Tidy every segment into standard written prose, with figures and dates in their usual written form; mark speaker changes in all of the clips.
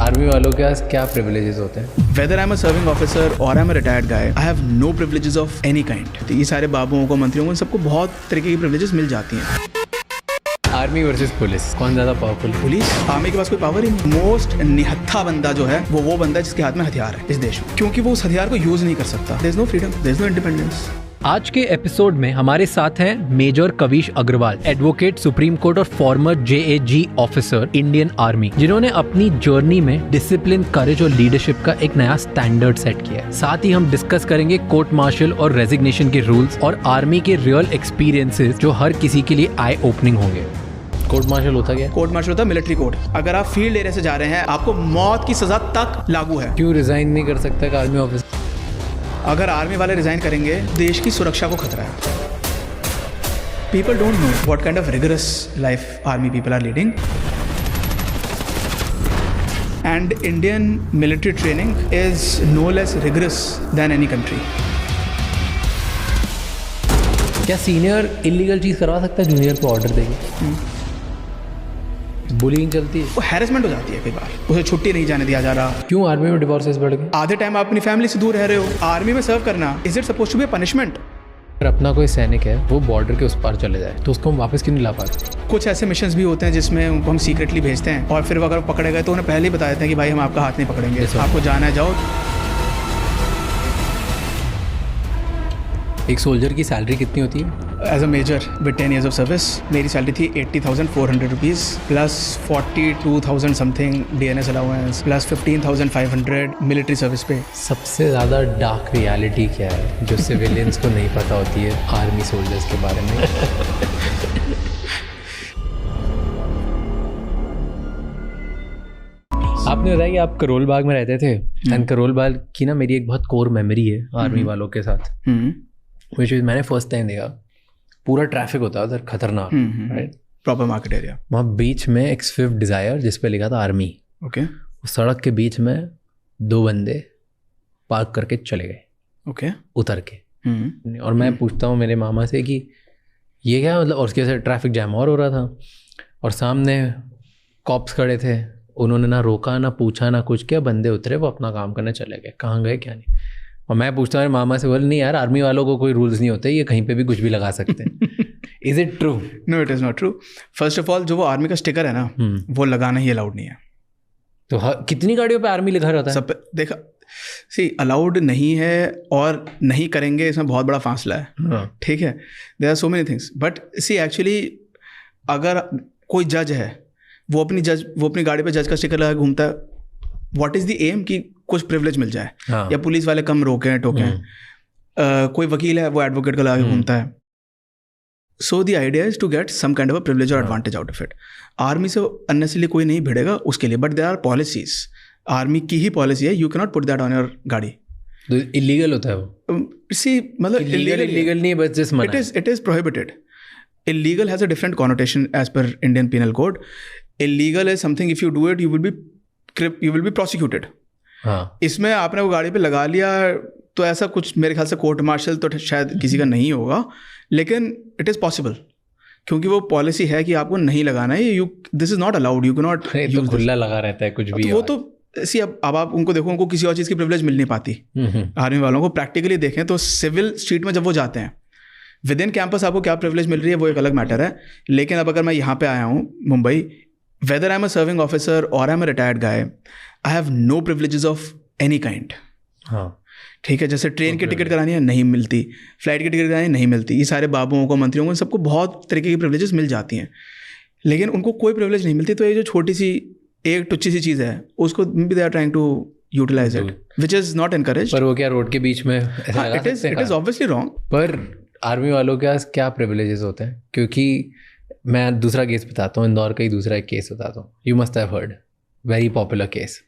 Speaker 1: Army वालों के पास क्या प्रिविलेजेस होते हैं?
Speaker 2: Whether I'm a serving officer or I'm a retired guy, I have no privileges of any kind. तो ये सारे बाबुओं को, मंत्रियों को, सबको बहुत तरीके की privileges मिल जाती हैं।
Speaker 1: आर्मी वर्सेस पुलिस, कौन ज़्यादा पावरफुल?
Speaker 2: पुलिस। आर्मी के पास कोई पावर ही नहीं। मोस्ट निहत्था बंदा जो है वो बंदा है जिसके हाथ में हथियार है इस देश में, क्योंकि वो उस हथियार को यूज नहीं कर सकता। There's no freedom, there's no independence.
Speaker 1: आज के एपिसोड में हमारे साथ हैं major Kavish Agarwal, advocate, supreme court और former JAG officer, Indian army, जिन्होंने अपनी जर्नी में डिसिप्लिन, करेज और लीडरशिप का एक नया स्टैंडर्ड सेट किया है। साथ ही हम डिस्कस करेंगे कोर्ट मार्शल और रेजिग्नेशन के रूल्स और आर्मी के रियल एक्सपीरियंसेस जो हर किसी के लिए आई ओपनिंग होंगे। कोर्ट मार्शल होता क्या?
Speaker 2: कोर्ट मार्शल होता है मिलिट्री कोर्ट। अगर आप फील्ड एरिया से जा रहे हैं, आपको मौत की सजा तक लागू है।
Speaker 1: क्यों रिजाइन नहीं कर सकता एक आर्मी ऑफिसर?
Speaker 2: अगर आर्मी वाले रिजाइन करेंगे, देश की सुरक्षा को खतरा है। People don't know what kind of rigorous life army people are leading, and Indian military training is no less rigorous than any country.
Speaker 1: क्या सीनियर इलीगल चीज करवा सकता है जूनियर को ऑर्डर देके? बुलिंग चलती है,
Speaker 2: वो हैरेसमेंट हो जाती है कई बार, उसे छुट्टी नहीं जाने दिया जा रहा।
Speaker 1: क्यों आर्मी में डिवोर्सेस बढ़ गए?
Speaker 2: आधे टाइम आप अपनी फैमिली से दूर रह रहे हो। आर्मी में सर्व करना, is it suppose to be punishment?
Speaker 1: अगर अपना कोई सैनिक है वो बॉर्डर के उस पार चले जाए तो उसको हम वापस क्यों नहीं ला पाते?
Speaker 2: कुछ ऐसे मिशंस भी होते हैं जिसमें उनको हम सीक्रेटली भेजते हैं, और फिर अगर पकड़े गए तो उन्हें पहले ही बता देते हैं कि भाई हम आपका हाथ नहीं पकड़ेंगे, आपको जाना है, जाओ।
Speaker 1: एक सोल्जर की सैलरी कितनी होती है?
Speaker 2: As a major with 10 years of service मेरी सैलरी थी 80,400 rupees plus 42,000 something DNS allowance plus 15,500 military service pay.
Speaker 1: सबसे ज़्यादा डार्क रियलिटी क्या है जो सिविलियंस को नहीं पता होती है आर्मी सोल्जर्स के बारे में? आपने बताया कि आप करोल बाग में रहते थे, एंड करोल बाग की ना मेरी एक बहुत कोर मेमोरी है आर्मी वालों के साथ। मैंने फर्स्ट टाइम देखा, पूरा ट्रैफिक होता है उधर, खतरनाक, राइट,
Speaker 2: प्रॉपर मार्केट एरिया।
Speaker 1: वहाँ बीच में एक स्विफ्ट डिज़ायर जिस पे लिखा था आर्मी,
Speaker 2: ओके,
Speaker 1: उस सड़क के बीच में दो बंदे पार्क करके चले गए,
Speaker 2: ओके,
Speaker 1: उतर के। और मैं पूछता हूँ मेरे मामा से कि ये क्या मतलब, और उसकी वजह से ट्रैफिक जैम और हो रहा था, और सामने कॉप्स खड़े थे, उन्होंने ना रोका ना पूछा ना कुछ किया, बंदे उतरे, वो अपना काम करने चले गए, कहाँ गए क्या नहीं। और मैं पूछता हूँ मामा से, बोल नहीं यार आर्मी वालों को कोई रूल्स नहीं होते, ये कहीं पे भी कुछ भी लगा सकते हैं। Is it true?
Speaker 2: No, it is not true. First of all, जो वो आर्मी का स्टिकर है ना, वो लगाना ही अलाउड नहीं है।
Speaker 1: तो कितनी गाड़ियों पे आर्मी लिखा रहता है?
Speaker 2: सब पे देखा, सी अलाउड नहीं है और नहीं करेंगे, इसमें बहुत बड़ा फासला है। ठीक है, there are so many things, but see actually अगर कोई जज है, वो अपनी गाड़ी पे जज का स्टिकर लगा घूमता है, व्हाट इज़ द एम कि कुछ प्रिविलेज मिल जाए, या पुलिस वाले कम रोकें टोकें। कोई वकील है वो एडवोकेट का लगा घूमता है। So the idea is to get some kind of a privilege और advantage out of it. Army से अननेसेसरली कोई नहीं भिड़ेगा उसके लिए, but there are policies, army की ही पॉलिसी है, you can not put that on your गाड़ी।
Speaker 1: तो इलीगल होता है वो?
Speaker 2: सी मतलब
Speaker 1: इलीगल नहीं, बस जस्ट मना।
Speaker 2: It is prohibited. Illegal has a different connotation as per Indian Penal Code. Illegal is something, if you do it, you will be prosecuted.
Speaker 1: हाँ,
Speaker 2: इसमें आपने वो गाड़ी पे लगा लिया तो ऐसा कुछ मेरे ख्याल से कोर्ट मार्शल तो शायद किसी का नहीं होगा, लेकिन इट इज़ पॉसिबल, क्योंकि वो पॉलिसी है कि आपको नहीं लगाना है। This is not allowed, you can not use.
Speaker 1: खुला लगा रहता है कुछ भी।
Speaker 2: वो तो सी अब आप उनको देखो, उनको किसी और चीज़ की प्रिविलेज मिल नहीं पाती। आर्मी वालों को प्रैक्टिकली देखें तो सिविल स्ट्रीट में जब वो जाते हैं, विद इन कैंपस आपको क्या प्रिविलेज मिल रही है वो एक अलग मैटर है। लेकिन अब अगर मैं यहाँ पे आया हूँ Mumbai, whether I am a serving officer और I am a retired guy, I have no privileges of any kind.
Speaker 1: हाँ,
Speaker 2: ठीक है, जैसे ट्रेन की टिकट करानी है नहीं मिलती, फ्लाइट की टिकट करानी है नहीं मिलती, ये सारे बाबुओं को, मंत्रियों को, सबको बहुत तरीके की प्रिविलेजेस मिल जाती हैं, लेकिन उनको कोई प्रिविलेज नहीं मिलती। तो ये जो छोटी सी एक टुच्ची सी चीज़ है, उसको भी they are trying to utilize it, which is not encourage.
Speaker 1: पर वो क्या रोड के बीच में?
Speaker 2: It is obviously wrong.
Speaker 1: पर आर्मी वालों के पास क्या प्रिविलेजेस होते हैं? क्योंकि मैं दूसरा केस बताता हूँ, इंदौर का ही दूसरा एक केस बताता हूँ, you must have heard, very popular case.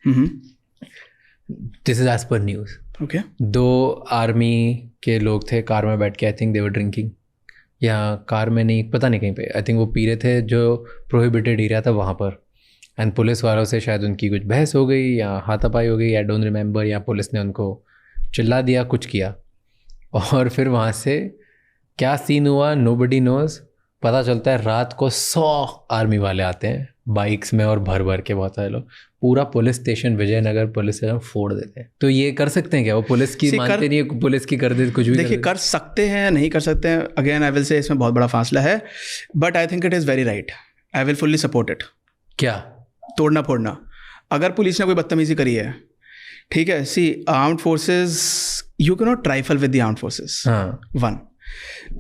Speaker 1: This is as per news.
Speaker 2: Okay,
Speaker 1: दो आर्मी के लोग थे, कार में बैठ के, I think they were drinking, या कार में नहीं, पता नहीं कहीं पे, आई थिंक वो पी रहे थे जो प्रोहिबिटेड एरिया था वहाँ पर, एंड पुलिस वालों से शायद उनकी कुछ बहस हो गई या हाथापाई हो गई, आई डोंट रिमेंबर, या पुलिस ने उनको चिल्ला दिया, कुछ किया, और फिर वहाँ से क्या सीन हुआ नोबडी नोज। पता चलता है रात को 100 आर्मी वाले आते हैं बाइक्स में और भर भर के बहुत सारे लोग पूरा police station, Vijayanagar police station फोड़ देते हैं। तो ये कर सकते हैं क्या? वो पुलिस की मानते नहीं है, पुलिस की कर दे कुछ भी।
Speaker 2: देखिए कर सकते हैं, नहीं कर सकते हैं, अगेन आई विल से इसमें बहुत बड़ा फासला है, but I think it is very right, I will fully support it.
Speaker 1: क्या
Speaker 2: तोड़ना फोड़ना? अगर पुलिस ने कोई बदतमीजी करी है, ठीक है, see armed forces, you can not trifle with the armed forces. One,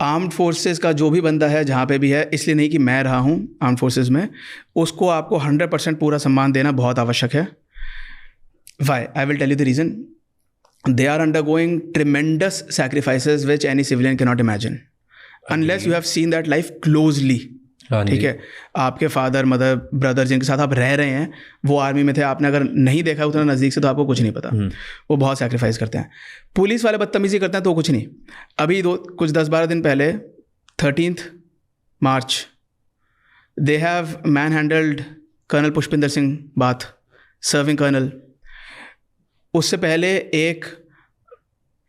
Speaker 2: armed forces का जो भी बंदा है जहाँ पे भी है, इसलिए नहीं कि मैं रहा हूँ आर्म्ड फोर्सेस में, उसको आपको 100% पूरा सम्मान देना बहुत आवश्यक है। Why? I will tell you the reason. They are undergoing tremendous sacrifices which any civilian can not imagine unless you have seen that life closely. ठीक है, आपके फादर, मदर, ब्रदर जिनके साथ आप रह रहे हैं वो आर्मी में थे, आपने अगर नहीं देखा उतना नज़दीक से तो आपको कुछ नहीं पता। वो बहुत सैक्रिफाइस करते हैं। पुलिस वाले बदतमीजी करते हैं तो कुछ नहीं। अभी कुछ 10-12 दिन पहले 13 मार्च they have manhandled colonel Pushpinder Singh Bath, serving colonel. उससे पहले एक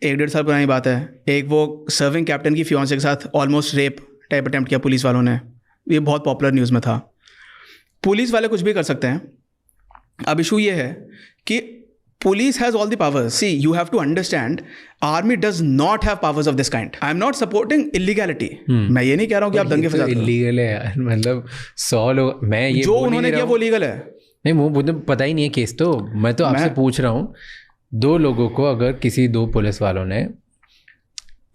Speaker 2: 1-1.5 साल पुरानी बात है, एक वो सर्विंग कैप्टन की फियांसे के साथ ऑलमोस्ट रेप टाइप अटेम्प्ट किया पुलिस वालों ने, ये बहुत पॉपुलर न्यूज़ में था। पुलिस वाले कुछ भी कर सकते हैं। अब इशू ये है कि police has all the powers. See, you have to understand, army does not have powers of this kind. I am not supporting illegality. मैं ये नहीं कह रहा हूँ कि आप दंगे फसाद।
Speaker 1: इलीगल है यार, मतलब 100 लोग, मैं ये
Speaker 2: जो उन्होंने किया वो लीगल है।
Speaker 1: नहीं, वो मुझे पता ही नहीं है केस, तो मैं तो आपसे पूछ रहा हूँ, 2 लोगों को अगर किसी 2 पुलिस वालों ने,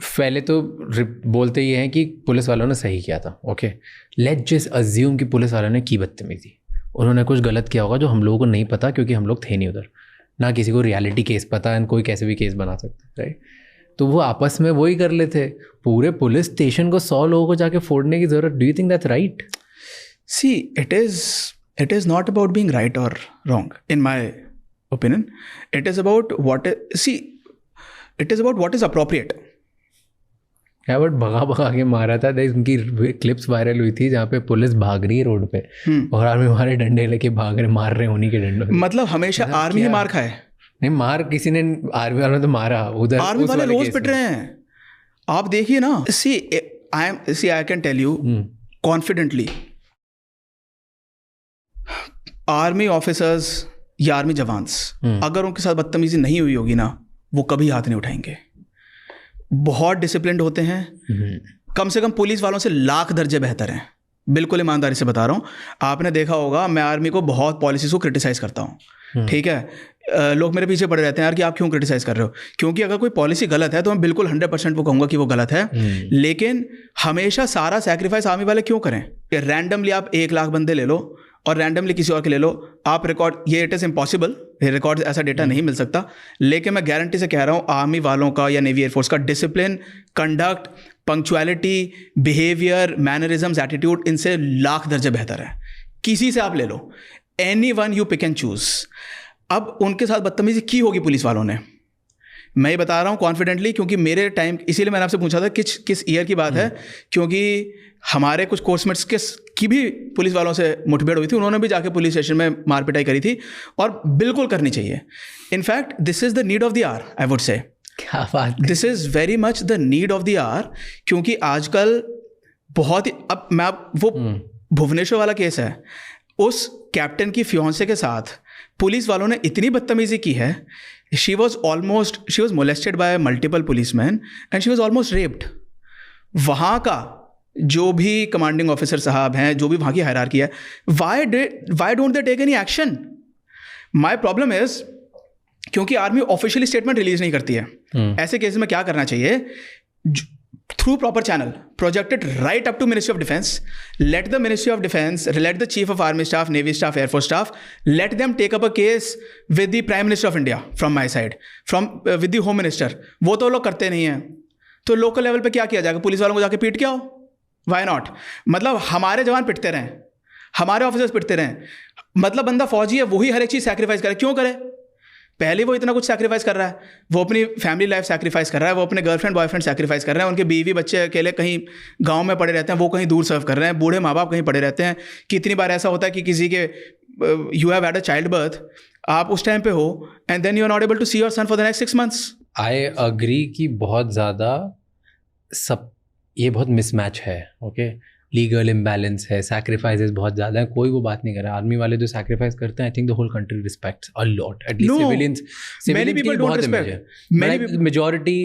Speaker 1: पहले तो बोलते ही हैं कि पुलिस वालों ने सही किया था, ओके, लेट्स जस्ट अज्यूम कि पुलिस वालों ने की बदतमीजी, उन्होंने कुछ गलत किया होगा जो हम लोगों को नहीं पता क्योंकि हम लोग थे नहीं उधर, ना किसी को रियलिटी केस पता है, कोई कैसे भी केस बना सकता है, राइट? तो वो आपस में वही कर लेते, पूरे पुलिस स्टेशन को 100 लोगों को जाके फोड़ने की जरूरत। Do you think that's right?
Speaker 2: See, it is not about being right और wrong in my opinion. It is about what is appropriate.
Speaker 1: But भगा के मारा था, उनकी क्लिप्स वायरल हुई थी जहाँ पे पुलिस भाग रही है रोड पे और आर्मी वाले डंडे लेके भाग रहे, मार रहे उन्हीं के डंडों।
Speaker 2: मतलब हमेशा आर्मी ही मार खाए? नहीं,
Speaker 1: मार किसी ने, आर्मी वालों ने तो मारा, उधर
Speaker 2: आर्मी वाले रोज पिट रहे हैं, आप देखिए ना। See I can tell you confidently, army officers या आर्मी जवान्स अगर उनके साथ बदतमीजी नहीं हुई होगी ना, वो कभी हाथ नहीं उठाएंगे। बहुत डिसिप्लिन्ड होते हैं, कम से कम पुलिस वालों से लाख दर्जे बेहतर हैं। बिल्कुल ईमानदारी से बता रहा हूँ। आपने देखा होगा, मैं आर्मी को बहुत पॉलिसीज़ को क्रिटिसाइज़ करता हूँ, ठीक है। लोग मेरे पीछे पड़े रहते हैं यार कि आप क्यों क्रिटिसाइज़ कर रहे हो, क्योंकि अगर कोई पॉलिसी गलत है तो मैं बिल्कुल 100% वो कहूँगा कि वो गलत है। लेकिन हमेशा सारा सैक्रिफाइस आर्मी वाले क्यों करें? रैंडमली आप 1 लाख बंदे ले लो और रैंडमली किसी और के ले लो, आप रिकॉर्ड, ये इट इज़ इम्पॉसिबल, रिकॉर्ड ऐसा डेटा नहीं मिल सकता। लेकिन मैं गारंटी से कह रहा हूँ, आर्मी वालों का या नेवी एयरफोर्स का discipline, conduct, punctuality, behaviour, mannerisms, attitude इनसे लाख दर्जे बेहतर है। किसी से आप ले लो, any one you pick and choose. अब उनके साथ बदतमीजी की होगी पुलिस वालों ने, मैं ये बता रहा हूँ कॉन्फिडेंटली, क्योंकि मेरे टाइम, इसीलिए मैंने आपसे पूछा था किस ईयर की बात है, क्योंकि हमारे कुछ कोर्समेट्स की भी पुलिस वालों से मुठभेड़ हुई थी, उन्होंने भी जाके पुलिस स्टेशन में मार पिटाई करी थी, और बिल्कुल करनी चाहिए। In fact this is the need of the hour, I would say.
Speaker 1: क्या बात,
Speaker 2: this is very much the need of the hour, क्योंकि आजकल बहुत ही, अब मैं वो भुवनेश्वर वाला केस है, उस कैप्टन की फियांसे के साथ पुलिस वालों ने इतनी बदतमीजी की है, she was molested by multiple policemen and she was almost raped. वहाँ का जो भी कमांडिंग ऑफिसर साहब हैं, जो भी वहाँ की हायरार्की है, why don't they take any action? My problem is, क्योंकि आर्मी ऑफिशियली स्टेटमेंट रिलीज नहीं करती है, ऐसे केस में क्या करना चाहिए? Through proper channel, project it right up to Ministry of Defense. Let the Ministry of Defense, let the Chief of Army Staff, Navy Staff, Air Force Staff, let them take up a case with the Prime Minister of India from my side, with the Home Minister. वो तो लोग करते नहीं हैं, तो local level पे क्या किया जाएगा? पुलिस वालों को जाके पीट के आओ। Why not? मतलब हमारे जवान पिटते रहें, हमारे ऑफिसर्स पिटते रहें, मतलब बंदा फौजी है, वही हर एक चीज़ सैक्रिफाइस करे, क्यों करे? पहले वो इतना कुछ सैक्रिफाइस कर रहा है, वो अपनी फैमिली लाइफ सैक्रिफाइस कर रहा है, वो अपने गर्लफ्रेंड बॉयफ्रेंड सैक्रिफाइस कर रहे हैं, उनके बीवी बच्चे अकेले कहीं गांव में पड़े रहते हैं, वो कहीं दूर सर्व कर रहे हैं, बूढ़े माँ बाप कहीं पड़े रहते हैं। कितनी बार ऐसा होता है कि किसी के you have had a child birth, आप उस टाइम पे हो and then you are not able to see your son for the next 6 months।
Speaker 1: I agree कि बहुत ज़्यादा सब ये बहुत मिसमैच है, ओके। लीगल इम्बैलेंस है, सैक्रिफाइसेस बहुत ज़्यादा है, कोई वो बात नहीं कर रहा। आर्मी वाले जो सैक्रिफाइस करते हैं, I think the whole country respects a lot, at least civilians
Speaker 2: people don't respect.
Speaker 1: Majority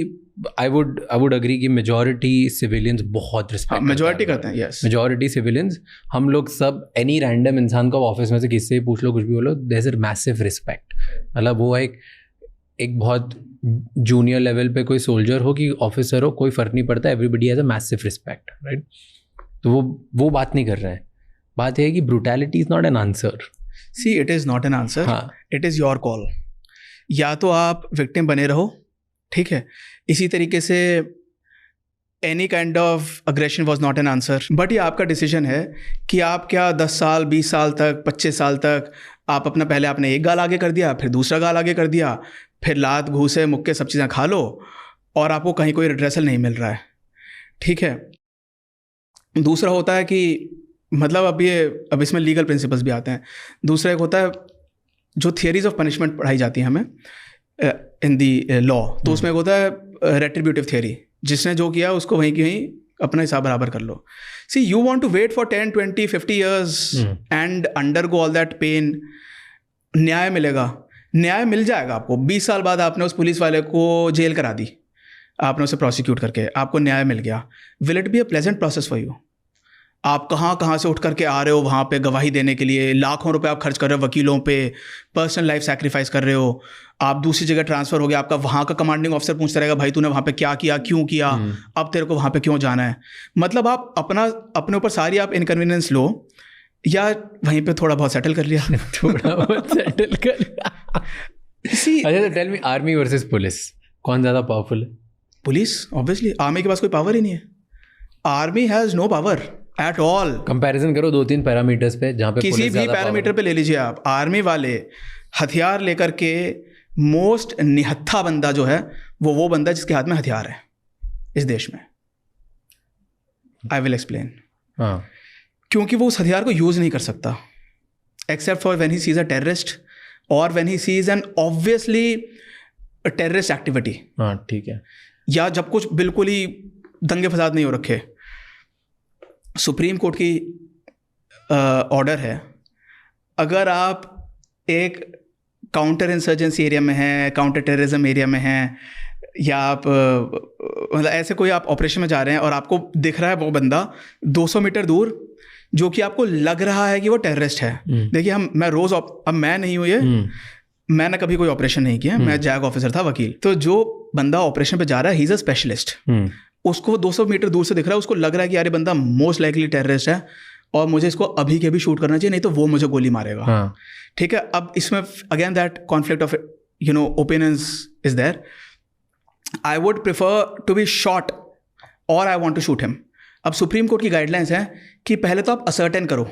Speaker 1: I would agree कि मेजॉरिटी सिविलियंस बहुत रिस्पेक्ट,
Speaker 2: मेजॉरिटी करते हैं, यस,
Speaker 1: मेजॉरिटी सिविलियंस। हम लोग सब, एनी रैंडम इंसान को ऑफिस में से किससे भी पूछ लो, कुछ भी बोलो, there is a massive respect. मतलब वो एक बहुत जूनियर लेवल पे कोई सोल्जर हो कि ऑफिसर हो, कोई फर्क नहीं पड़ता, everybody has a massive respect, right? तो वो बात नहीं कर रहे हैं। बात है कि brutality is not an answer.
Speaker 2: C it is not an answer, it is your call. या तो आप विक्टिम बने रहो, ठीक है, इसी तरीके से any kind of aggression was not an answer, but ये आपका डिसीजन है कि आप क्या 10 साल 20 साल तक 25 साल तक आप अपना, पहले आपने एक गाल आगे कर दिया, फिर दूसरा गाल आगे कर दिया, फिर लात घूसे मुक्के सब चीज़ें खा लो और आपको कहीं कोई रिड्रेसल नहीं मिल रहा है, ठीक है। दूसरा होता है कि मतलब अब इसमें लीगल प्रिंसिपल्स भी आते हैं। दूसरा एक होता है जो थियरीज ऑफ पनिशमेंट पढ़ाई जाती है हमें इन दी लॉ, तो उसमें एक होता है रेट्रीब्यूटिव थियरी, जिसने जो किया उसको वहीं की वहीं अपना हिसाब बराबर कर लो। See you want to wait for 10, 20, 50 years and undergo all that pain. न्याय मिलेगा, न्याय मिल जाएगा आपको। 20 साल बाद आपने उस पुलिस वाले को जेल करा दी, आपने उसे प्रोसिक्यूट करके, आपको न्याय मिल गया। Will it be a pleasant process for you? आप कहाँ से उठ करके आ रहे हो वहाँ पे गवाही देने के लिए, लाखों रुपए आप खर्च कर रहे हो वकीलों पे, पर्सनल लाइफ सैक्रिफाइस कर रहे हो, आप दूसरी जगह ट्रांसफ़र हो गया, आपका वहाँ का कमांडिंग ऑफिसर पूछता रहेगा भाई तूने वहाँ पे क्या किया, क्यों किया, अब तेरे को वहाँ पे क्यों जाना है। मतलब आप अपने ऊपर सारी आप इनकन्वीनियंस लो, या वहीं पे थोड़ा बहुत सेटल कर लिया
Speaker 1: थोड़ा बहुत सेटल कर लिया। अच्छा, तो tell me, army versus police कौन ज़्यादा पावरफुल है?
Speaker 2: Police, obviously. आर्मी के पास कोई पावर ही नहीं है। Army has no power at all.
Speaker 1: Comparison करो 2-3 पैरामीटर्स पे, जहाँ पे
Speaker 2: किसी भी पैरामीटर पे ले लीजिए आप। आर्मी वाले हथियार लेकर के, मोस्ट निहत्था बंदा जो है वो बंदा जिसके हाथ में हथियार है इस देश में। I will explain.
Speaker 1: हाँ,
Speaker 2: क्योंकि वो उस हथियार को यूज़ नहीं कर सकता except for when he sees a terrorist और when he sees an obviously terrorist activity.
Speaker 1: हाँ, ठीक है।
Speaker 2: या जब कुछ बिल्कुल ही दंगे फसाद नहीं हो रखे। सुप्रीम कोर्ट की ऑर्डर है, अगर आप एक काउंटर इंसर्जेंसी एरिया में हैं, काउंटर टेररिज्म एरिया में हैं, या आप मतलब ऐसे कोई आप ऑपरेशन में जा रहे हैं और आपको दिख रहा है वो बंदा 200 मीटर दूर, जो कि आपको लग रहा है कि वो टेररिस्ट है। देखिए, मैं रोज़, अब मैं नहीं हूँ ये, मैंने कभी कोई ऑपरेशन नहीं किया, मैं जैग ऑफिसर था, वकील। तो जो बंदा ऑपरेशन पे जा रहा है, ही इज़ अ स्पेशलिस्ट, उसको 200 मीटर दूर से दिख रहा है, उसको लग रहा है कि यार ये बंदा मोस्ट लाइकली टेररिस्ट है और मुझे इसको अभी के भी शूट करना चाहिए, नहीं तो वो मुझे गोली मारेगा। ठीक है। अब इसमें again that conflict of opinions is there. I would prefer to be shot और I want to shoot him. अब सुप्रीम कोर्ट की गाइडलाइंस हैं कि पहले तो आप असर्टेन करो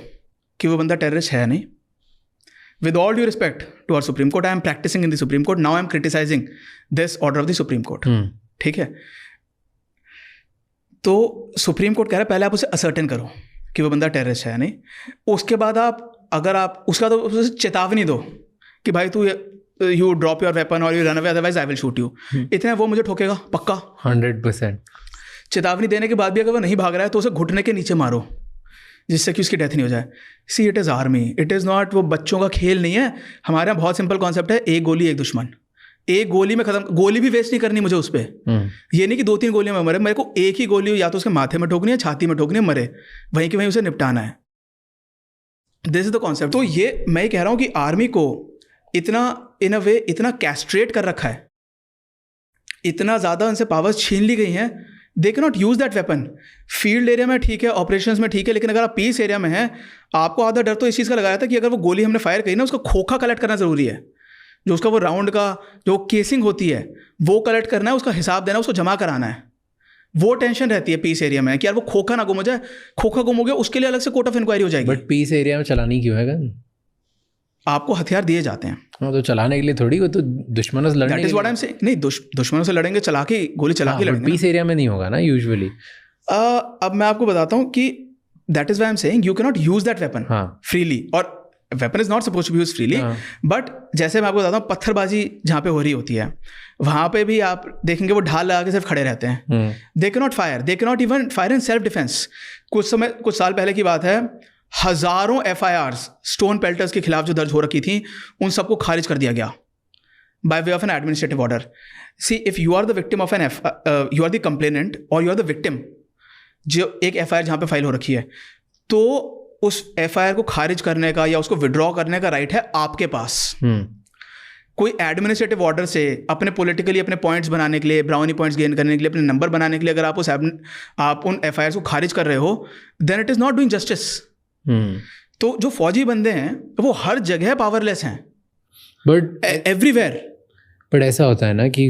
Speaker 2: कि वो बंदा टेररिस्ट है नहीं। With all due respect to our Supreme Court, I am practising in the Supreme Court, now I am criticising this order of the Supreme Court. ठीक है। तो सुप्रीम कोर्ट कह रहा है पहले आप उसे असर्टेन करो कि वो बंदा टेररिस्ट है नहीं, उसके बाद अगर आप उसका तो उसे चेतावनी दो कि भाई तू यू ड्रॉप योर वेपन और you run away, otherwise I will shoot you. इतने वो मुझे ठोकेगा पक्का
Speaker 1: 100%।
Speaker 2: चेतावनी देने के बाद भी अगर वो नहीं भाग रहा है तो उसे घुटने के नीचे मारो जिससे कि उसकी डेथ नहीं हो जाए। सी it is army, it is not वो बच्चों का खेल नहीं है। हमारे यहाँ बहुत सिंपल कॉन्सेप्ट है, एक गोली एक दुश्मन, एक गोली में खत्म। गोली भी वेस्ट नहीं करनी मुझे उस पर। ये नहीं कि 2-3 गोलियों में मरे, मेरे को एक ही गोली या तो उसके माथे में ठोकनी है, छाती में ठोकनी है, मरे वहीं कि वहीं उसे निपटाना है। This is the concept. तो ये मैं कह रहा हूँ कि आर्मी को इतना इन अ वे इतना कैस्ट्रेट कर रखा है, इतना ज़्यादा उनसे पावर्स छीन ली गई हैं, they can not use that weapon. Field area में ठीक है, ऑपरेशंस में ठीक है, लेकिन अगर आप पीस एरिया में हैं, आपको आधा डर तो इस चीज़ का लगाया था कि अगर वो गोली हमने फायर करी ना, उसका खोखा कलेक्ट करना ज़रूरी है। जो उसका वो राउंड का जो केसिंग होती है वो कलेक्ट करना है, उसका हिसाब देना, उसको जमा कराना है। वो टेंशन रहती है पीस एरिया में कि यार वो खोखा ना गुम हो जाए। खोखा गुम हो गया उसके लिए अलग से कोर्ट ऑफ इंक्वायरी हो जाएगी।
Speaker 1: बट पीस एरिया में चलानी क्यों है गन?
Speaker 2: आपको हथियार दिए जाते हैं।
Speaker 1: हाँ, तो चलाने के लिए थोड़ी, वो तो दुश्मनों से लड़ने।
Speaker 2: That is what I am saying. नहीं, दुश्मनों से लड़ेंगे, चला के गोली चला के लड़ेंगे।
Speaker 1: पीस एरिया में नहीं होगा ना यूजुअली।
Speaker 2: अब मैं आपको बताता हूँ कि that is why I am saying you can not use that weapon freely. और weapon is not suppose to be use freely, but जैसे मैं आपको बताता हूँ पत्थरबाजी जहाँ पे हो रही होती है वहाँ पे भी आप देखेंगे वो ढाल लगा के सिर्फ खड़े रहते हैं. They can not fire, they can not even fire in self defence. कुछ साल पहले की बात है, हजारों FIRs स्टोन पेल्टर्स के खिलाफ जो दर्ज हो रखी थी उन सबको खारिज कर दिया गया by way of an administrative order. See, if you are the victim of you are the complainant or you are the victim, जो एक FIR जहाँ पे फाइल हो रखी है, तो उस FIR को खारिज करने का या उसको विड्रॉ करने का राइट है आपके पास. कोई एडमिनिस्ट्रेटिव ऑर्डर से अपने पॉलिटिकली अपने पॉइंट्स बनाने के लिए, ब्राउनी पॉइंट्स गेन करने के लिए, अपने नंबर बनाने के लिए अगर आप उन FIRs को खारिज कर रहे हो, then it is not doing justice. तो जो फौजी बंदे हैं वो हर जगह पावरलेस हैं, बट एवरीवेयर.
Speaker 1: बट ऐसा होता है ना कि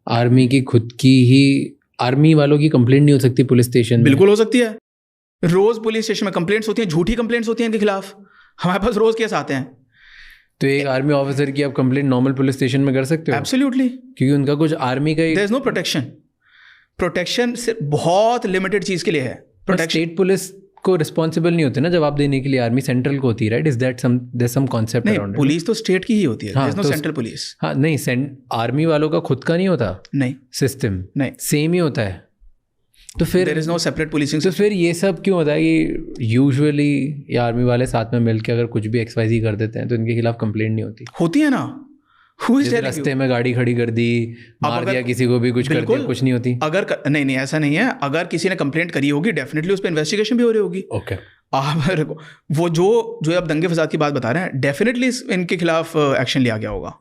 Speaker 1: आर्मी की खुद की ही, आर्मी वालों की कंप्लेंट नहीं हो सकती पुलिस स्टेशन में?
Speaker 2: बिल्कुल हो सकती है. रोज पुलिस स्टेशन में कंप्लेंट्स होती हैं, झूठी कंप्लेंट्स होती हैं इनके खिलाफ. हमारे पास रोज केस आते हैं.
Speaker 1: तो एक आर्मी ऑफिसर की आप कंप्लेंट नॉर्मल पुलिस स्टेशन में कर सकते हो?
Speaker 2: एब्सोल्युटली.
Speaker 1: क्योंकि उनका कुछ आर्मी का, देयर
Speaker 2: इज नो प्रोटेक्शन सिर्फ बहुत लिमिटेड चीज के लिए है.
Speaker 1: स्टेट पुलिस को रिस्पॉन्सिबल नहीं होते ना जवाब देने के लिए, आर्मी सेंट्रल को होती है, right? Is that some concept around?
Speaker 2: Police तो स्टेट की ही होती है. There is no central police.
Speaker 1: हाँ नहीं, आर्मी वालों का खुद का नहीं होता?
Speaker 2: नहीं.
Speaker 1: सिस्टम
Speaker 2: नहीं,
Speaker 1: सेम ही होता है. तो फिर
Speaker 2: there is no separate policing.
Speaker 1: तो फिर ये सब क्यों होता है कि यूजुअली ये आर्मी वाले साथ में मिलकर अगर कुछ भी XYZ कर देते हैं तो इनके खिलाफ कंप्लेंट नहीं होती?
Speaker 2: होती है ना.
Speaker 1: रास्ते में गाड़ी खड़ी कर दी, मार दिया किसी को भी, कुछ कर दिया, कुछ नहीं होती?
Speaker 2: अगर नहीं ऐसा नहीं है. अगर किसी ने कंप्लेंट करी होगी डेफिनेटली उस पर इन्वेस्टिगेशन भी हो रही होगी.
Speaker 1: ओके.
Speaker 2: वो जो आप दंगे फसाद की बात बता रहे हैं, डेफिनेटली इनके खिलाफ एक्शन लिया गया होगा.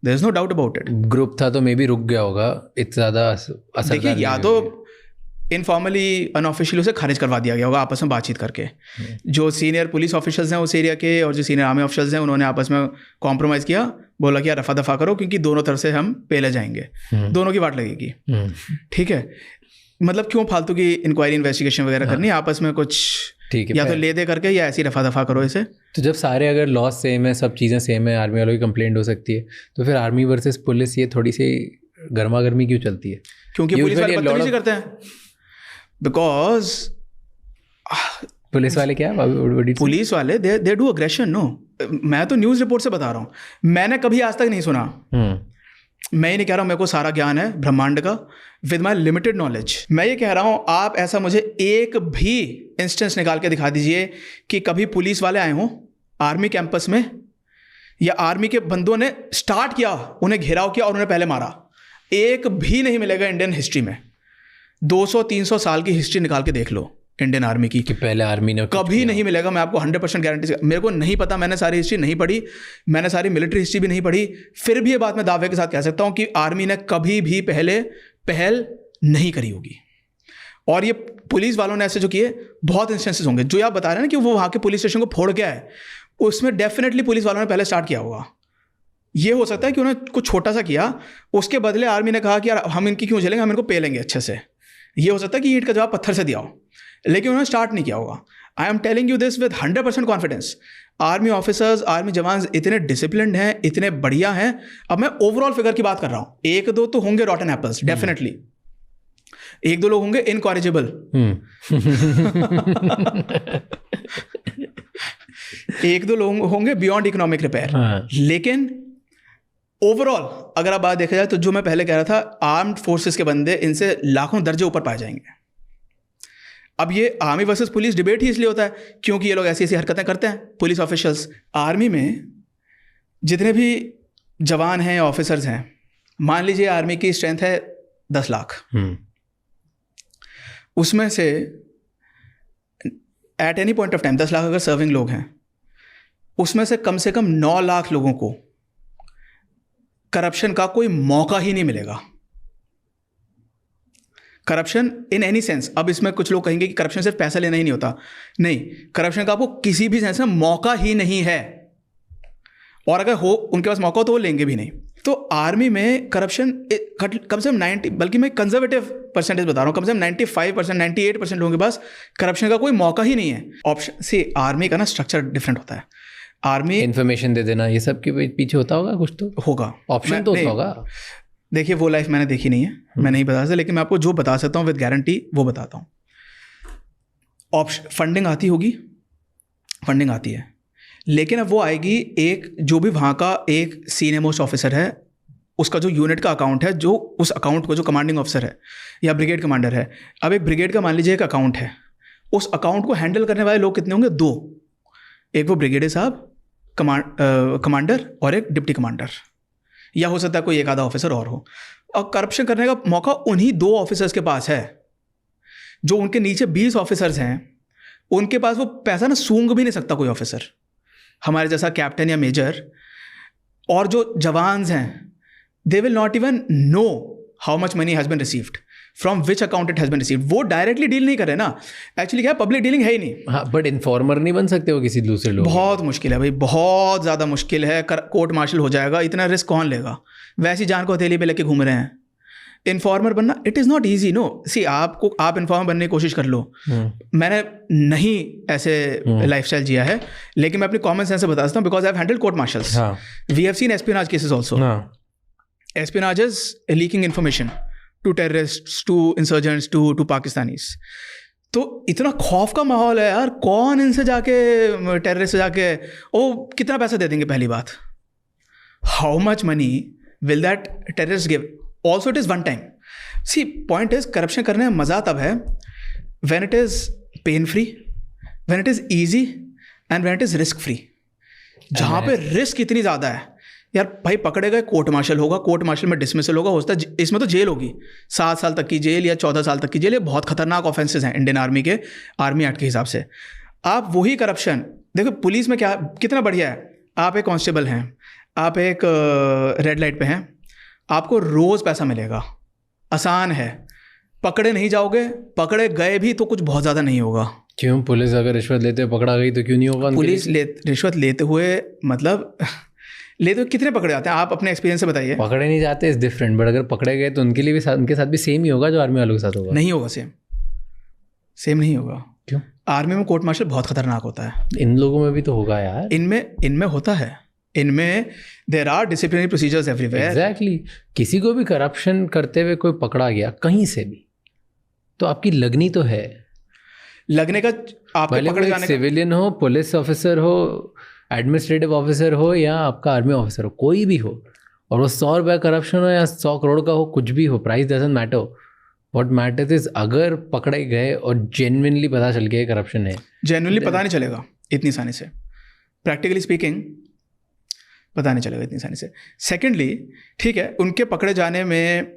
Speaker 2: There is no doubt about it.
Speaker 1: Group था तो मे बी रुक गया होगा. इतना ज़्यादा असर
Speaker 2: देखिए, या तो इनफॉर्मली अनऑफिशियली उसे खारिज करवा दिया गया होगा आपस में बातचीत करके. जो सीनियर पुलिस ऑफिशियल्स हैं उस एरिया के और जो सीनियर आर्मी ऑफिशियल्स हैं उन्होंने आपस में कॉम्प्रोमाइज़ किया, बोला कि यार रफा दफा करो क्योंकि दोनों तरफ से हम पेले जाएंगे, दोनों की वाट लगेगी. ठीक है. मतलब क्यों फालतू की इंक्वायरी इन्वेस्टिगेशन वगैरह करनी आपस में कुछ,
Speaker 1: ठीक है,
Speaker 2: या तो ले दे करके या ऐसी रफा दफा करो इसे.
Speaker 1: तो जब सारे अगर लॉस सेम है, सब चीज़ें सेम है, आर्मी वालों की कंप्लेंट हो सकती है, तो फिर आर्मी वर्सेस पुलिस ये थोड़ी सी गर्मा गर्मी क्यों चलती है?
Speaker 2: क्योंकि पुलिस वाले बदतमीजी करते हैं. बिकॉज
Speaker 1: पुलिस वाले क्या,
Speaker 2: पुलिस वाले दे डू अग्रेशन. नो, मैं तो न्यूज़ रिपोर्ट से बता रहा हूँ. मैंने कभी आज तक नहीं सुना. मैं ये नहीं कह रहा हूँ मेरे को सारा ज्ञान है ब्रह्मांड का. विद माई लिमिटेड नॉलेज मैं ये कह रहा हूँ, आप ऐसा मुझे एक भी इंस्टेंस निकाल के दिखा दीजिए कि कभी पुलिस वाले आए हों आर्मी कैंपस में या आर्मी के बंदों ने स्टार्ट किया, उन्हें घेराव किया और उन्हें पहले मारा. एक भी नहीं मिलेगा इंडियन हिस्ट्री में. 200-300 साल की हिस्ट्री निकाल के देख लो इंडियन आर्मी की,
Speaker 1: कि पहले आर्मी ने
Speaker 2: कभी नहीं मिलेगा. मैं आपको 100% गारंटी, मेरे को नहीं पता, मैंने सारी हिस्ट्री नहीं पढ़ी, मैंने सारी मिलिट्री हिस्ट्री भी नहीं पढ़ी, फिर भी ये बात मैं दावे के साथ कह सकता हूँ कि आर्मी ने कभी भी पहल नहीं करी होगी. और ये पुलिस वालों ने ऐसे जो किए बहुत इंस्टेंसेस होंगे. जो आप बता रहे हैं ना कि वो वहाँ के पुलिस स्टेशन को फोड़ के आए, उसमें डेफिनेटली पुलिस वालों ने पहले स्टार्ट किया होगा. ये हो सकता है कि उन्होंने कुछ छोटा सा किया, उसके बदले आर्मी ने कहा कि यार हम इनकी क्यों झेलेंगे, हम इनको पेलेंगे अच्छे से. ये हो सकता है कि ईंट का जवाब पत्थर से दिया हो, लेकिन उन्होंने स्टार्ट नहीं किया होगा. आई am telling you this with 100% confidence. Army officers, army जवान इतने डिसिप्लिन्ड हैं, इतने बढ़िया हैं. अब मैं ओवरऑल फिगर की बात कर रहा हूँ. 1-2 तो होंगे रॉटन एप्पल्स, डेफिनेटली 1-2 लोग होंगे इनकॉरिजिबल. 1-2 लोग होंगे बियॉन्ड इकोनॉमिक रिपेयर. लेकिन ओवरऑल अगर आप बात देखा जाए तो जो मैं पहले कह रहा था, आर्म्ड फोर्सेस के बंदे इनसे लाखों दर्जे ऊपर पाए जाएंगे. अब ये आर्मी वर्सेस पुलिस डिबेट ही इसलिए होता है क्योंकि ये लोग ऐसी ऐसी हरकतें करते हैं पुलिस ऑफिशियल्स. आर्मी में जितने भी जवान हैं, ऑफिसर्स हैं, मान लीजिए आर्मी की स्ट्रेंथ है 10 लाख. उसमें से at any point of time 10 lakh अगर सर्विंग लोग हैं, उसमें से कम 9 लाख लोगों को करप्शन का कोई मौका ही नहीं मिलेगा. Corruption in any sense. अब इसमें कुछ लोग कहेंगे कि करप्शन सिर्फ पैसा लेना ही नहीं होता. नहीं, करप्शन का आपको किसी भी सेंस में मौका ही नहीं है, और अगर हो उनके पास मौका हो तो वो लेंगे भी नहीं. तो आर्मी में करप्शन कम से कम 90, बल्कि मैं कंजर्वेटिव परसेंटेज बता रहा हूँ, कम से कम 95%, 98% लोगों के पास करप्शन का कोई मौका ही नहीं है. ऑप्शन से आर्मी का ना स्ट्रक्चर डिफरेंट होता है. आर्मी
Speaker 1: इन्फॉर्मेशन दे देना, ये सब के पीछे होता होगा कुछ तो होगा, ऑप्शन तो होगा.
Speaker 2: देखिए वो लाइफ मैंने देखी नहीं है, मैं नहीं बता सकता, लेकिन मैं आपको जो बता सकता हूँ विद गारंटी वो बताता हूँ. ऑप्शन फंडिंग आती होगी, फंडिंग आती है, लेकिन अब वो आएगी एक जो भी वहाँ का एक सीनियर मोस्ट ऑफिसर है, उसका जो यूनिट का अकाउंट है, जो उस अकाउंट को जो कमांडिंग ऑफिसर है या ब्रिगेड कमांडर है, अब एक ब्रिगेड का मान लीजिए एक अकाउंट है, उस अकाउंट को हैंडल करने वाले लोग कितने होंगे? 2। एक वो ब्रिगेडियर साहब कमांडर और एक डिप्टी कमांडर, या हो सकता है कोई एक आधा ऑफिसर और हो। और करप्शन करने का मौका उन्हीं 2 ऑफिसर्स के पास है। जो उनके नीचे 20 ऑफिसर्स हैं, उनके पास वो पैसा ना सूंघ भी नहीं सकता कोई ऑफिसर, हमारे जैसा कैप्टन या मेजर। और जो जवान्स हैं, they will not even know how much money has been received, from which account it has been received. वो डायरेक्टली डील नहीं करे ना, एक्चुअली क्या है, पब्लिक डीलिंग है ही नहीं।
Speaker 1: हाँ, बट इन्फॉर्मर नहीं बन सकते हो किसी दूसरे लोग।
Speaker 2: बहुत मुश्किल है भाई, बहुत ज़्यादा मुश्किल है। कोर्ट मार्शल हो जाएगा, इतना रिस्क कौन लेगा? वैसी जान को हथेली पे लेके घूम रहे हैं। इन्फॉर्मर बनना it is not easy, no. See, आप इन्फॉर्मर बनने की कोशिश कर लो। मैंने नहीं ऐसे लाइफस्टाइल जिया है, लेकिन मैं अपनी कॉमन सेंस से बता सकता हूँ, because I have handled court martials. We have seen espionage cases also. Espionage is leaking information to terrorists, to insurgents, to Pakistanis. तो इतना खौफ का माहौल है यार, कौन इनसे जाके टेररिस्ट से जाके ओ कितना पैसा दे देंगे? पहली बात, how much money will that terrorist give? Also it is one time. See, point is, corruption करने में मज़ा तब है when it is pain free, when it is easy and when it is risk free. जहाँ पे risk इतनी ज़्यादा है यार, भाई पकड़े गए, कोर्ट मार्शल होगा, कोर्ट मार्शल में डिसमिसल होगा, होता है इसमें तो जेल होगी, 7 साल तक की जेल या 14 साल तक की जेल। ये बहुत खतरनाक ऑफेंसेस हैं इंडियन आर्मी के आर्मी एक्ट के हिसाब से। आप वही करप्शन देखो पुलिस में क्या कितना बढ़िया है। आप एक कांस्टेबल हैं, आप एक रेड लाइट पे हैं, आपको रोज़ पैसा मिलेगा, आसान है। पकड़े नहीं जाओगे, पकड़े गए भी तो कुछ बहुत ज़्यादा नहीं होगा।
Speaker 1: क्यों? पुलिस अगर रिश्वत लेते हुए पकड़ा गई तो क्यों नहीं होगा?
Speaker 2: पुलिस रिश्वत लेते हुए मतलब लेते हुए कितने पकड़े जाते हैं? आप अपने एक्सपीरियंस से बताइए।
Speaker 1: पकड़े नहीं जाते इज डिफरेंट, बट अगर पकड़े गए तो उनके लिए भी उनके साथ भी सेम ही होगा जो आर्मी वालों के साथ होगा।
Speaker 2: नहीं होगा, सेम नहीं होगा।
Speaker 1: क्यों?
Speaker 2: आर्मी में कोर्ट मार्शल बहुत खतरनाक होता है।
Speaker 1: इन लोगों में भी तो होगा यार।
Speaker 2: इनमें होता है, इनमें there are disciplinary procedures everywhere.
Speaker 1: Exactly. किसी को भी करप्शन करते हुए कोई पकड़ा गया कहीं से भी, तो आपकी लगनी तो है। लगने का आपके पकड़े जाने का, सिविलियन हो, पुलिस ऑफिसर हो, एडमिनिस्ट्रेटिव ऑफिसर हो या आपका आर्मी ऑफिसर हो, कोई भी हो, और वो 100 रुपये करप्शन हो या 100 करोड़ का हो, कुछ भी हो, price doesn't matter. What matters is अगर पकड़े गए और जेन्युइनली पता चल गया करप्शन है। जेन्युइनली पता नहीं चलेगा इतनी आसानी से, प्रैक्टिकली स्पीकिंग पता नहीं चलेगा इतनी आसानी से। सेकेंडली, ठीक है, उनके पकड़े जाने में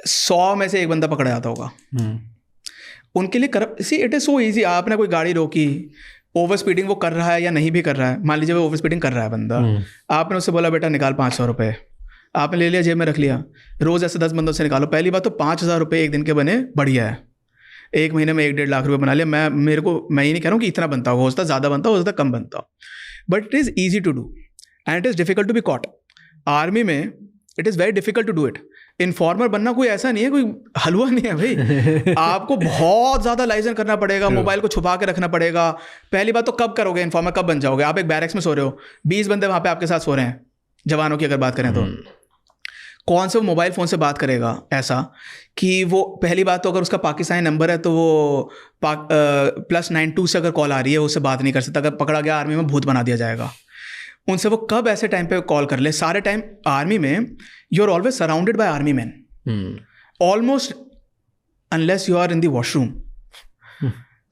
Speaker 1: 100 में से एक बंदा पकड़ा जाता होगा। उनके लिए सी इट इज़ सो ईजी। आपने कोई गाड़ी रोकी, ओवर स्पीडिंग वो कर रहा है या नहीं भी कर रहा है, मान लीजिए वो ओवर स्पीडिंग कर रहा है बंदा, आपने उससे बोला बेटा निकाल 500 रुपये, आपने ले लिया, जेब में रख लिया। रोज़ ऐसे 10 बंदों से निकालो। पहली बात तो 5000 रुपये एक दिन के बने बढ़िया है, एक महीने में 1-1.5 लाख रुपये बना लिया। मैं ये नहीं कह रहा हूँ कि इतना बनता हो सकता है ज़्यादा बनता हो सकता है कम बनता हो, but it is easy to do and it is difficult to be caught. Army में it is very difficult to do it. Informer बनना कोई ऐसा नहीं है, कोई हलवा नहीं है भाई। आपको बहुत ज़्यादा लाइसेंस करना पड़ेगा, मोबाइल को छुपा के रखना पड़ेगा। पहली बात तो कब करोगे इन्फॉर्मर, कब बन जाओगे? आप एक बैरक्स में सो रहे हो, 20 बंदे वहाँ पे आपके साथ सो रहे हैं, जवानों की अगर बात करें तो कौन से वो मोबाइल फ़ोन से बात करेगा ऐसा कि वो, पहली बात तो अगर उसका पाकिस्तानी नंबर है तो वो +92 से अगर कॉल आ रही है उससे बात नहीं कर सकता। अगर पकड़ा गया आर्मी में भूत बना दिया जाएगा उनसे। वो कब ऐसे टाइम पे कॉल कर ले? सारे टाइम आर्मी में you are always surrounded by army man, almost unless you are in the washroom,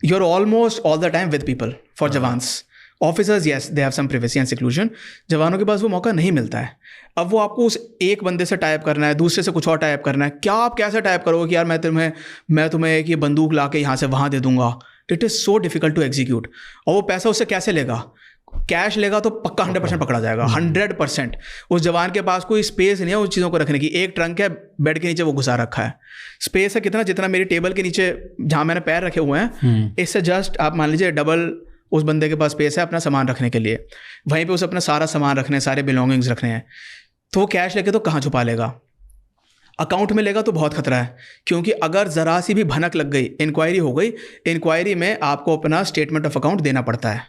Speaker 1: you are almost all the time with people. For jawans, officers yes they have some privacy and seclusion, जवानों के पास वो मौका नहीं मिलता है। अब वो आपको उस एक बंदे से टाइप करना है, दूसरे से कुछ और टाइप करना है। क्या आप कैसे टाइप करोगे कि यार मैं तुम्हें एक ये बंदूक ला के यहाँ से वहाँ दे दूंगा? It is so difficult to execute. और वो पैसा उससे कैसे लेगा? कैश लेगा तो पक्का 100% पकड़ा जाएगा, 100%। उस जवान के पास कोई स्पेस नहीं है उस चीज़ों को रखने की। एक ट्रंक है, बेड के नीचे वो घुसा रखा है, स्पेस है कितना, जितना मेरी टेबल के नीचे जहाँ मैंने पैर रखे हुए हैं, इससे जस्ट आप मान लीजिए डबल उस बंदे के पास स्पेस है अपना सामान रखने के लिए। वहीं पे उसे अपना सारा सामान रखने, सारे बिलोंगिंग्स रखने हैं। तो वो कैश लेके तो कहाँ छुपा लेगा? अकाउंट में लेगा तो बहुत खतरा है, क्योंकि अगर ज़रा सी भी भनक लग गई, इंक्वायरी हो गई, इंक्वायरी में आपको अपना स्टेटमेंट ऑफ अकाउंट देना पड़ता है,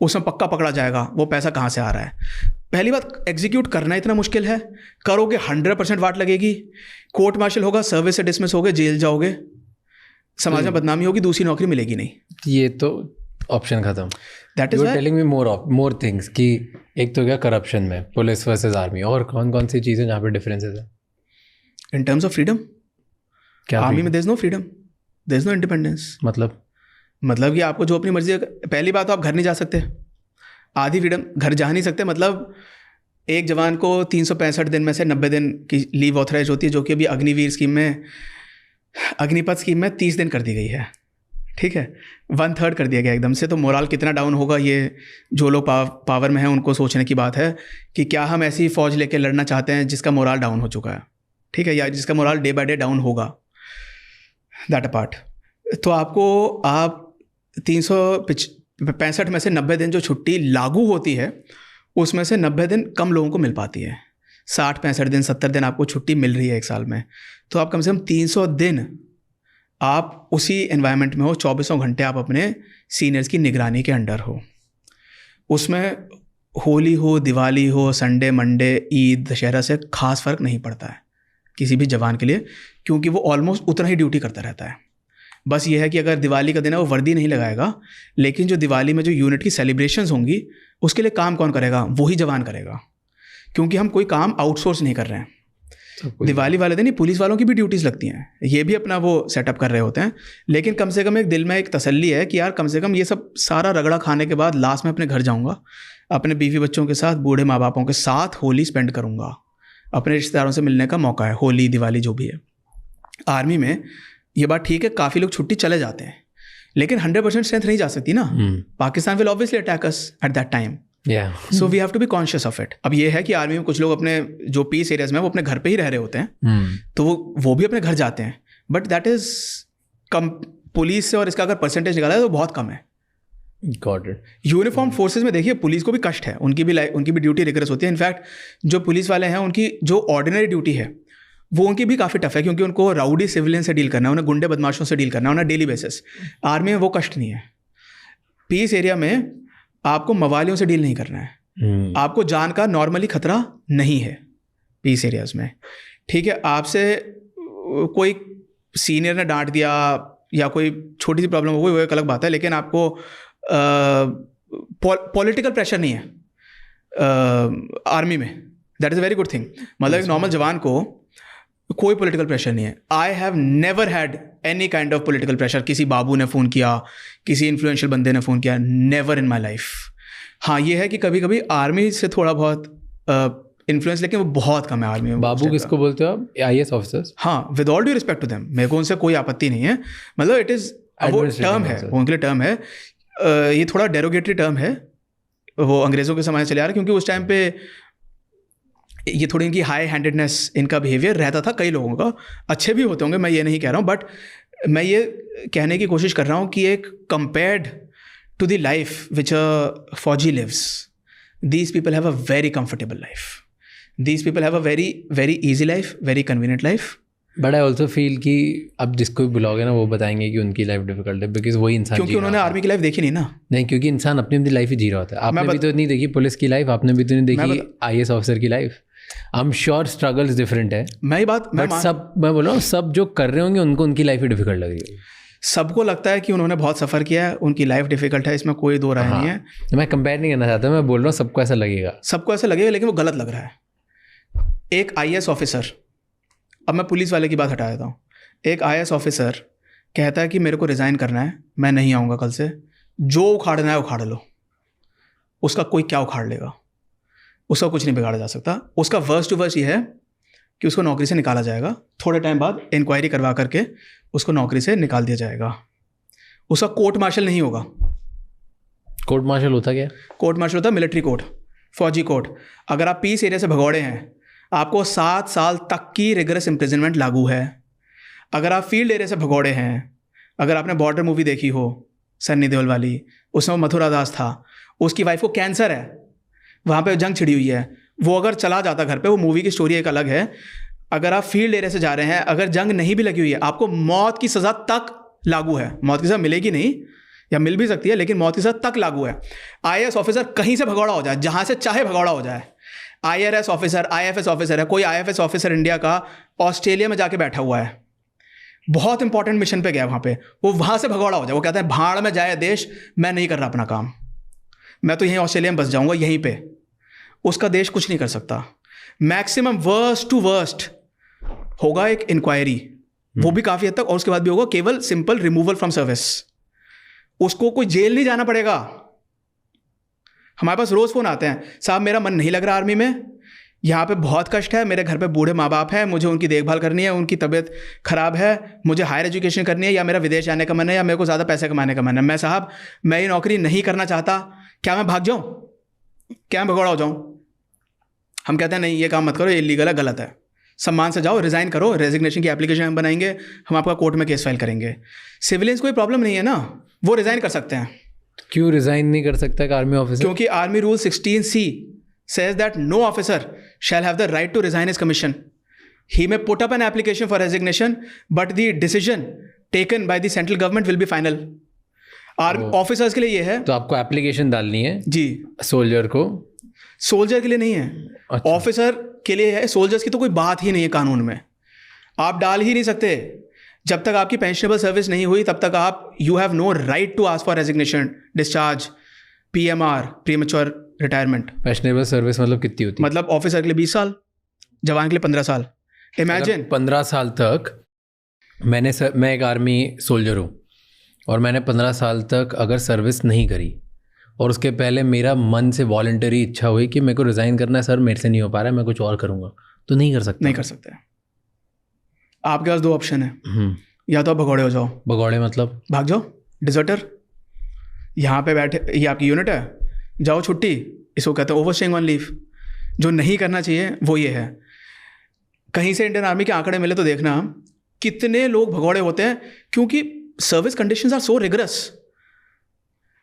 Speaker 1: उसमें पक्का पकड़ा जाएगा वो पैसा कहाँ से आ रहा है। पहली बात, एग्जीक्यूट करना इतना मुश्किल है, करोगे 100% वाट लगेगी, कोर्ट मार्शल होगा, सर्विस से डिसमिस होगे, जेल जाओगे, समाज में बदनामी होगी, दूसरी नौकरी मिलेगी नहीं। ये तो ऑप्शन खत्म.
Speaker 2: That is
Speaker 1: you are telling me more things कि एक तो क्या करप्शन में पुलिस वर्सेस आर्मी, और कौन कौन सी चीज़ें जहाँ पे डिफरेंसेस है
Speaker 2: इन टर्म्स ऑफ फ्रीडम.
Speaker 1: क्या
Speaker 2: आर्मी में there is no freedom, there is no independence. मतलब कि आपको जो अपनी मर्जी, पहली बात तो आप घर नहीं जा सकते, आधी फ्रीडम, घर जा नहीं सकते. मतलब एक जवान को 365 दिन में से 90 दिन की लीव ऑथराइज होती है, जो कि अभी अग्निवीर स्कीम में, अग्निपथ स्कीम में 30 दिन कर दी गई है. ठीक है, 1/3 कर दिया गया एकदम से. तो मोरल कितना डाउन होगा, ये जो लोग पावर में हैं उनको सोचने की बात है कि क्या हम ऐसी फौज लेके लड़ना चाहते हैं जिसका मोरल डाउन हो चुका है. ठीक है, या जिसका moral day by day down होगा. दैट अपार्ट, तो आप 365 में से 90 दिन जो छुट्टी लागू होती है, उसमें से 90 दिन कम लोगों को मिल पाती है. 60-65 दिन 70 दिन आपको छुट्टी मिल रही है एक साल में. तो आप कम से कम 300 दिन आप उसी एनवायरनमेंट में हो, 24 घंटे आप अपने सीनियर्स की निगरानी के अंडर हो. उसमें होली हो, दिवाली हो, संडे मंडे, ईद, दशहरा से खास फ़र्क नहीं पड़ता है किसी भी जवान के लिए, क्योंकि वो ऑलमोस्ट उतना ही ड्यूटी करता रहता है. बस ये है कि अगर दिवाली का दिन है वो वर्दी नहीं लगाएगा, लेकिन जो दिवाली में जो यूनिट की सेलिब्रेशंस होंगी उसके लिए काम कौन करेगा, वही जवान करेगा. क्योंकि हम कोई काम आउटसोर्स नहीं कर रहे हैं. दिवाली वाले दिन ही पुलिस वालों की भी ड्यूटीज़ लगती हैं, ये भी अपना वो सेटअप कर रहे होते हैं. लेकिन कम से कम एक दिल में एक तसल्ली है कि यार कम से कम ये सब सारा रगड़ा खाने के बाद लास्ट में अपने घर जाऊँगा, अपने बीवी बच्चों के साथ, बूढ़े माँ बापों के साथ होली स्पेंड करूँगा, अपने रिश्तेदारों से मिलने का मौका है, होली दिवाली जो भी है. आर्मी में ये बात ठीक है, काफ़ी लोग छुट्टी चले जाते हैं, लेकिन 100% स्ट्रेंथ नहीं जा सकती ना. Pakistan will obviously attack us at that time. So we have to be conscious of it. अब ये है कि आर्मी में कुछ लोग अपने जो पीस एरियाज में वो अपने घर पे ही रह रहे होते हैं, तो वो भी अपने घर जाते हैं, but that is come police से. और इसका अगर परसेंटेज निकाला है तो बहुत कम है. यूनिफॉर्म फोर्सेज में देखिए पुलिस को भी कष्ट है, उनकी भी ड्यूटी रिगरस होती है. इनफैक्ट जो पुलिस वाले हैं उनकी जो ऑर्डिनरी ड्यूटी है वो उनकी भी काफ़ी टफ है, क्योंकि उनको राउडी सिविलियन से डील करना है, उन्हें गुंडे बदमाशों से डील करना है उन्हें डेली बेसिस. आर्मी में वो कष्ट नहीं है. पीस एरिया में आपको मवालियों से डील नहीं करना है, आपको जान का नॉर्मली खतरा नहीं है पीस एरियाज में. ठीक है, आपसे कोई सीनियर ने डांट दिया या कोई छोटी सी प्रॉब्लम हो गई, वो एक अलग बात है, लेकिन आपको पॉलिटिकल प्रेशर नहीं है आर्मी में. That is a very good thing. मतलब एक नॉर्मल जवान को कोई पॉलिटिकल प्रेशर नहीं है. I have never had any kind of political pressure. किसी बाबू ने फ़ोन किया, किसी इन्फ्लुएंशियल बंदे ने फ़ोन किया, नेवर इन माई लाइफ. हाँ, ये है कि कभी कभी आर्मी से थोड़ा बहुत इन्फ्लुएंस, लेकिन वो बहुत कम है आर्मी में.
Speaker 1: बाबू किसको बोलते हो आप? IAS officers.
Speaker 2: हाँ, with all due respect to them, मेरे को उनसे कोई आपत्ति नहीं है. मतलब इट इज़ वो टर्म है, वो उनके लिए टर्म है. ये थोड़ा डेरोगेटरी टर्म है, वो अंग्रेज़ों के समय चले आ रहा है, क्योंकि उस टाइम पे ये थोड़ी इनकी हाई हैंडेडनेस, इनका बिहेवियर रहता था कई लोगों का. अच्छे भी होते होंगे, मैं ये नहीं कह रहा हूँ, बट मैं ये कहने की कोशिश कर रहा हूँ कि एक compared to the life which a फौजी lives, these people have a very comfortable life. These people have a very very easy life, very convenient life.
Speaker 1: But I also feel कि अब जिसको भी बुलाओगे ना वो बताएंगे कि उनकी लाइफ डिफिकल्ट है, बिकॉज वही इंसान,
Speaker 2: क्योंकि उन्होंने आर्मी की लाइफ देखी नहीं ना.
Speaker 1: नहीं, क्योंकि इंसान अपनी अपनी लाइफ ही जी रहा होता है. आपने भी तो नहीं देखी पुलिस की लाइफ, आपने भी तो नहीं देखी IAS ऑफिसर की life. I am sure struggles different है. मैं बोल रहा हूँ सब जो कर रहे होंगे उनको उनकी लाइफ ही डिफिकल्ट लग रही है.
Speaker 2: सबको लगता है कि उन्होंने बहुत सफ़र किया है, उनकी लाइफ डिफिकल्ट है, इसमें कोई दो राय नहीं है.
Speaker 1: मैं कंपेयर नहीं करना चाहता, मैं बोल रहा हूँ सबको ऐसा लगेगा,
Speaker 2: लेकिन वो गलत लग रहा है. एक IAS ऑफिसर, अब मैं पुलिस वाले की बात हटा देता हूँ, एक IAS ऑफिसर कहता है कि मेरे को रिज़ाइन करना है, मैं नहीं आऊँगा कल से, जो उखाड़ना है उखाड़ लो. उसका कोई क्या उखाड़ लेगा, उसका कुछ नहीं बिगाड़ा जा सकता. उसका वर्स्ट टू वर्स्ट ये है कि उसको नौकरी से निकाला जाएगा, थोड़े टाइम बाद इंक्वायरी करवा करके उसको नौकरी से निकाल दिया जाएगा. उसका कोर्ट मार्शल नहीं होगा.
Speaker 1: कोर्ट मार्शल होता क्या?
Speaker 2: कोर्ट मार्शल होता है मिलिट्री कोर्ट, फौजी कोर्ट. अगर आप पीस एरिया से भगौड़े हैं, आपको 7 साल तक की रिगरस इम्प्रिजनमेंट लागू है. अगर आप फील्ड एरिया से भगौड़े हैं, अगर आपने बॉर्डर मूवी देखी हो सन्नी देओल वाली, उसमें मथुरा दास था, उसकी वाइफ को कैंसर है, वहाँ पे जंग छिड़ी हुई है, वो अगर चला जाता घर पे, वो मूवी की स्टोरी एक अलग है. अगर आप फील्ड एरिया से जा रहे हैं, अगर जंग नहीं भी लगी हुई है, आपको मौत की सज़ा तक लागू है. मौत की सज़ा मिलेगी नहीं, या मिल भी सकती है, लेकिन मौत की सज़ा तक लागू है. IAS ऑफिसर कहीं से भगौड़ा हो जाए, जहाँ से चाहे भगौड़ा हो जाए, IRS ऑफिसर, IFS ऑफिसर है, कोई IFS ऑफिसर इंडिया का ऑस्ट्रेलिया में जाके बैठा हुआ है, बहुत इंपॉर्टेंट मिशन पे गया वहाँ पे, वो वहाँ से भगौड़ा हो जाए, वो कहता है भाड़ में जाए देश, मैं नहीं कर रहा अपना काम, मैं तो यहीं ऑस्ट्रेलिया में बस जाऊँगा यहीं पे, उसका देश कुछ नहीं कर सकता। मैक्सिमम वर्स्ट टू वर्स्ट होगा एक इंक्वायरी, वो भी काफ़ी हद तक, और उसके बाद भी होगा केवल सिंपल रिमूवल फ्रॉम सर्विस, उसको कोई जेल नहीं जाना पड़ेगा। हमारे पास रोज़ फ़ोन आते हैं, साहब मेरा मन नहीं लग रहा आर्मी में, यहाँ पे बहुत कष्ट है, मेरे घर पे बूढ़े माँ बाप हैं, मुझे उनकी देखभाल करनी है, उनकी तबीयत ख़राब है, मुझे हायर एजुकेशन करनी है, या मेरा विदेश जाने का मन है, या मेरे को ज़्यादा पैसे कमाने का मन है, मैं साहब मैं ये नौकरी नहीं करना चाहता, क्या मैं भाग जाऊँ, क्या मैं भगौड़ा हो जाऊँ? हम कहते हैं नहीं ये काम मत करो, ये इलीगल है, गलत है, सम्मान से जाओ, रिज़ाइन करो, रेजिग्नेशन की एप्लीकेशन हम बनाएंगे, हम आपका कोर्ट में केस फाइल करेंगे। सिविलियंस कोई प्रॉब्लम नहीं है ना, वो रिज़ाइन कर सकते हैं।
Speaker 1: क्यों रिज़ाइन नहीं कर सकता एक आर्मी ऑफिसर?
Speaker 2: क्योंकि army rule 16C says that no officer shall have the right to resign his commission. He may put up an application for resignation, but the decision taken by the central government will be final. Officers के लिए ये है,
Speaker 1: तो आपको application डालनी है
Speaker 2: जी,
Speaker 1: soldier को,
Speaker 2: soldier के लिए नहीं है,
Speaker 1: अच्छा।
Speaker 2: ऑफिसर के लिए है। सोल्जर्स की तो कोई बात ही नहीं है कानून में, आप डाल ही नहीं सकते। जब तक आपकी पेंशनेबल सर्विस नहीं हुई तब तक आप you have no right to ask for resignation, discharge, PMR, premature retirement.
Speaker 1: Pensionable service मतलब कितनी होती है?
Speaker 2: मतलब ऑफिसर के लिए 20 साल, जवान के लिए 15 साल। इमेजिन
Speaker 1: 15 साल तक मैं एक आर्मी सोल्जर हूँ और मैंने 15 साल तक अगर सर्विस नहीं करी और उसके पहले मेरा मन से वॉलंटरी इच्छा हुई कि मेरे को रिज़ाइन करना है, सर मेरे से नहीं हो पा रहा है, मैं कुछ और करूँगा, तो नहीं कर सकते?
Speaker 2: नहीं कर सकते। आपके पास 2 ऑप्शन है, या तो आप भगौड़े हो जाओ। भगौड़े
Speaker 1: मतलब
Speaker 2: भाग जाओ, डिजर्टर। यहाँ पे बैठे, ये आपकी यूनिट है, जाओ छुट्टी, इसको कहते हैं ओवरस्टेइंग ऑन लीव। जो नहीं करना चाहिए वो ये है। कहीं से इंडियन आर्मी के आंकड़े मिले तो देखना कितने लोग भगौड़े होते हैं, क्योंकि service conditions are so rigorous,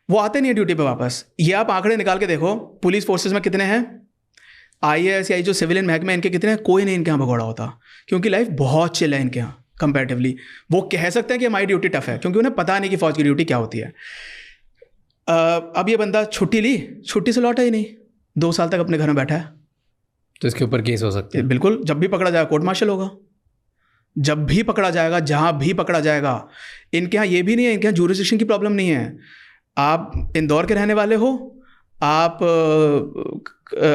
Speaker 2: वो आते नहीं है ड्यूटी पे वापस। ये आप आंकड़े निकाल के देखो, पुलिस फोर्सेस में कितने हैं, IAS या जो सिविलियन महकमे इनके कितने हैं, कोई नहीं इनके यहाँ भगौड़ा होता, क्योंकि लाइफ बहुत चिल है इनके यहाँ कंपैरेटिवली। वो कह सकते हैं कि हमारी ड्यूटी टफ है, क्योंकि उन्हें पता नहीं कि फौज की ड्यूटी क्या होती है। अब ये बंदा छुट्टी ली, छुट्टी से लौटा ही नहीं, 2 साल तक अपने घर में बैठा है,
Speaker 1: तो इसके ऊपर केस हो सकता है?
Speaker 2: बिल्कुल, जब भी पकड़ा जाएगा कोर्ट मार्शल होगा, जब भी पकड़ा जाएगा, जहाँ भी पकड़ा जाएगा। इनके यहाँ ये भी नहीं है, इनके यहाँ ज्यूरिसडिक्शन की प्रॉब्लम नहीं है। आप इंदौर के रहने वाले हो,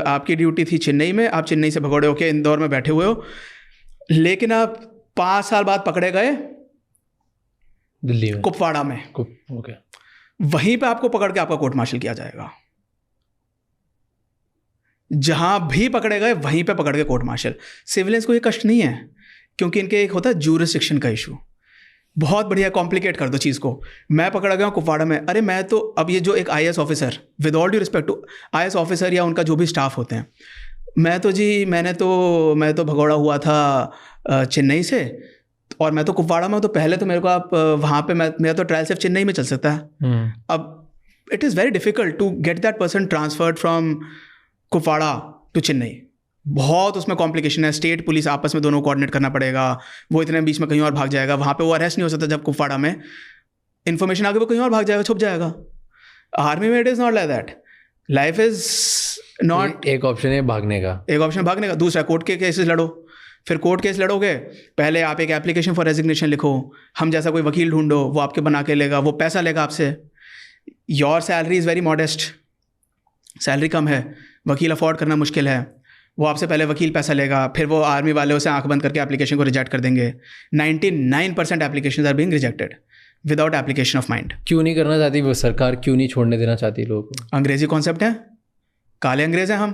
Speaker 2: आपकी ड्यूटी थी चेन्नई में, आप चेन्नई से भगौड़े होके इंदौर में बैठे हुए हो, लेकिन आप 5 साल बाद पकड़े गए
Speaker 1: दिल्ली में,
Speaker 2: कुपवाड़ा में,
Speaker 1: ओके,
Speaker 2: वहीं पे आपको पकड़ के आपका कोर्ट मार्शल किया जाएगा। जहां भी पकड़े गए वहीं पे पकड़ के कोर्ट मार्शल। सिविलियंस को ये कष्ट नहीं है, क्योंकि इनके एक होता है ज्यूरिसडिक्शन का इशू। बहुत बढ़िया कॉम्प्लिकेट कर दो चीज़ को। मैं पकड़ा गया हूँ कुपवाड़ा में, अरे मैं तो, अब ये जो एक IAS officer, with all due respect to IAS officer या उनका जो भी स्टाफ होते हैं, मैं तो भगौड़ा हुआ था चेन्नई से, और मैं तो कुपवाड़ा में हूँ, तो पहले तो मेरे को आप वहाँ पे मेरा तो ट्रायल सिर्फ चेन्नई में चल सकता है। अब it is very difficult to get that person transferred from Kupwara to Chennai. बहुत उसमें कॉम्प्लिकेशन है, स्टेट पुलिस आपस में दोनों कोऑर्डिनेट करना पड़ेगा, वो इतने बीच में कहीं और भाग जाएगा, वहाँ पे वो अरेस्ट नहीं हो सकता। जब कुपवाड़ा में इन्फॉर्मेशन आगे वो कहीं और भाग जाएगा, छुप जाएगा। आर्मी में it is not like that, life is not.
Speaker 1: एक ऑप्शन है भागने का,
Speaker 2: एक ऑप्शन भागने का, दूसरा कोर्ट के केसेस लड़ो। फिर कोर्ट केस लड़ोगे, पहले आप एक एप्लीकेशन फॉर रेजिग्नेशन लिखो, हम जैसा कोई वकील ढूंढो, वो आपके बना के लेगा, वो पैसा लेगा आपसे। Your salary is very modest, salary कम है, वकील अफोर्ड करना मुश्किल है, वो आपसे पहले वकील पैसा लेगा, फिर वो आर्मी वाले उसे आंख बंद करके एप्लीकेशन को रिजेक्ट कर देंगे। 99% applications are being rejected without application of mind.
Speaker 1: क्यों नहीं करना चाहती वो सरकार, क्यों नहीं छोड़ने देना चाहती लोगों को?
Speaker 2: अंग्रेजी कॉन्सेप्ट है, काले अंग्रेज हैं हम।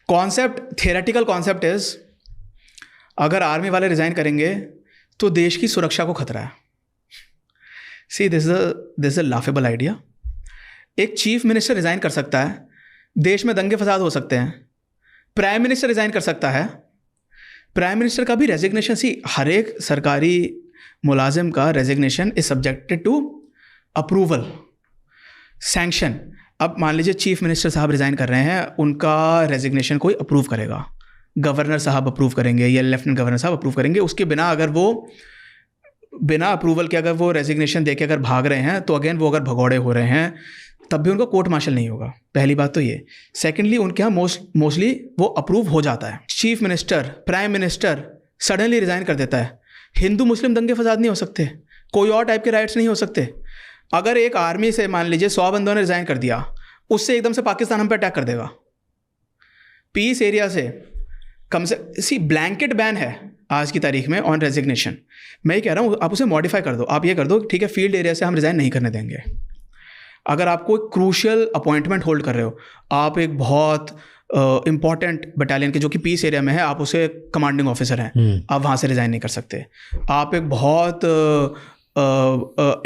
Speaker 2: कॉन्सेप्ट, थियोरेटिकल कॉन्सेप्ट इज, अगर आर्मी वाले रिजाइन करेंगे तो देश की सुरक्षा को खतरा है। See this is a laughable idea. एक चीफ मिनिस्टर रिजाइन कर सकता है, देश में दंगे फसाद हो सकते हैं, प्राइम मिनिस्टर रिजाइन कर सकता है। प्राइम मिनिस्टर का भी रेजिग्नेशन, सी हर एक सरकारी मुलाजिम का resignation is subjected to approval, sanction. अब मान लीजिए चीफ मिनिस्टर साहब रिजाइन कर रहे हैं, उनका रेजिग्नेशन कोई अप्रूव करेगा, गवर्नर साहब अप्रूव करेंगे या लेफ्टिनेंट गवर्नर साहब अप्रूव करेंगे। उसके बिना अगर वो बिना अप्रूवल के अगर वो रेजिग्नेशन देके अगर भाग रहे हैं, तो अगेन वो अगर भगौड़े हो रहे हैं, तब भी उनका कोर्ट मार्शल नहीं होगा। पहली बात तो ये। सेकेंडली, उनके यहाँ मोस्टली वो अप्रूव हो जाता है। Chief minister, prime minister suddenly resign कर देता है, हिंदू मुस्लिम दंगे फसाद नहीं हो सकते, कोई और टाइप के राइट्स नहीं हो सकते। अगर एक आर्मी से मान लीजिए 100 बंदों ने रिजाइन कर दिया, उससे एकदम से पाकिस्तान हम पे अटैक कर देगा। पीस एरिया से कम से ब्लैंकेट बैन है आज की तारीख में ऑन रेजिग्नेशन। मैं ये कह रहा हूँ आप उसे मॉडिफाई कर दो, आप ये कर दो ठीक है फील्ड एरिया से हम रिजाइन नहीं करने देंगे। अगर आप कोई क्रूशियल अपॉइंटमेंट होल्ड कर रहे हो, आप एक बहुत इंपॉर्टेंट बटालियन के जो कि पीस एरिया में है, आप उसे कमांडिंग ऑफिसर हैं, आप वहाँ से रिजाइन नहीं कर सकते। आप एक बहुत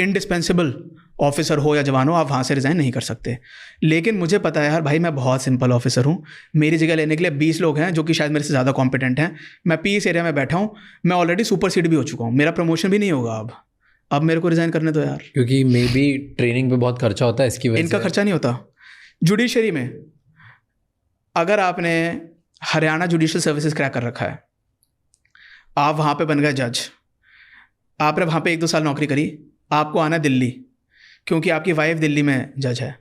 Speaker 2: इंडिस्पेंसिबल ऑफिसर हो या जवान हो, आप वहाँ से रिज़ाइन नहीं कर सकते। लेकिन मुझे पता है यार भाई, मैं बहुत सिंपल ऑफिसर हूँ, मेरी जगह लेने के लिए 20 लोग हैं जो कि शायद मेरे से ज़्यादा कॉम्पिटेंट हैं। मैं पीस एरिया में बैठा हूँ, मैं ऑलरेडी सुपर सीड भी हो चुका हूँ, मेरा प्रमोशन भी नहीं होगा अब मेरे को रिज़ाइन करने दो यार।
Speaker 1: क्योंकि मे बी ट्रेनिंग पे बहुत खर्चा होता है, इसकी वजह
Speaker 2: इनका खर्चा नहीं होता। जुडिशरी में अगर आपने हरियाणा जुडिशल सर्विसेज क्रैक कर रखा है, आप वहाँ पे बन गए जज, आपने वहाँ पे 1-2 साल नौकरी करी, आपको आना दिल्ली क्योंकि आपकी वाइफ दिल्ली में जज है।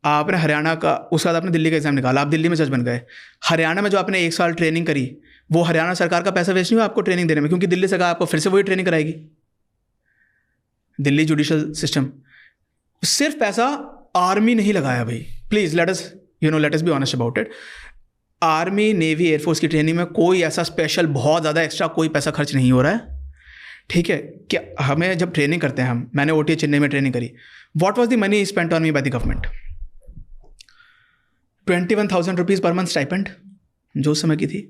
Speaker 2: आपने हरियाणा का, उसके बाद आपने दिल्ली का एग्ज़ाम निकाला, आप दिल्ली में जज बन गए। हरियाणा में जो आपने 1 साल ट्रेनिंग करी, वो हरियाणा सरकार का पैसा वेस्ट नहीं हुआ आपको ट्रेनिंग देने में, क्योंकि दिल्ली सरकार आपको फिर से वही ट्रेनिंग कराएगी। दिल्ली जुडिशल सिस्टम सिर्फ पैसा आर्मी नहीं लगाया भाई, please let us be honest about it. Army, navy, air force की ट्रेनिंग में कोई ऐसा स्पेशल बहुत ज़्यादा एक्स्ट्रा कोई पैसा खर्च नहीं हो रहा है, ठीक है। क्या हमें जब ट्रेनिंग करते हैं, मैंने OTA चेन्नई में ट्रेनिंग करी, what was the money spent on me by the government? 21,000 rupees per month stipend जो उस समय की थी।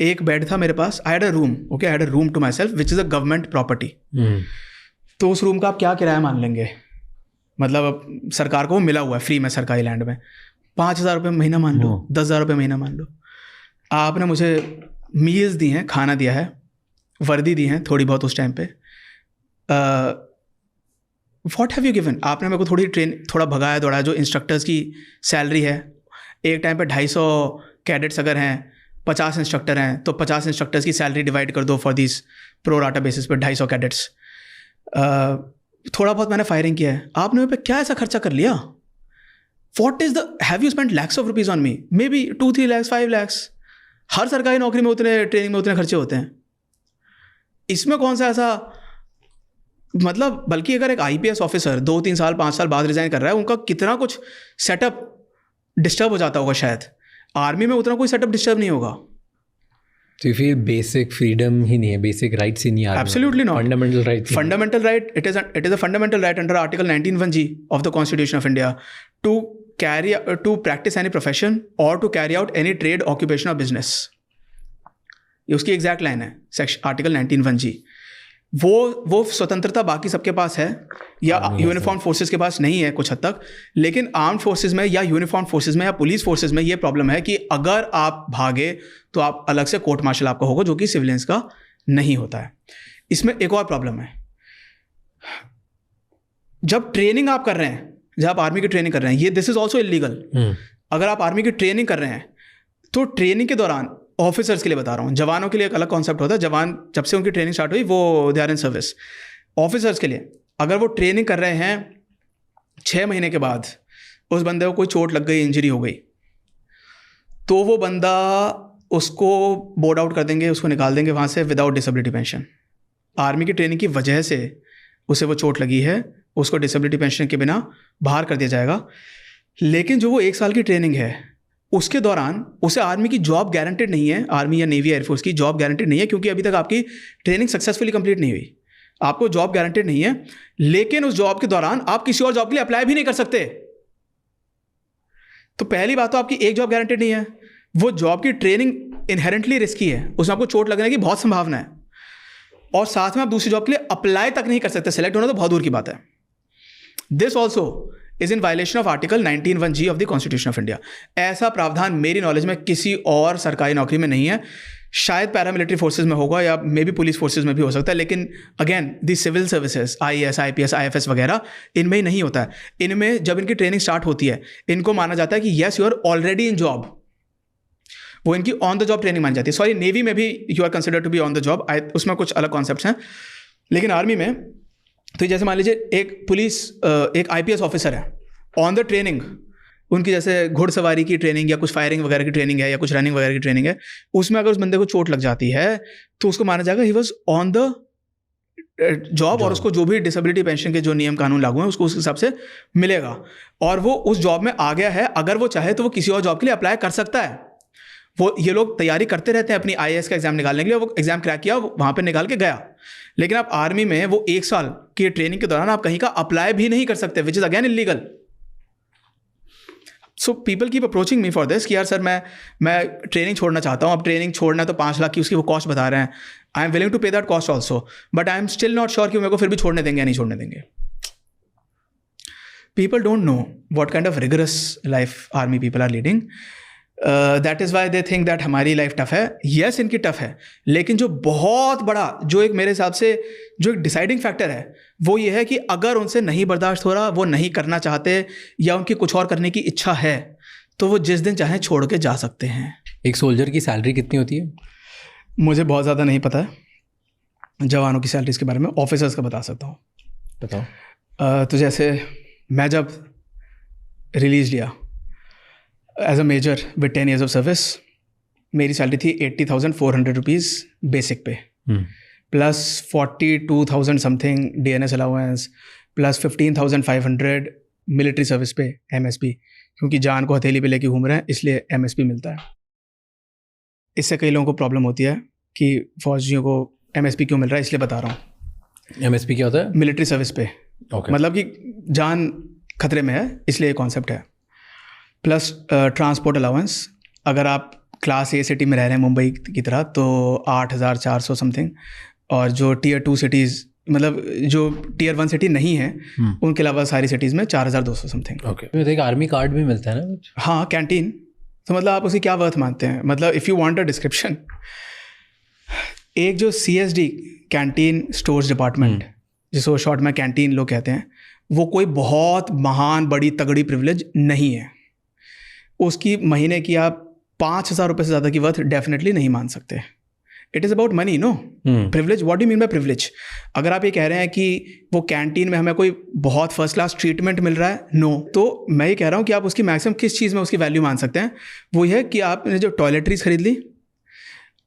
Speaker 2: एक बेड था मेरे पास, I had a room to myself which is a government property. तो उस रूम का आप क्या किराया मान लेंगे, मतलब सरकार को मिला हुआ है फ्री में सरकारी लैंड में, 5,000 रुपये महीना मान लो, 10,000 रुपये महीना मान लो। आपने मुझे मील्स दी हैं, खाना दिया है, वर्दी दी हैं थोड़ी बहुत उस टाइम पे, व्हाट हैव यू गिवन? आपने मेरे को थोड़ा भगाया दौड़ाया। जो इंस्ट्रक्टर्स की सैलरी है, एक टाइम पे 250 कैडेट्स अगर हैं, 50 इंस्ट्रक्टर हैं, तो 50 इंस्ट्रक्टर्स की सैलरी डिवाइड कर दो for this pro rata basis पर 250 कैडेट्स। थोड़ा बहुत मैंने फायरिंग किया है, आपने मेरे पे क्या ऐसा खर्चा कर लिया? What is the have you spent lakhs of rupees on me? May be 2-3 lakhs 5 lakhs। हर सरकारी नौकरी में उतने, ट्रेनिंग में उतने खर्चे होते हैं। इसमें कौन सा ऐसा, मतलब बल्कि अगर एक IPS ऑफिसर 2-3 साल 5 साल बाद रिजाइन कर रहा है, उनका कितना कुछ सेटअप डिस्टर्ब हो जाता होगा शायद। आर्मी में उतना कोई सेटअप डिस्टर्ब नहीं होगा।
Speaker 1: तो फिर बेसिक फ्रीडम ही नहीं है, बेसिक राइट्स ही नहीं है।
Speaker 2: Absolutely not.
Speaker 1: Fundamental rights,
Speaker 2: fundamental right, it is a fundamental right under Article 19(1)(g) of the Constitution of India to practice any profession or to carry out any trade, occupation or business। ये उसकी exact line है, section article 19(1)(g)। वो स्वतंत्रता बाकी सबके पास है, या uniform forces के पास नहीं है कुछ हद तक। लेकिन आर्म्ड फोर्सेस में या यूनिफॉर्म फोर्सेस में या पुलिस फोर्सेस में ये प्रॉब्लम है कि अगर आप भागे तो आप अलग से कोर्ट मार्शल आपका होगा, जो कि सिविलियंस का नहीं होता है। इसमें एक और प्रॉब्लम है, जब ट्रेनिंग आप कर रहे हैं, जब आप आर्मी की ट्रेनिंग कर रहे हैं, ये दिस इज ऑल्सो इलीगल। अगर आप आर्मी की ट्रेनिंग कर रहे हैं तो ट्रेनिंग के दौरान, ऑफिसर्स के लिए बता रहा हूँ, जवानों के लिए एक अलग कॉन्सेप्ट होता है, जवान जब से उनकी ट्रेनिंग स्टार्ट हुई वो they are in service. Officers के लिए अगर वो ट्रेनिंग कर रहे हैं, 6 महीने के बाद उस बंदे को कोई चोट लग गई, इंजरी हो गई, तो वो बंदा, उसको बोर्ड आउट कर देंगे, उसको निकाल देंगे वहाँ से विदाउट डिसेबिलिटी पेंशन। आर्मी की ट्रेनिंग की वजह से उसे वो चोट लगी है, उसको डिसेबिलिटी पेंशन के बिना बाहर कर दिया जाएगा। लेकिन जो वो 1 साल की ट्रेनिंग है, उसके दौरान उसे आर्मी की जॉब गारंटेड नहीं है, आर्मी या नेवी एयरफोर्स की जॉब गारंटेड नहीं है, क्योंकि अभी तक आपकी ट्रेनिंग सक्सेसफुली कंप्लीट नहीं हुई, आपको जॉब गारंटेड नहीं है। लेकिन उस जॉब के दौरान आप किसी और जॉब के लिए अप्लाई भी नहीं कर सकते। तो पहली बात तो आपकी एक जॉब गारंटेड नहीं है, वो जॉब की ट्रेनिंग इनहेरेंटली रिस्की है, उसमें आपको चोट लगने की बहुत संभावना है, और साथ में आप दूसरी जॉब के लिए अप्लाई तक नहीं कर सकते, सेलेक्ट होना तो बहुत दूर की बात है। This also is in violation of article 19(1)(g) of the constitution of India. ऐसा प्रावधान मेरी नॉलेज में किसी और सरकारी नौकरी में नहीं है, शायद पैरामिलिट्री फोर्सेज में होगा या मे बी पुलिस फोर्सेज में भी हो सकता है, लेकिन again the civil services, IAS, IPS, IFS वगैरह, इनमें ही नहीं होता है। इनमें जब इनकी ट्रेनिंग स्टार्ट होती है, इनको माना जाता है कि yes you are already in job, वो इनकी ऑन द जॉब ट्रेनिंग मानी जाती है। सॉरी, नेवी में भी you are consider to be on the job, उसमें कुछ अलग कॉन्सेप्ट्स हैं। लेकिन आर्मी में तो जैसे मान लीजिए एक IPS ऑफिसर है, ऑन द ट्रेनिंग उनकी जैसे घुड़सवारी की ट्रेनिंग या कुछ फायरिंग वगैरह की ट्रेनिंग है या कुछ रनिंग वगैरह की ट्रेनिंग है, उसमें अगर उस बंदे को चोट लग जाती है तो उसको माना जाएगा he was on the job और उसको जो भी डिसेबिलिटी पेंशन के जो नियम कानून लागू हैं उसको उस हिसाब से मिलेगा, और वो उस जॉब में आ गया है, अगर वो चाहे तो वो किसी और जॉब के लिए अप्लाई कर सकता है। वो ये लोग तैयारी करते रहते हैं अपनी IAS का एग्जाम निकालने के लिए, वो एग्जाम क्रैक किया, वहाँ पे निकाल के गया। लेकिन आप आर्मी में वो 1 साल की ट्रेनिंग के दौरान आप कहीं का अप्लाई भी नहीं कर सकते, which is again illegal. So people keep approaching me for this कि यार सर मैं ट्रेनिंग छोड़ना चाहता हूँ, अब ट्रेनिंग छोड़ना है तो 5 लाख की उसकी वो कॉस्ट बता रहे हैं, आई एम विलिंग टू पे that cost also, but I am still not sure कि मेरे को फिर भी छोड़ने देंगे या नहीं छोड़ने देंगे। People don't know what kind of rigorous life army people are leading, that is why they think that हमारी लाइफ टफ है। यस, इनकी टफ है, लेकिन जो बहुत बड़ा, जो एक मेरे हिसाब से जो एक डिसाइडिंग फैक्टर है वो ये है कि अगर उनसे नहीं बर्दाश्त हो रहा, वो नहीं करना चाहते या उनकी कुछ और करने की इच्छा है, तो वो जिस दिन चाहें छोड़ के जा सकते हैं।
Speaker 1: एक सोल्जर की सैलरी कितनी होती है?
Speaker 2: मुझे बहुत ज़्यादा नहीं पता है जवानों की सैलरीज के बारे में, ऑफिसर्स का बता सकता हूँ।
Speaker 1: बताओ।
Speaker 2: तो जैसे मैं जब रिलीज लिया as a major with 10 years of service, मेरी सैलरी थी 80,400 rupees basic pay, plus 42,000 something DNS allowance, plus 15,500 military service pay MSP, क्योंकि जान को हथेली पे लेके घूम रहे हैं इसलिए MSP मिलता है। इससे कई लोगों को प्रॉब्लम होती है कि फौजियों को MSP क्यों मिल रहा है, इसलिए बता रहा हूँ।
Speaker 1: MSP क्या होता है?
Speaker 2: मिलिट्री सर्विस पे। मतलब कि जान खतरे में है इसलिए कॉन्सेप्ट है। प्लस ट्रांसपोर्ट अलाउंस, अगर आप क्लास A सिटी में रह रहे हैं मुंबई की तरह तो 8,400 समथिंग, और जो Tier 2 सिटीज़, मतलब जो Tier 1 सिटी नहीं है उनके अलावा सारी सिटीज़ में 4,200 समथिंग।
Speaker 1: ओके। एक आर्मी कार्ड भी मिलता है ना कुछ?
Speaker 2: हाँ, कैंटीन। तो मतलब आप उसे क्या वर्थ मानते हैं? मतलब if you want a description, एक जो CSD कैंटीन स्टोर्स डिपार्टमेंट, जिसको शॉर्ट में कैंटीन लोग कहते हैं, वो कोई बहुत महान बड़ी तगड़ी प्रिविलेज नहीं है। उसकी महीने की आप 5,000 रुपये से ज़्यादा की वर्थ डेफिनेटली नहीं मान सकते। It is about money, no privilege. What do you mean by privilege? अगर आप ये कह रहे हैं कि वो कैंटीन में हमें कोई बहुत फर्स्ट क्लास ट्रीटमेंट मिल रहा है, नो, तो मैं ये कह रहा हूँ कि आप उसकी मैक्सिमम किस चीज़ में उसकी वैल्यू मान सकते हैं, वो ये है कि आपने जो टॉयलेटरीज खरीद ली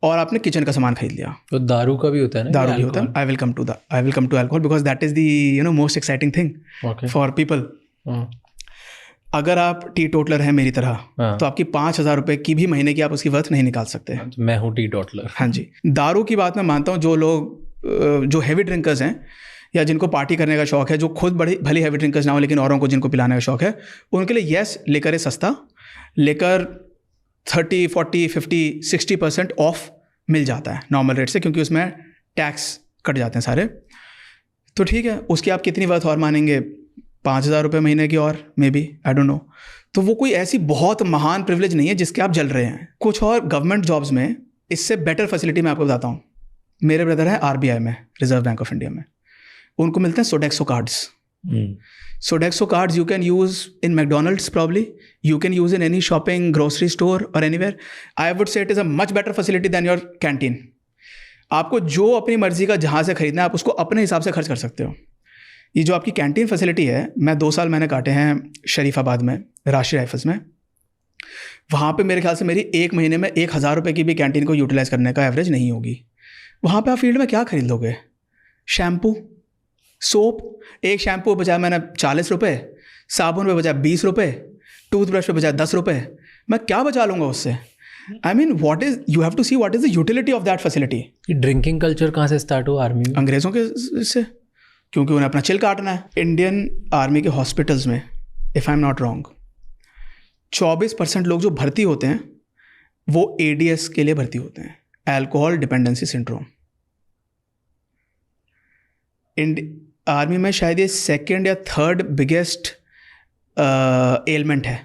Speaker 2: और आपने किचन का सामान खरीद लिया।
Speaker 1: तो दारू का भी होता है ना?
Speaker 2: दारू भी होता है। I will come to alcohol because that is the most exciting thing for people. अगर आप टी टोटलर हैं मेरी तरह, तो आपकी 5,000 रुपये की भी महीने की आप उसकी वर्थ नहीं निकाल सकते।
Speaker 1: मैं हूँ टी टोटलर।
Speaker 2: हाँ जी। दारू की बात मैं मानता हूँ, जो लोग जो हैवी ड्रिंकर्स हैं या जिनको पार्टी करने का शौक है, जो खुद भले हैवी ड्रिंकर्स ना हो लेकिन औरों को जिनको पिलाने का शौक है, उनके लिए यस, लेकर है सस्ता, लेकर 30, 40, 50, 60% ऑफ मिल जाता है नॉर्मल रेट से, क्योंकि उसमें टैक्स कट जाते हैं सारे। तो ठीक है, उसकी आप कितनी वर्थ और मानेंगे? 5,000 रुपये महीने की, और may be, I don't no. तो वो कोई ऐसी बहुत महान प्रिविलेज नहीं है जिसके आप जल रहे हैं। कुछ और गवर्नमेंट जॉब्स में इससे बेटर फैसिलिटी मैं आपको बताता हूँ। मेरे ब्रदर हैं RBI में, रिजर्व बैंक ऑफ इंडिया में, उनको मिलते हैं Sodexo cards. Sodexo cards you can use in McDonald's probably. You can use in any shopping, grocery store or anywhere. I would say it is a much better facility than your canteen. आपको जो अपनी मर्जी का जहाँ से खरीदना है आप उसको अपने हिसाब से खर्च कर सकते हो। ये जो आपकी कैंटीन फैसिलिटी है, मैं 2 साल मैंने काटे हैं शरीफाबाद में, राष्ट्रीय राइफल्स में। वहाँ पे मेरे ख्याल से मेरी 1 महीने में 1,000 रुपये की भी कैंटीन को यूटिलाइज़ करने का एवरेज नहीं होगी। वहाँ पे आप फील्ड में क्या खरीद लोगे? Shampoo, soap. एक शैम्पू पे बजाय मैंने 40 रुपये, साबुन पे बजाय 20 रुपये, टूथब्रश पे बजाय 10 रुपये। मैं क्या बचा लूँगा उससे? I mean you have to see what is the utility of that facility.
Speaker 1: Drinking culture कहाँ से स्टार्ट हुआ आर्मी में?
Speaker 2: अंग्रेज़ों के से, क्योंकि उन्हें अपना चिल काटना है। इंडियन आर्मी के हॉस्पिटल्स में, if I am not wrong, 24% लोग जो भर्ती होते हैं वो ADS के लिए भर्ती होते हैं, अल्कोहल डिपेंडेंसी सिंड्रोम। आर्मी में शायद ये 2nd या 3rd बिगेस्ट एलिमेंट है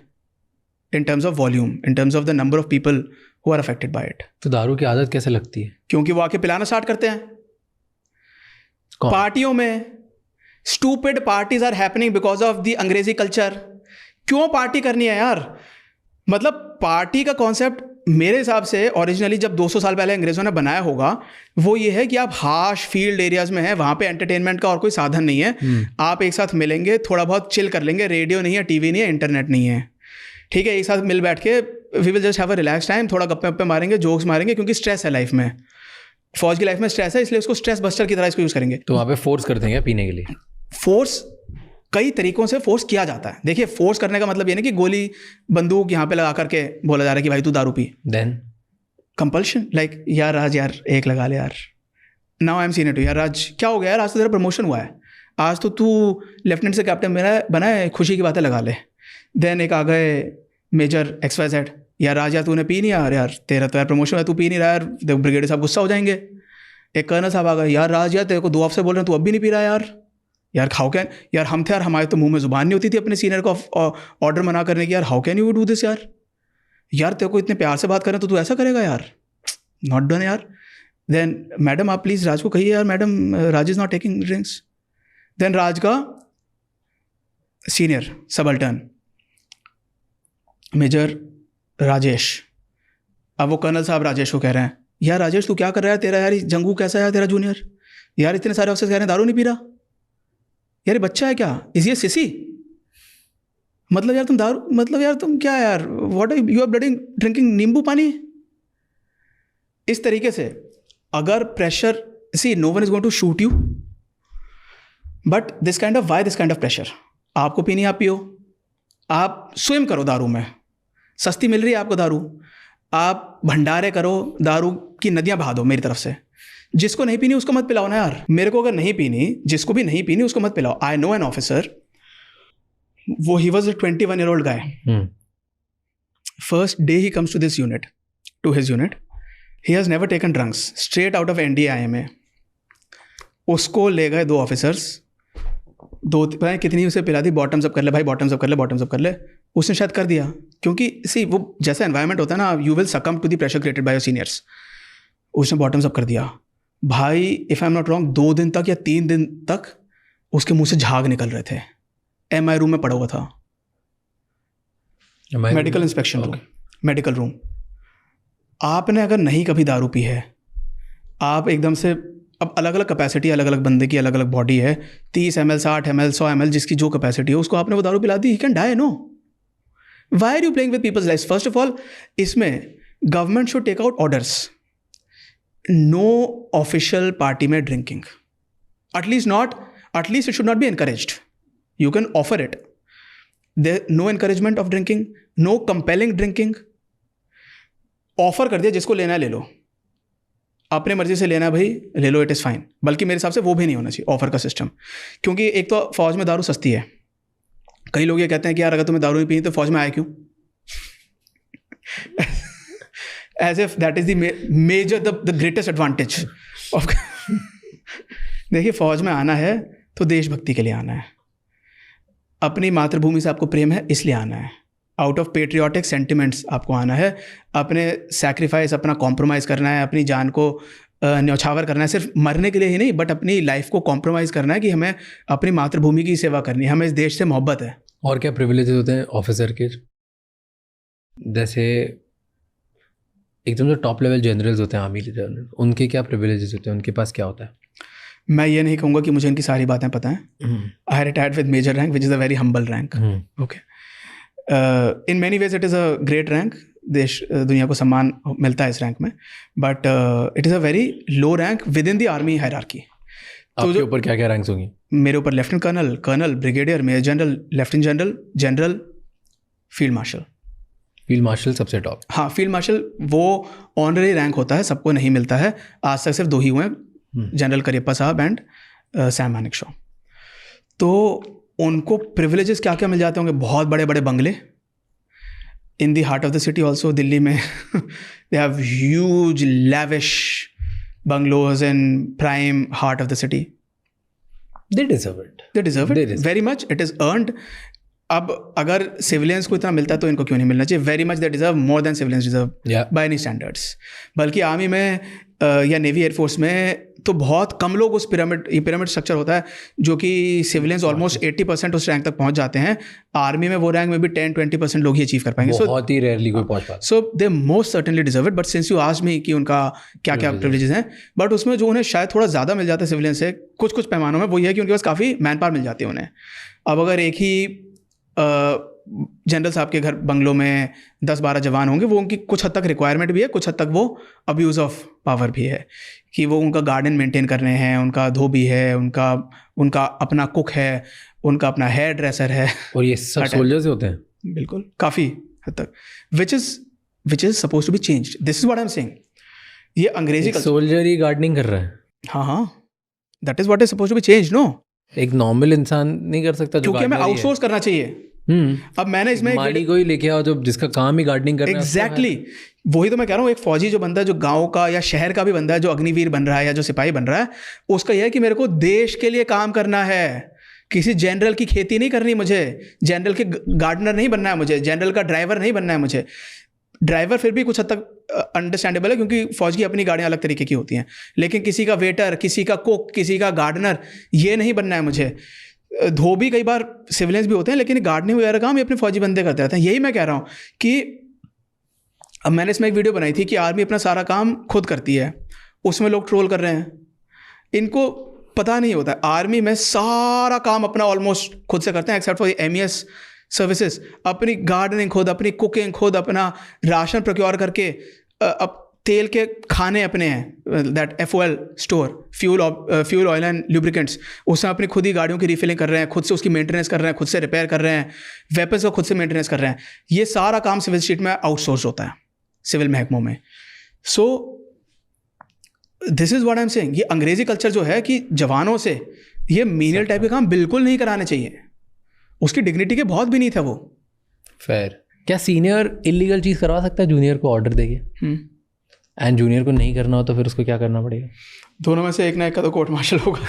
Speaker 2: in terms of volume, in terms of the number of people who are affected by it.
Speaker 1: तो दारू की आदत कैसे लगती है?
Speaker 2: क्योंकि वो आके पिलाना स्टार्ट करते हैं पार्टियों में। Stupid parties are happening because of the अंग्रेजी कल्चर। क्यों पार्टी करनी है यार? मतलब पार्टी का कॉन्सेप्ट मेरे हिसाब से ओरिजिनली जब 200 साल पहले अंग्रेज़ों ने बनाया होगा वो ये है कि आप हाश फील्ड एरियाज़ में हैं, वहाँ पे एंटरटेनमेंट का और कोई साधन नहीं है। आप एक साथ मिलेंगे, थोड़ा बहुत चिल कर लेंगे, रेडियो नहीं है, TV नहीं है, इंटरनेट नहीं है, ठीक है, एक साथ मिल बैठ के we will just have a relax time, थोड़ा गप्पे वप्पे मारेंगे, जोक्स मारेंगे, क्योंकि स्ट्रेस है लाइफ में। फौज की लाइफ में स्ट्रेस है, इसलिए उसको स्ट्रेस बस्टर की तरह इसको यूज़ करेंगे।
Speaker 1: तो वहाँ पे फोर्स करते हैं क्या पीने के लिए?
Speaker 2: फोर्स कई तरीकों से फोर्स किया जाता है। देखिए, फोर्स करने का मतलब ये नहीं कि गोली बंदूक यहाँ पे लगा करके बोला जा रहा है कि भाई तू दारू पी।
Speaker 1: देन
Speaker 2: कंपल्शन, लाइक यार राज यार एक लगा ले यार, now I am senior too, यार राज क्या हो गया यार, आज तो तेरा प्रमोशन हुआ है, आज तो तू लेफ्टिनेंट से कैप्टन बना है, खुशी की बातें लगा ले। देन एक आ गए मेजर XYZ, यार राज यार तूने पी नहीं यार तेरा तो यार प्रमोशन है, तू पी नहीं रहा यार, ब्रिगेडियर साहब गुस्सा हो जाएंगे। एक कर्नल साहब आ गए, यार राज यार तेरे को 2 ऑफिसर बोल रहे हैं, तू अब भी नहीं पी रहा यार खाओ कैन, यार हम थे यार, हमारे तो मुंह में जुबान नहीं होती थी अपने सीनियर को ऑर्डर मना करने की, यार how can you do this यार तेरे को इतने प्यार से बात करें तो तू ऐसा करेगा यार, नॉट डन यार। देन मैडम आप प्लीज़ राज को कहिए यार madam Raj is not taking drinks. Then Raj का सीनियर सबल्टर्न मेजर राजेश, अब वो कर्नल साहब राजेश को कह रहे हैं, यार राजेश तू क्या कर रहा है, तेरा यार जंगू कैसा है यार तेरा जूनियर, यार इतने सारे ऑफिसर्स कह रहे हैं दारू नहीं पी रहा, यार बच्चा है क्या, इज ये सिसी, मतलब यार तुम दारू, मतलब यार तुम क्या यार, what you are bloody drinking nimbu pani. इस तरीके से अगर pressure, see no one is going to shoot you, but this kind of why this kind of pressure, आपको पीनी आप पियो, आप स्विम करो दारू में, सस्ती मिल रही है आपको दारू, आप भंडारे करो, दारू की नदियां बहा दो मेरी तरफ से। जिसको नहीं पीनी उसको मत पिलाओ ना यार, मेरे को अगर नहीं पीनी, जिसको भी नहीं पीनी उसको मत पिलाओ। आई नो एन ऑफिसर, वो he was a 21-year-old guy, first day he comes to this unit, to his unit, he has never taken drunks, straight out of NDA-IMA। उसको ले गए 2 ऑफिसर्स, 2 पता कितनी उसे पिला दी, बॉटम्स अप कर ले भाई, बॉटम्स अप कर ले, बॉटम्स अप कर ले, उसने शायद कर दिया, क्योंकि सी वो जैसा एनवायरनमेंट होता है ना, you will succumb to the pressure created by your seniors. उसने बॉटम्स अप कर दिया भाई, if I am not wrong 2 दिन तक या 3 दिन तक उसके मुंह से झाग निकल रहे थे। MI रूम में पड़ा हुआ था, medical inspection room, medical room. आपने अगर नहीं कभी दारू पी है, आप एकदम से, अब अलग अलग कैपेसिटी, अलग अलग बंदे की अलग अलग बॉडी है, 30 ml 60 ml 100 ml जिसकी जो कैपेसिटी है, उसको आपने वो दारू पिला दी, he can die. No, why are you playing with peoples life? First of all इसमें government should take out orders, no official party में drinking, at least it should not be encouraged. You can offer it, no encouragement of drinking, no compelling drinking. Offer कर दिया, जिसको लेना है ले लो, अपने मर्जी से लेना है भाई ले लो, इट इज़ फाइन। बल्कि मेरे हिसाब से वो भी नहीं होना चाहिए ऑफर का सिस्टम, क्योंकि एक तो फौज में दारू सस्ती है। कई लोग ये कहते हैं कि यार अगर तुम्हें दारू नहीं पीनी तो फौज में आए क्यों, as if that is the major the greatest advantage of देखिए, फौज में आना है तो देशभक्ति के लिए आना है, अपनी मातृभूमि से आपको प्रेम है इसलिए आना है, आउट ऑफ पेट्रियाटिक सेंटिमेंट्स आपको आना है, अपने सैक्रिफाइस, अपना कॉम्प्रोमाइज़ करना है, अपनी जान को न्यौछावर करना है, सिर्फ मरने के लिए ही नहीं बट अपनी लाइफ को कॉम्प्रोमाइज़ करना है कि हमें अपनी मातृभूमि की सेवा करनी है, हमें इस देश से मोहब्बत है।
Speaker 1: और क्या प्रिविलेजेस होते हैं ऑफिसर के? जैसे एकदम जो टॉप लेवल जनरल्स होते हैं, आर्मी के जनरल, उनके क्या प्रिविलेजेस होते हैं, उनके पास क्या होता है?
Speaker 2: मैं ये नहीं कहूँगा कि मुझे इनकी सारी बातें पता हैं। I retired with major rank which is a very humble rank. Okay, in many ways it is a great rank, देश दुनिया को सम्मान मिलता है इस रैंक में, but it is a very low rank within the army hierarchy.
Speaker 1: आपके ऊपर क्या क्या रैंक्स होंगी? मेरे
Speaker 2: ऊपर lieutenant colonel, colonel, brigadier, major general, lieutenant general, general, field marshal.
Speaker 1: Field marshal सबसे टॉप? हाँ,
Speaker 2: फील्ड मार्शल वो ऑनररी रैंक होता है, सबको नहीं मिलता है, आज तक सिर्फ 2 ही हुए हैं, जनरल करियप्पा साहब एंड सैम मानेकशॉ। तो उनको प्रिविलेजेस क्या क्या मिल जाते होंगे? बहुत बड़े बड़े बंगले in the heart of the city also, Delhi में they have huge lavish bungalows in prime heart of the city.
Speaker 1: They deserve it.
Speaker 2: They deserve it very much. It is earned. अब अगर सिविलियंस को इतना मिलता है तो इनको क्यों नहीं मिलना चाहिए? Very much they deserve, more than civilians deserve by any standards. बल्कि आर्मी में या नेवी एयरफोर्स में तो बहुत कम लोग उस पिरामिड स्ट्रक्चर होता है, जो कि सिविलियंस ऑलमोस्ट 80% उस रैंक तक पहुंच जाते हैं। आर्मी में वो रैंक में भी 10-20% लोग ही अचीव कर पाएंगे,
Speaker 1: बहुत ही रेयरली कोई पहुंच पाता।
Speaker 2: So they most certainly deserve it. But since you asked me कि उनका क्या क्या प्रिविलेजेस हैं, बट उसमें जो उन्हें शायद थोड़ा ज़्यादा मिल जाता है सिविलियन से कुछ पैमानों में, वो ये है कि उनके पास काफ़ी मैन पावर मिल जाती है उन्हें। अब अगर एक ही जनरल साहब के घर बंगलों में 10-12 जवान होंगे, वो उनकी कुछ हद तक रिक्वायरमेंट भी है, कुछ हद तक वो अब्यूज़ ऑफ पावर भी है कि वो उनका गार्डन मेंटेन कर रहे हैं, उनका धोबी है, उनका अपना कुक है, उनका अपना हेयर ड्रेसर है।
Speaker 1: और ये सब सोल्जर्स होते हैं?
Speaker 2: बिल्कुल, काफ़ी हद तक, which is suppose to be changed. This is what I am saying. ये अंग्रेजी
Speaker 1: सोल्जर ही गार्डनिंग कर रहा है।
Speaker 2: हाँ, that is what is suppose to be changed. No,
Speaker 1: एक नॉर्मल इंसान नहीं कर सकता,
Speaker 2: क्योंकि हमें आउटसोर्स करना चाहिए। अब मैंने इसमें
Speaker 1: माली को ही लेके आओ जो जिसका काम ही गार्डनिंग करना है।
Speaker 2: एग्जैक्टली, वही तो मैं कह रहा हूँ। एक फौजी जो बंदा है, जो गांव का या शहर का भी बंदा है, जो अग्निवीर बन रहा है या जो सिपाही बन रहा है, उसका यह है कि मेरे को देश के लिए काम करना है। किसी जनरल की खेती नहीं करनी मुझे, जनरल के गार्डनर नहीं बनना है मुझे, जनरल का ड्राइवर नहीं बनना है मुझे। ड्राइवर फिर भी कुछ हद तक अंडरस्टैंडेबल है, क्योंकि फौज की अपनी गाड़ियाँ अलग तरीके की होती हैं, लेकिन किसी का वेटर, किसी का कुक, किसी का गार्डनर, ये नहीं बनना है मुझे। धोबी कई बार सिविलियंस भी होते हैं, लेकिन गार्डनिंग वगैरह काम ये अपने फौजी बंदे करते रहते हैं। यही मैं कह रहा हूँ कि अब मैंने इसमें एक वीडियो बनाई थी कि आर्मी अपना सारा काम खुद करती है, उसमें लोग ट्रोल कर रहे हैं। इनको पता नहीं होता है, आर्मी में सारा काम अपना ऑलमोस्ट खुद से करते हैं, एक्सेप्ट फॉर MES सर्विसेज। अपनी गार्डनिंग खुद, अपनी कुकिंग खुद, अपना राशन प्रोक्योर करके, अब तेल के खाने अपने हैं, that FOL store, fuel oil and lubricants, उसमें अपनी खुद ही गाड़ियों की रिफिलिंग कर रहे हैं, खुद से उसकी मेंटेनेंस कर रहे हैं, खुद से रिपेयर कर रहे हैं, वेपन्स का खुद से मेंटेनेंस कर रहे हैं। ये सारा काम सिविल स्ट्रीट में आउटसोर्स होता है, सिविल महकमों में। So this is what I am saying. ये अंग्रेजी कल्चर जो है कि जवानों से ये मीनियल टाइप के काम बिल्कुल नहीं कराने चाहिए, उसकी डिग्निटी के बहुत भी नहीं था वो।
Speaker 1: फेयर। क्या सीनियर इलीगल चीज़ करवा सकता है जूनियर को ऑर्डर देके? एंड जूनियर को नहीं करना हो तो फिर उसको क्या करना पड़ेगा?
Speaker 2: दोनों में से एक ना एक का तो कोर्ट मार्शल होगा।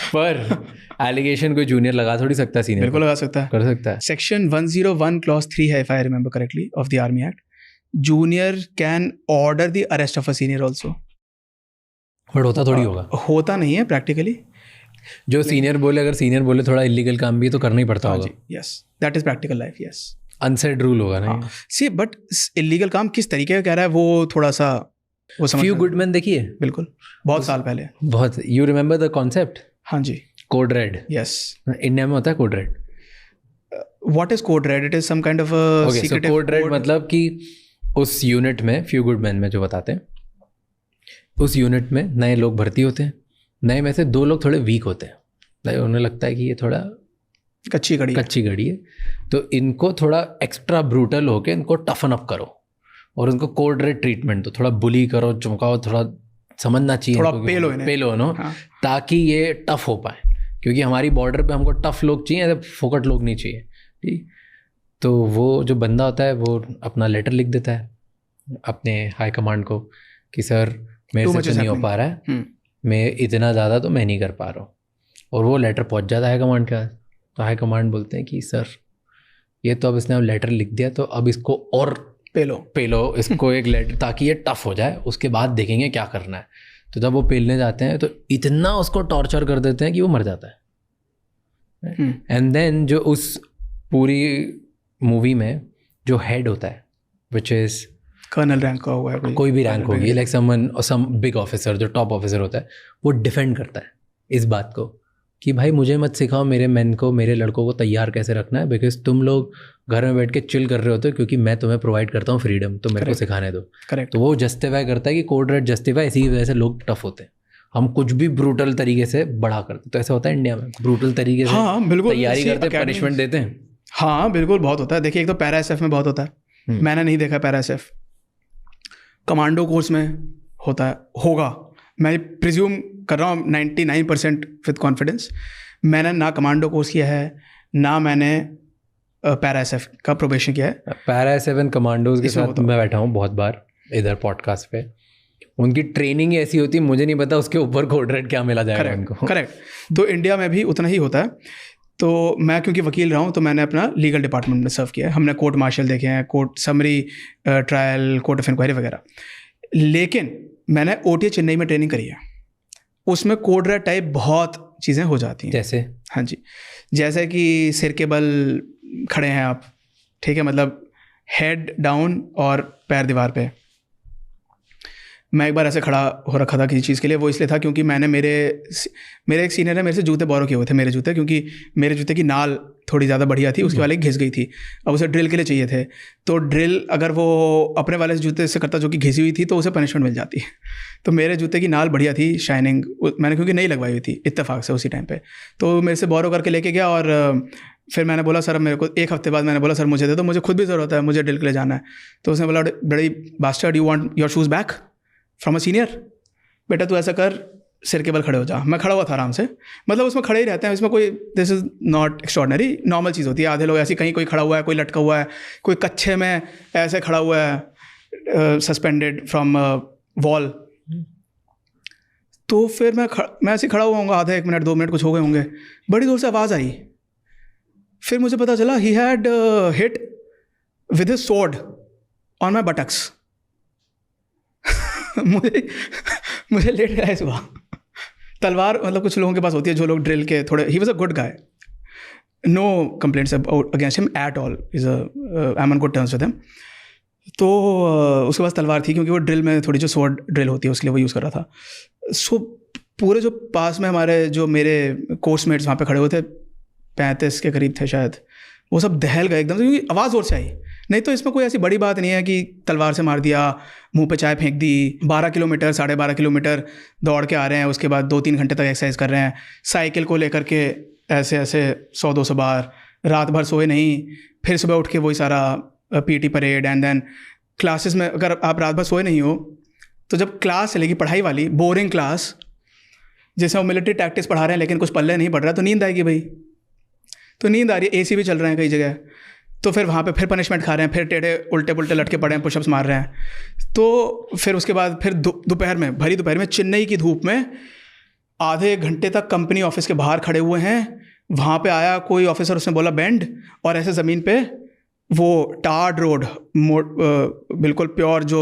Speaker 1: पर एलिगेशन कोई जूनियर लगा थोड़ी सकता है, सीनियर
Speaker 2: बिल्कुल लगा सकता है,
Speaker 1: कर सकता है।
Speaker 2: सेक्शन 101 क्लॉज 3 है, if I remember correctly, of the army act. Junior can order the arrest of a senior also.
Speaker 1: But होता थोड़ी होगा,
Speaker 2: होता नहीं है प्रैक्टिकली।
Speaker 1: जो सीनियर बोले, अगर सीनियर बोले थोड़ा इलीगल काम भी तो करना ही पड़ता होगा।
Speaker 2: Yes, that is practical life. Yes,
Speaker 1: unsaid rule होगा ना।
Speaker 2: सी, बट इलीगल काम किस तरीके का कह रहा है वो थोड़ा सा वो समझ।
Speaker 1: फ्यू गुड मैन देखिए,
Speaker 2: बिल्कुल, बहुत साल पहले।
Speaker 1: बहुत, यू रिमेंबर द कॉन्सेप्ट?
Speaker 2: हाँ जी,
Speaker 1: कोड रेड।
Speaker 2: यस,
Speaker 1: इंडिया में होता है code red.
Speaker 2: What is code red? It is some kind of a secretive
Speaker 1: code red मतलब कि उस यूनिट में, फ्यू गुड मैन में जो बताते हैं, उस यूनिट में नए लोग भर्ती होते हैं, नए में से 2 लोग थोड़े वीक होते हैं, उन्हें लगता है कि ये थोड़ा कच्ची घड़ी है, तो इनको थोड़ा एक्स्ट्रा ब्रूटल होके इनको टफन अप करो और उनको कोड रेड ट्रीटमेंट दो, थोड़ा बुली करो, चमकाओ, थोड़ा समझना चाहिए,
Speaker 2: थोड़ा पेलो नो,
Speaker 1: ताकि ये टफ हो पाए, क्योंकि हमारी बॉर्डर पे हमको टफ लोग चाहिए, ऐसे फोकट लोग नहीं चाहिए। ठीक, तो वो जो बंदा होता है वो अपना लेटर लिख देता है अपने हाई कमांड को कि सर मेरे से नहीं हो पा रहा है, मैं इतना ज़्यादा तो मैं नहीं कर पा रहा हूँ, और वो लेटर पहुँच जाता है हाई कमांड के पास। तो हाई कमांड बोलते हैं कि सर ये तो अब इसने लेटर लिख दिया, तो अब इसको और पेलो इसको एक लेटर, ताकि ये टफ हो जाए, उसके बाद देखेंगे क्या करना है। तो जब वो पेलने जाते हैं तो इतना उसको टॉर्चर कर देते हैं कि वो मर जाता है। एंड देन जो उस पूरी मूवी में जो हेड होता है, विच इज
Speaker 2: कर्नल रैंक का हुआ है,
Speaker 1: कोई भी रैंक होगी, लाइक सम बिग ऑफिसर, जो टॉप ऑफिसर होता है, वो डिफेंड करता है इस बात को कि भाई मुझे मत सिखाओ मेरे मैन को, मेरे लड़कों को तैयार कैसे रखना है, बिकॉज तुम लोग घर में बैठ के चिल कर रहे होते हो, क्योंकि मैं तुम्हें प्रोवाइड करता हूँ फ्रीडम, तो मेरे को सिखाने दो।
Speaker 2: करेक्ट।
Speaker 1: तो वो जस्टिफाई करता है कि कोड रेड जस्टिफाई, इसी वजह से लोग टफ होते हैं, हम कुछ भी ब्रूटल तरीके से बड़ा करते। तो ऐसा होता है इंडिया में, ब्रूटल तरीके से
Speaker 2: हाँ बिल्कुल
Speaker 1: तैयारी करते हैं, पनिशमेंट देते हैं।
Speaker 2: हाँ बिल्कुल, बहुत होता है। देखिए, एक तो पैरा SF में बहुत होता है, मैंने नहीं देखा पैरा SF, कमांडो कोर्स में होता है, होगा, मैं प्रिज्यूम कर रहा हूँ 99% विद कॉन्फिडेंस। मैंने ना कमांडो कोर्स किया है, ना मैंने पैरा SF का प्रोबेशन किया है।
Speaker 1: पैरा SF एंड कमांडोज के साथ मैं बैठा हूँ बहुत बार इधर पॉडकास्ट पे, उनकी ट्रेनिंग ही ऐसी होती है, मुझे नहीं पता उसके ऊपर कोड रेड क्या मिला जाएगा उनको।
Speaker 2: करेक्ट। तो इंडिया में भी उतना ही होता है। तो मैं क्योंकि वकील रहा हूँ, तो मैंने अपना लीगल डिपार्टमेंट में सर्व किया है। हमने कोर्ट मार्शल देखे हैं, court summary trial, court of inquiry वगैरह। लेकिन मैंने OTA चेन्नई में ट्रेनिंग करी है, उसमें कोड रेड टाइप बहुत चीज़ें हो जाती हैं।
Speaker 1: जैसे?
Speaker 2: हाँ जी, जैसे कि सिर के बल खड़े हैं आप, ठीक है, मतलब हेड डाउन और पैर दीवार पे। मैं एक बार ऐसे खड़ा हो रखा था किसी चीज़ के लिए, वो इसलिए था क्योंकि मैंने मेरे एक सीनियर ने मेरे से जूते बोरो किए हुए थे, मेरे जूते, क्योंकि मेरे जूते की नाल थोड़ी ज़्यादा बढ़िया थी, उसके वाले घिस गई थी। अब उसे ड्रिल के लिए चाहिए थे, तो ड्रिल अगर वो अपने वाले जूते से करता जो कि घिसी हुई थी तो उसे पनिशमेंट मिल जाती है। तो मेरे जूते की नाल बढ़िया थी, शाइनिंग, मैंने क्योंकि नहीं लगवाई हुई थी इत्तेफाक से उसी टाइम पे, तो मेरे से बोरो करके लेके गया। और फिर मैंने बोला सर मेरे को, एक हफ्ते बाद मैंने बोला सर मुझे दे दो, मुझे खुद भी ज़रूरत है, मुझे ड्रिल के लिए जाना है। तो उसने बोला बड़ी bastard, you want your shoes back from a senior, बेटा तू ऐसा कर, सिर के बल खड़े हो जा। मैं खड़ा हुआ था आराम से, मतलब उसमें खड़े ही रहते हैं, इसमें कोई this is not extraordinary, normal चीज़ होती है। आधे लोग ऐसे, कहीं कोई खड़ा हुआ है, कोई लटका हुआ है, कोई कच्छे में ऐसे खड़ा हुआ है सस्पेंडेड फ्रॉम वॉल। तो फिर मैं ऐसे खड़ा हुआ हूँगा, आधा 1 मिनट 2 मिनट कुछ हो गए होंगे, बड़ी दूर से आवाज़ आई। फिर मुझे पता चला he had hit with his sword on my buttocks. मुझे लेट रियलाइज हुआ, तलवार मतलब कुछ लोगों के पास होती है जो लोग ड्रिल के थोड़े, he was a good guy, no complaints against him at all, is I am on good terms with him. तो उसके पास तलवार थी, क्योंकि वो ड्रिल में थोड़ी जो स्वॉर्ड ड्रिल होती है उसके लिए वो यूज़ कर रहा था। सो पूरे जो पास में हमारे जो मेरे कोर्समेट्स वहाँ पे खड़े हुए थे, 35 के करीब थे शायद, वो सब दहल गए एकदम से, क्योंकि आवाज़ जोर से आई। नहीं तो इसमें कोई ऐसी बड़ी बात नहीं है कि तलवार से मार दिया, मुंह पे चाय फेंक दी। 12 किलोमीटर 12.5 किलोमीटर दौड़ के आ रहे हैं, उसके बाद 2-3 घंटे तक एक्सरसाइज कर रहे हैं, साइकिल को लेकर के ऐसे 100-200 बार, रात भर सोए नहीं, फिर सुबह उठ के वही सारा PT parade, and then classes में अगर आप रात भर सोए नहीं हो तो जब क्लास चलेगी पढ़ाई वाली बोरिंग क्लास, जैसे वो मिलिट्री टैक्टिक्स पढ़ा रहे हैं लेकिन कुछ पल्ले नहीं पढ़ रहा, तो नींद आएगी भाई। तो नींद आ रही है, एसी भी चल रहे हैं कई जगह, तो फिर वहाँ पे फिर पनिशमेंट खा रहे हैं, फिर टेढ़े उल्टे पुल्टे लटके पड़े हैं, पुशअप्स मार रहे हैं। तो फिर उसके बाद फिर दोपहर में, भरी दोपहर में चेन्नई की धूप में आधे 1 घंटे तक कंपनी ऑफिस के बाहर खड़े हुए हैं। वहाँ पे आया कोई ऑफिसर, उसने बोला बेंड, और ऐसे ज़मीन पे वो टार्ड रोड, बिल्कुल प्योर जो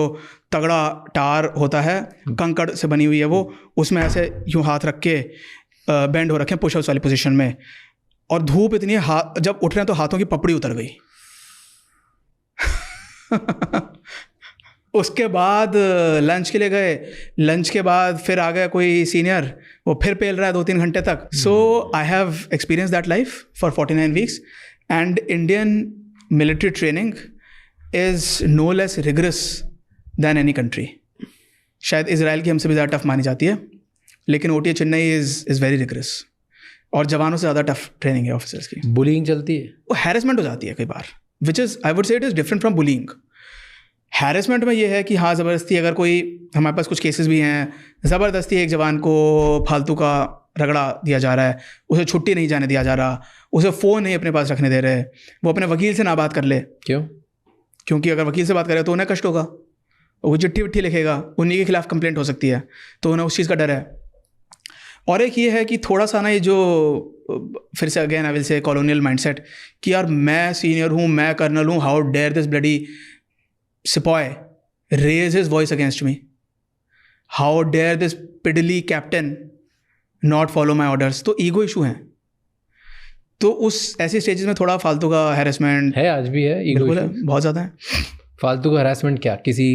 Speaker 2: तगड़ा टार होता है, कंकड़ से बनी हुई है वो, उसमें ऐसे यूँ हाथ रख के बेंड हो रखे हैं पुशअप्स वाली पोजीशन में, और धूप इतनी है, जब उठ रहे हैं तो हाथों की पपड़ी उतर गई। उसके बाद लंच के लिए गए, लंच के बाद फिर आ गया कोई सीनियर, वो फिर पेल रहा है 2-3 घंटे तक। So I have experience that life for 49 weeks, and Indian military training is no less rigorous than any country. शायद इजराइल की हमसे भी ज़्यादा टफ मानी जाती है, लेकिन OTA Chennai is very rigorous, और जवानों से ज़्यादा टफ ट्रेनिंग है ऑफिसर्स की।
Speaker 1: बुलिंग चलती है,
Speaker 2: वो हैरेसमेंट हो जाती है कई बार, which is I would say it is different from bullying. Harassment में ये है कि हाँ, ज़बरदस्ती, अगर कोई, हमारे पास कुछ केसेस भी हैं, ज़बरदस्ती एक जवान को फालतू का रगड़ा दिया जा रहा है, उसे छुट्टी नहीं जाने दिया जा रहा, उसे फ़ोन नहीं अपने पास रखने दे रहे, वो अपने वकील से ना बात कर ले।
Speaker 1: क्यों?
Speaker 2: क्योंकि अगर वकील से बात करे तो उन्हें कष्ट होगा, वो चिट्ठी विट्ठी लिखेगा, उन्हीं के खिलाफ कंप्लेंट हो सकती है, तो उन्हें उस चीज़ का डर है। और एक ये है कि थोड़ा सा ना ये जो, फिर से again I will say colonial mindset, कि यार मैं सीनियर हूँ, मैं कर्नल हूँ, how dare this bloody sepoy raise his voice against me, how dare this piddly captain not follow my orders. तो ईगो इशू है, तो उस ऐसी स्टेजेस में थोड़ा फालतू का हैरेसमेंट
Speaker 1: है, आज भी है, ईगो
Speaker 2: है, बहुत ज़्यादा है।
Speaker 1: फालतू का हैरेसमेंट क्या, किसी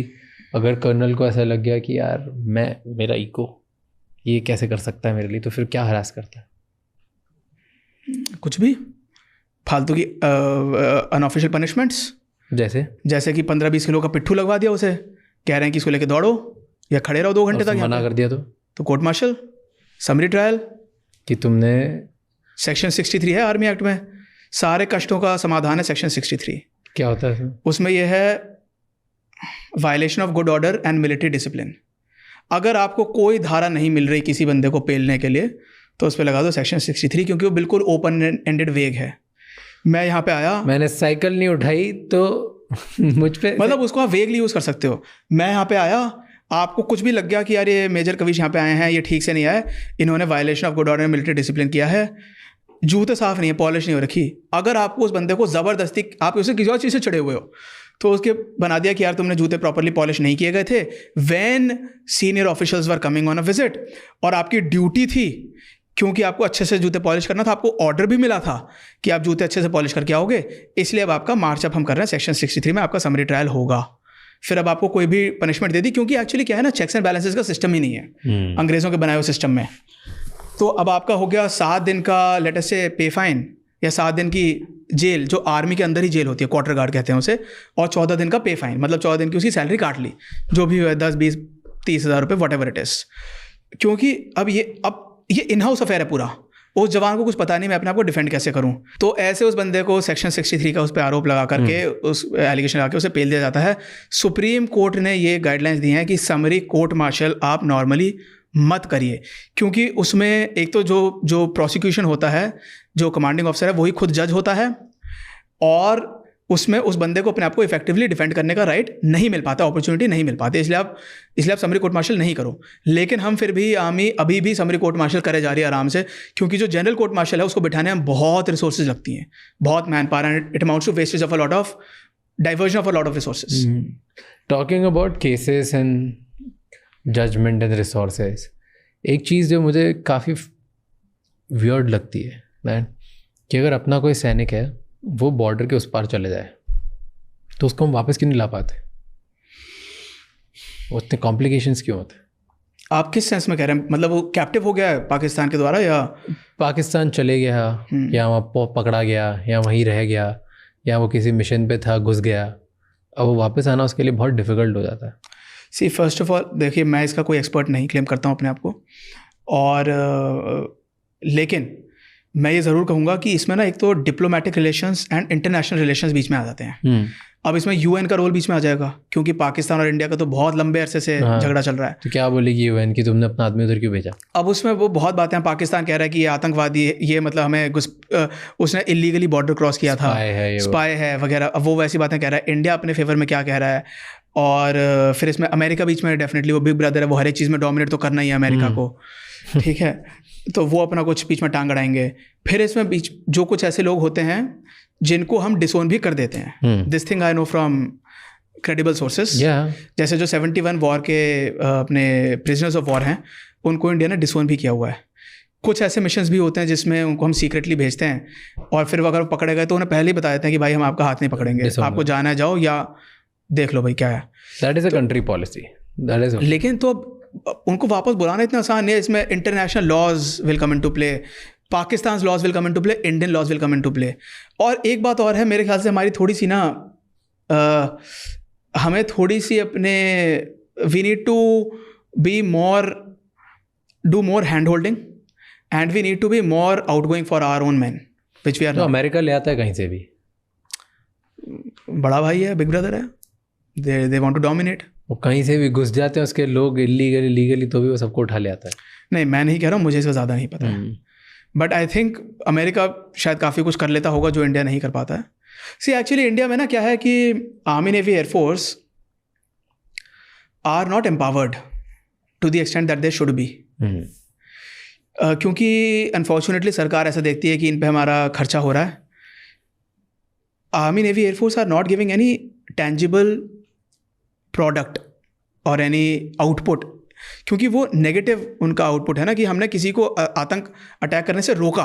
Speaker 1: अगर कर्नल को ऐसा लग गया कि यार मेरा ईगो ये कैसे कर सकता है मेरे लिए, तो फिर क्या हरास करता है?
Speaker 2: कुछ भी फालतू की अनऑफिशियल पनिशमेंट्स, जैसे कि 15-20 किलो का पिट्ठू लगवा दिया उसे, कह रहे हैं कि इसको लेके दौड़ो या खड़े रहो 2 घंटे तक,
Speaker 1: मना कर दिया तो
Speaker 2: कोर्ट मार्शल, समरी ट्रायल, कि
Speaker 1: तुमने
Speaker 2: सेक्शन 63 है आर्मी एक्ट में, सारे कष्टों का समाधान है सेक्शन 63।
Speaker 1: क्या होता है
Speaker 2: उसमें यह है violation of good order and military discipline. अगर आपको कोई धारा नहीं मिल रही किसी बंदे को पेलने के लिए, तो उस पर लगा दो सेक्शन 63, क्योंकि वो बिल्कुल ओपन एंडेड वेग है। मैं यहाँ पे आया,
Speaker 1: मैंने साइकिल नहीं उठाई तो मुझ पे,
Speaker 2: मतलब उसको आप वेगली यूज़ कर सकते हो। मैं यहाँ पे आया, आपको कुछ भी लग गया कि यार ये मेजर कविश यहाँ पे आए हैं, ये ठीक से नहीं आए, इन्होंने violation of good order and military discipline किया है, जूते साफ नहीं है, पॉलिश नहीं हो रखी, अगर आपको उस बंदे को ज़बरदस्ती, आप उसे किसी और चीज़ से चढ़े हुए हो, तो उसके बना दिया कि यार तुमने जूते प्रॉपरली पॉलिश नहीं किए गए थे when senior officials were coming on a visit, और आपकी ड्यूटी थी, क्योंकि आपको अच्छे से जूते पॉलिश करना था, आपको ऑर्डर भी मिला था कि आप जूते अच्छे से पॉलिश करके आओगे, इसलिए अब आपका मार्च अप हम कर रहे हैं, सेक्शन 63 में आपका समरी ट्रायल होगा। फिर अब आपको कोई भी पनिशमेंट दे दी, क्योंकि एक्चुअली क्या है ना, चेक्स एंड बैलेंसेस का सिस्टम ही नहीं है अंग्रेज़ों के बनाए हुए सिस्टम में। तो अब आपका हो गया 7 दिन का लेट अस से पे फाइन, या 7 दिन की जेल, जो आर्मी के अंदर ही जेल होती है, क्वार्टर गार्ड कहते हैं उसे, और 14 दिन का पे फाइन, मतलब 14 दिन की उसकी सैलरी काट ली, जो भी है 10, 20, 30 हज़ार रुपये, वट एवर इट इज़। क्योंकि अब ये इन हाउस अफेयर है पूरा, उस जवान को कुछ पता नहीं मैं अपने आप को डिफेंड कैसे करूं। तो ऐसे उस बंदे को सेक्शन 63 का उस पर आरोप लगा करके, उस एलिगेशन लगा के उसे पेल दिया जाता है। सुप्रीम कोर्ट ने ये गाइडलाइंस दी हैं कि समरी कोर्ट मार्शल आप नॉर्मली मत करिए, क्योंकि उसमें एक तो जो प्रोसिक्यूशन होता है, जो कमांडिंग ऑफिसर है वही खुद जज होता है, और उसमें उस बंदे को अपने आप को इफेक्टिवली डिफेंड करने का राइट नहीं मिल पाता, अपॉर्चुनिटी नहीं मिल पाती, इसलिए आप समरी कोर्ट मार्शल नहीं करो। लेकिन हम फिर भी आर्मी अभी भी समरी कोर्ट मार्शल करे जा रही है आराम से, क्योंकि जो जनरल कोर्ट मार्शल है उसको बिठाने में बहुत रिसोर्सेज लगती हैं, बहुत man power, and it amounts to wastage of a lot of diversion of a lot of resources.
Speaker 1: Talking about cases and judgement and resources, एक चीज़ जो मुझे काफ़ी वियर्ड लगती है ना, कि अगर अपना कोई सैनिक है वो बॉर्डर के उस पार चले जाए तो उसको हम वापस क्यों नहीं ला पाते? उतने कॉम्प्लिकेशंस क्यों होते हैं?
Speaker 2: आप किस सेंस में कह रहे हैं? मतलब वो कैप्टिव हो गया है पाकिस्तान के द्वारा, या
Speaker 1: पाकिस्तान चले गया, या वहाँ पकड़ा गया, या वहीं रह गया, या वो किसी मिशन पे था घुस गया, अब वो वापस आना उसके लिए बहुत डिफ़िकल्ट हो जाता है।
Speaker 2: सी फर्स्ट ऑफ ऑल देखिए, मैं इसका कोई एक्सपर्ट नहीं क्लेम करता हूँ अपने आप को, और लेकिन मैं ये ज़रूर कहूँगा कि इसमें ना एक तो diplomatic relations and international relations बीच में आ जाते हैं। अब इसमें यूएन का रोल बीच में आ जाएगा, क्योंकि पाकिस्तान और इंडिया का तो बहुत लंबे अरसे से झगड़ा चल रहा है।
Speaker 1: तो क्या बोलेगी यूएन की तुमने अपना आदमी उधर क्यों भेजा?
Speaker 2: अब उसमें वो बहुत बातें हैं, पाकिस्तान कह रहा है कि ये आतंकवादी है, ये मतलब हमें उसने इलीगली बॉर्डर क्रॉस किया था, स्पाई है वगैरह, अब वो वैसी बातें कह रहा है। इंडिया अपने फेवर में क्या कह रहा है, और फिर इसमें अमेरिका बीच में डेफिनेटली वो बिग ब्रदर है, वो हर एक चीज़ में डोमिनेट तो करना ही है अमेरिका को, ठीक है, तो वो अपना कुछ बीच में टांग अड़ाएंगे। फिर इसमें बीच जो कुछ ऐसे लोग होते हैं जिनको हम डिसोन भी कर देते हैं, this thing I know from credible sources, जैसे जो 71 वॉर के अपने प्रिजनर्स ऑफ वॉर हैं उनको इंडिया ने डिसोन भी किया हुआ है। कुछ ऐसे मिशंस भी होते हैं जिसमें उनको हम सीक्रेटली भेजते हैं, और फिर अगर पकड़े गए तो उन्हें पहले ही बता देते हैं कि भाई हम आपका हाथ नहीं पकड़ेंगे, आपको जाना है जाओ, या देख लो भाई क्या है।
Speaker 1: That is a country policy, that is.
Speaker 2: लेकिन तो उनको वापस बुलाना इतना आसान नहीं है। इसमें international laws will come into play, Pakistan laws will come into play, Indian laws will come into play. और एक बात और है, मेरे ख्याल से हमारी थोड़ी सी ना हमें थोड़ी सी अपने we need to be more, do more hand holding, and we need to be more outgoing for our own man, which we are.
Speaker 1: तो अमेरिका ले आता है कहीं से भी,
Speaker 2: बड़ा भाई है, बिग ब्रदर है, दे वांट टू डोमिनेट।
Speaker 1: वो कहीं से भी घुस जाते हैं उसके लोग, इलीगली लीगली, तो भी वो सबको उठा ले आता है।
Speaker 2: नहीं, मैं नहीं कह रहा हूँ, मुझे इसका ज़्यादा नहीं पता है, बट आई थिंक अमेरिका शायद काफ़ी कुछ कर लेता होगा जो इंडिया नहीं कर पाता है। सी एक्चुअली इंडिया में ना क्या है कि army, navy, air force are not empowered to the extent that they should be, क्योंकि अनफॉर्चुनेटली सरकार ऐसा देखती है कि इन पे हमारा खर्चा हो रहा है। Army, navy, air force are not giving any tangible product और एनी आउटपुट, क्योंकि वो नेगेटिव उनका आउटपुट है ना, कि हमने किसी को आतंक अटैक करने से रोका,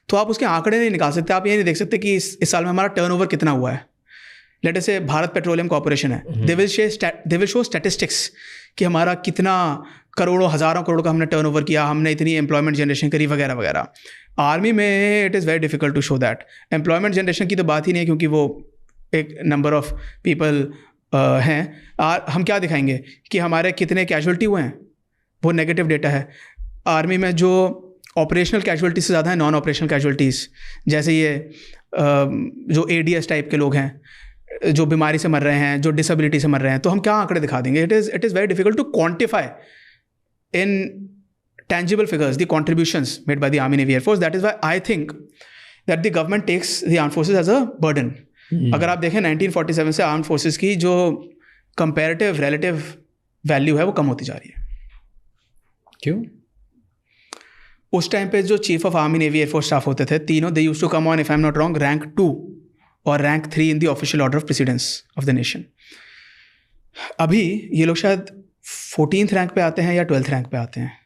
Speaker 2: तो आप उसके आंकड़े नहीं निकाल सकते, आप ये नहीं देख सकते कि इस साल में हमारा टर्नओवर कितना हुआ है। लेट अस से भारत पेट्रोलियम कॉर्पोरेशन है, दे विल शो स्टैटिस्टिक्स कि हमारा कितना करोड़ों, हज़ारों करोड़ का हमने टर्नओवर किया, हमने इतनी एम्प्लॉयमेंट जनरेशन करी वगैरह वगैरह। आर्मी में it is very difficult to show that. Employment generation की तो बात ही नहीं है, क्योंकि वो एक नंबर ऑफ पीपल हैं। हम क्या दिखाएंगे कि हमारे कितने कैजुअल्टी हुए हैं, वो नेगेटिव डेटा है। आर्मी में जो ऑपरेशनल कैजुअल्टी से ज़्यादा है नॉन ऑपरेशनल कैजुअल्टीज़, जैसे ये जो ADS टाइप के लोग हैं, जो बीमारी से मर रहे हैं, जो डिसेबिलिटी से मर रहे हैं, तो हम क्या आंकड़े दिखा देंगे? It is very difficult to quantify in tangible figures the contributions made by the Army, Navy, Air Force. That is why I think that the government takes the armed forces as a burden. अगर आप देखें 1947 से armed forces की जो comparative relative value है वो कम होती जा रही है।
Speaker 1: क्यों?
Speaker 2: उस टाइम पे जो chief of army, navy, air force staff होते थे तीनों, they used to come on, if I am not wrong, rank 2 और rank 3 in the official order of precedence of the nation. अभी ये लोग शायद 14th रैंक पे आते हैं या 12th रैंक पे आते हैं।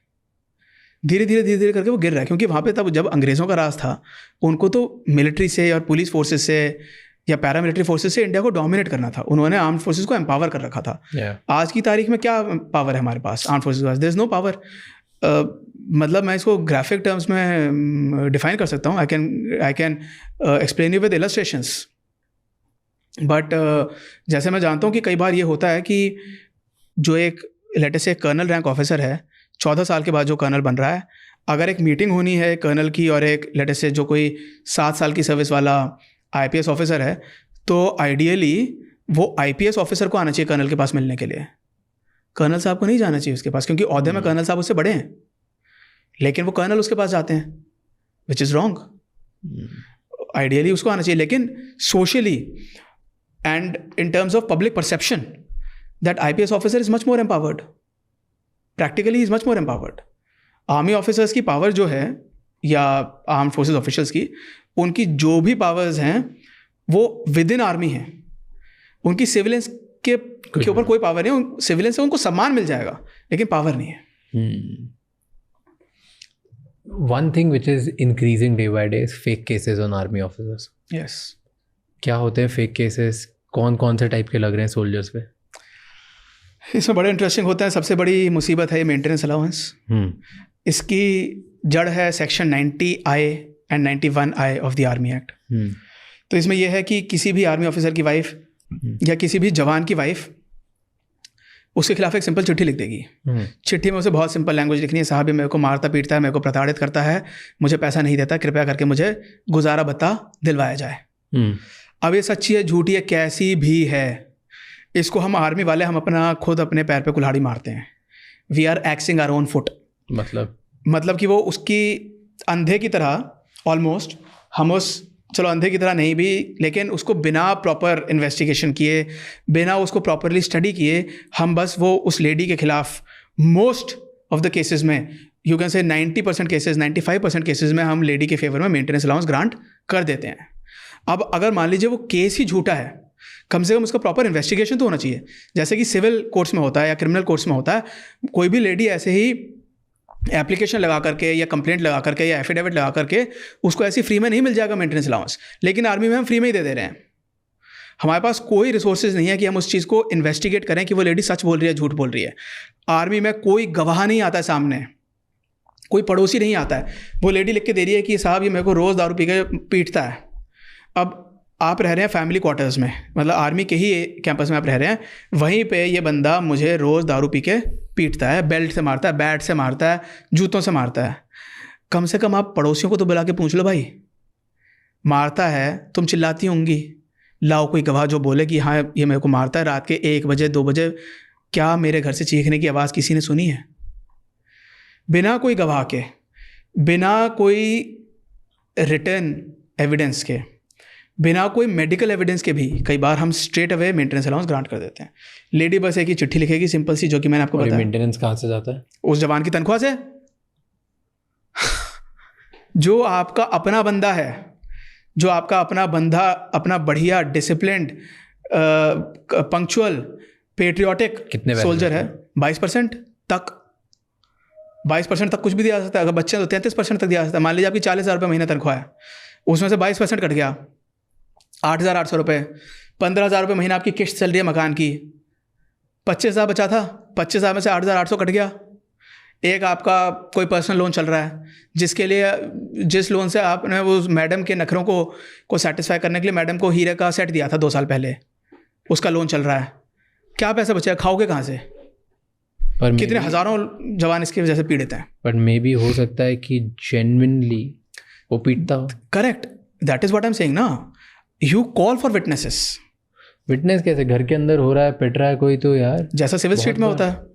Speaker 2: धीरे धीरे करके वो गिर रहा है, क्योंकि वहाँ पे तब जब अंग्रेज़ों का राज था, उनको तो मिलिट्री से और पुलिस फोर्सेस से या पैरामिलिट्री फोर्सेस से इंडिया को डोमिनेट करना था। उन्होंने आर्म्ड फोर्सेस को एम्पावर कर रखा था। आज की तारीख में क्या पावर है हमारे पास आर्म्ड फोर्सेस के पास? There is no power. मतलब मैं इसको ग्राफिक टर्म्स में डिफाइन कर सकता हूँ। I can explain you with illustrations. But जैसे मैं जानता हूँ कि कई बार ये होता है कि जो एक लेटर से कर्नल रैंक ऑफिसर है, 14 साल के बाद जो कर्नल बन रहा है, अगर एक मीटिंग होनी है कर्नल की और एक लेटर से जो कोई 7 साल की सर्विस वाला IPS ऑफिसर है, तो आइडियली वो IPS ऑफिसर को आना चाहिए कर्नल के पास मिलने के लिए। कर्नल साहब को नहीं जाना चाहिए उसके पास, क्योंकि ओहदे में कर्नल साहब उससे बड़े हैं, लेकिन वो कर्नल उसके पास जाते हैं, विच इज़ रॉन्ग। आइडियली उसको आना चाहिए, लेकिन socially and in terms of public perception that IPS officer is much more empowered, practically is much more empowered. Army officers की पावर जो है या आर्म्ड फोर्सेस ऑफिशियल्स की, उनकी जो भी पावर्स हैं वो विद इन आर्मी हैं। उनकी सिविलियंस के ऊपर कोई पावर नहीं है। सिविलियंस से उनको सम्मान मिल जाएगा, लेकिन पावर नहीं है।
Speaker 1: One thing which is increasing day by day is fake cases on army officers.
Speaker 2: Yes.
Speaker 1: क्या होते हैं fake cases? कौन से टाइप के लग रहे हैं सोल्जर्स पे?
Speaker 2: इसमें बड़े इंटरेस्टिंग होते हैं। सबसे बड़ी मुसीबत है ये मेंटेनेंस अलाउंस। इसकी जड़ है section 90I and 91I of the army act. तो इसमें यह है कि किसी भी आर्मी ऑफिसर की वाइफ या किसी भी जवान की वाइफ उसके खिलाफ एक सिंपल चिट्ठी लिख देगी। चिट्ठी में उसे बहुत सिंपल लैंग्वेज लिखनी है, साहब ये मेरे को मारता पीटता है, मेरे को प्रताड़ित करता है, मुझे पैसा नहीं देता, कृपया करके मुझे गुजारा भत्ता दिलवाया जाए। अब ये सच्ची है झूठी है कैसी भी है, इसको हम आर्मी वाले हम खुद अपने पैर पे कुल्हाड़ी मारते हैं। We are axing our own foot. मतलब कि वो उसकी अंधे की तरह ऑलमोस्ट, हम उस चलो अंधे की तरह नहीं भी, लेकिन उसको बिना प्रॉपर इन्वेस्टिगेशन किए, बिना उसको प्रॉपरली स्टडी किए, हम बस वो उस लेडी के खिलाफ मोस्ट ऑफ द केसेस में, you can say 90% cases, 95% cases में हम लेडी के फेवर में मेंटेनेंस अलाउंस ग्रांट कर देते हैं। अब अगर मान लीजिए वो केस ही झूठा है, कम से कम उसका प्रॉपर इन्वेस्टिगेशन तो होना चाहिए, जैसे कि सिविल कोर्ट्स में होता है या क्रिमिनल कोर्ट्स में होता है। कोई भी लेडी ऐसे ही एप्लीकेशन लगा करके या कंप्लेंट लगा करके या एफिडेविट लगा करके उसको ऐसी फ्री में नहीं मिल जाएगा मेंटेनेंस अलाउंस, लेकिन आर्मी में हम फ्री में ही दे रहे हैं। हमारे पास कोई रिसोर्सेज नहीं है कि हम उस चीज़ को इन्वेस्टिगेट करें कि वो लेडी सच बोल रही है झूठ बोल रही है। आर्मी में कोई गवाह नहीं आता है सामने, कोई पड़ोसी नहीं आता है। वो लेडी लिख के दे रही है कि साहब ये मेरे को रोज़ दारू पी के पीटता है। अब आप रह रहे हैं फैमिली क्वार्टर्स में, मतलब आर्मी के ही कैंपस में आप रह रहे हैं, वहीं पे ये बंदा मुझे रोज़ दारू पी के पीटता है, बेल्ट से मारता है, बैट से मारता है, जूतों से मारता है। कम से कम आप पड़ोसियों को तो बुला के पूछ लो, भाई मारता है, तुम चिल्लाती होंगी, लाओ कोई गवाह जो बोले कि हाँ ये मेरे को मारता है। रात के 1 बजे 2 बजे क्या मेरे घर से चीखने की आवाज़ किसी ने सुनी है? बिना कोई गवाह के, बिना कोई रिटर्न एविडेंस के, बिना कोई मेडिकल एविडेंस के भी कई बार हम straight away maintenance allowance grant कर देते हैं। लेडी बस एक ही चिट्ठी लिखेगी सिंपल सी, जो कि मैंने आपको बताया।
Speaker 1: मेंटेनेंस कहाँ से जाता है? उस
Speaker 2: जवान की तनख्वाह से। जो आपका अपना बंदा है, जो आपका अपना बंदा, अपना बढ़िया डिसिप्लिन्ड पंक्चुअल पेट्रियोटिक सोल्जर है, 22% तक 22% तक कुछ भी दिया जा सकता है। अगर बच्चे तो 33% तक दिया जा सकता है। मान लीजिए आपकी 40,000 रुपये महीना तनख्वाह है, उसमें से 22% कट गया, 8,800 रुपये। 15,000 रुपये महीना आपकी किस्त चल रही है मकान की, 25,000 बचा था, 25,000 में से 8,800 कट गया। एक आपका कोई पर्सनल लोन चल रहा है, जिसके लिए, जिस लोन से आपने वो मैडम के नखरों को सेटिस्फाई करने के लिए मैडम को हीरे का सेट दिया था 2 साल पहले, उसका लोन चल रहा है। क्या पैसा बचा, खाओगे कहाँ से? पर कितने हज़ारों जवान इसकी वजह से पीड़ित हैं।
Speaker 1: बट मे भी हो सकता है कि जेन्युइनली वो पीटता हो।
Speaker 2: Correct, that is what I am saying ना। You call for witnesses.
Speaker 1: Witness कैसे? घर के अंदर हो रहा है, पिट रहा है कोई, तो यार
Speaker 2: जैसा सिविल स्टेट में होता है।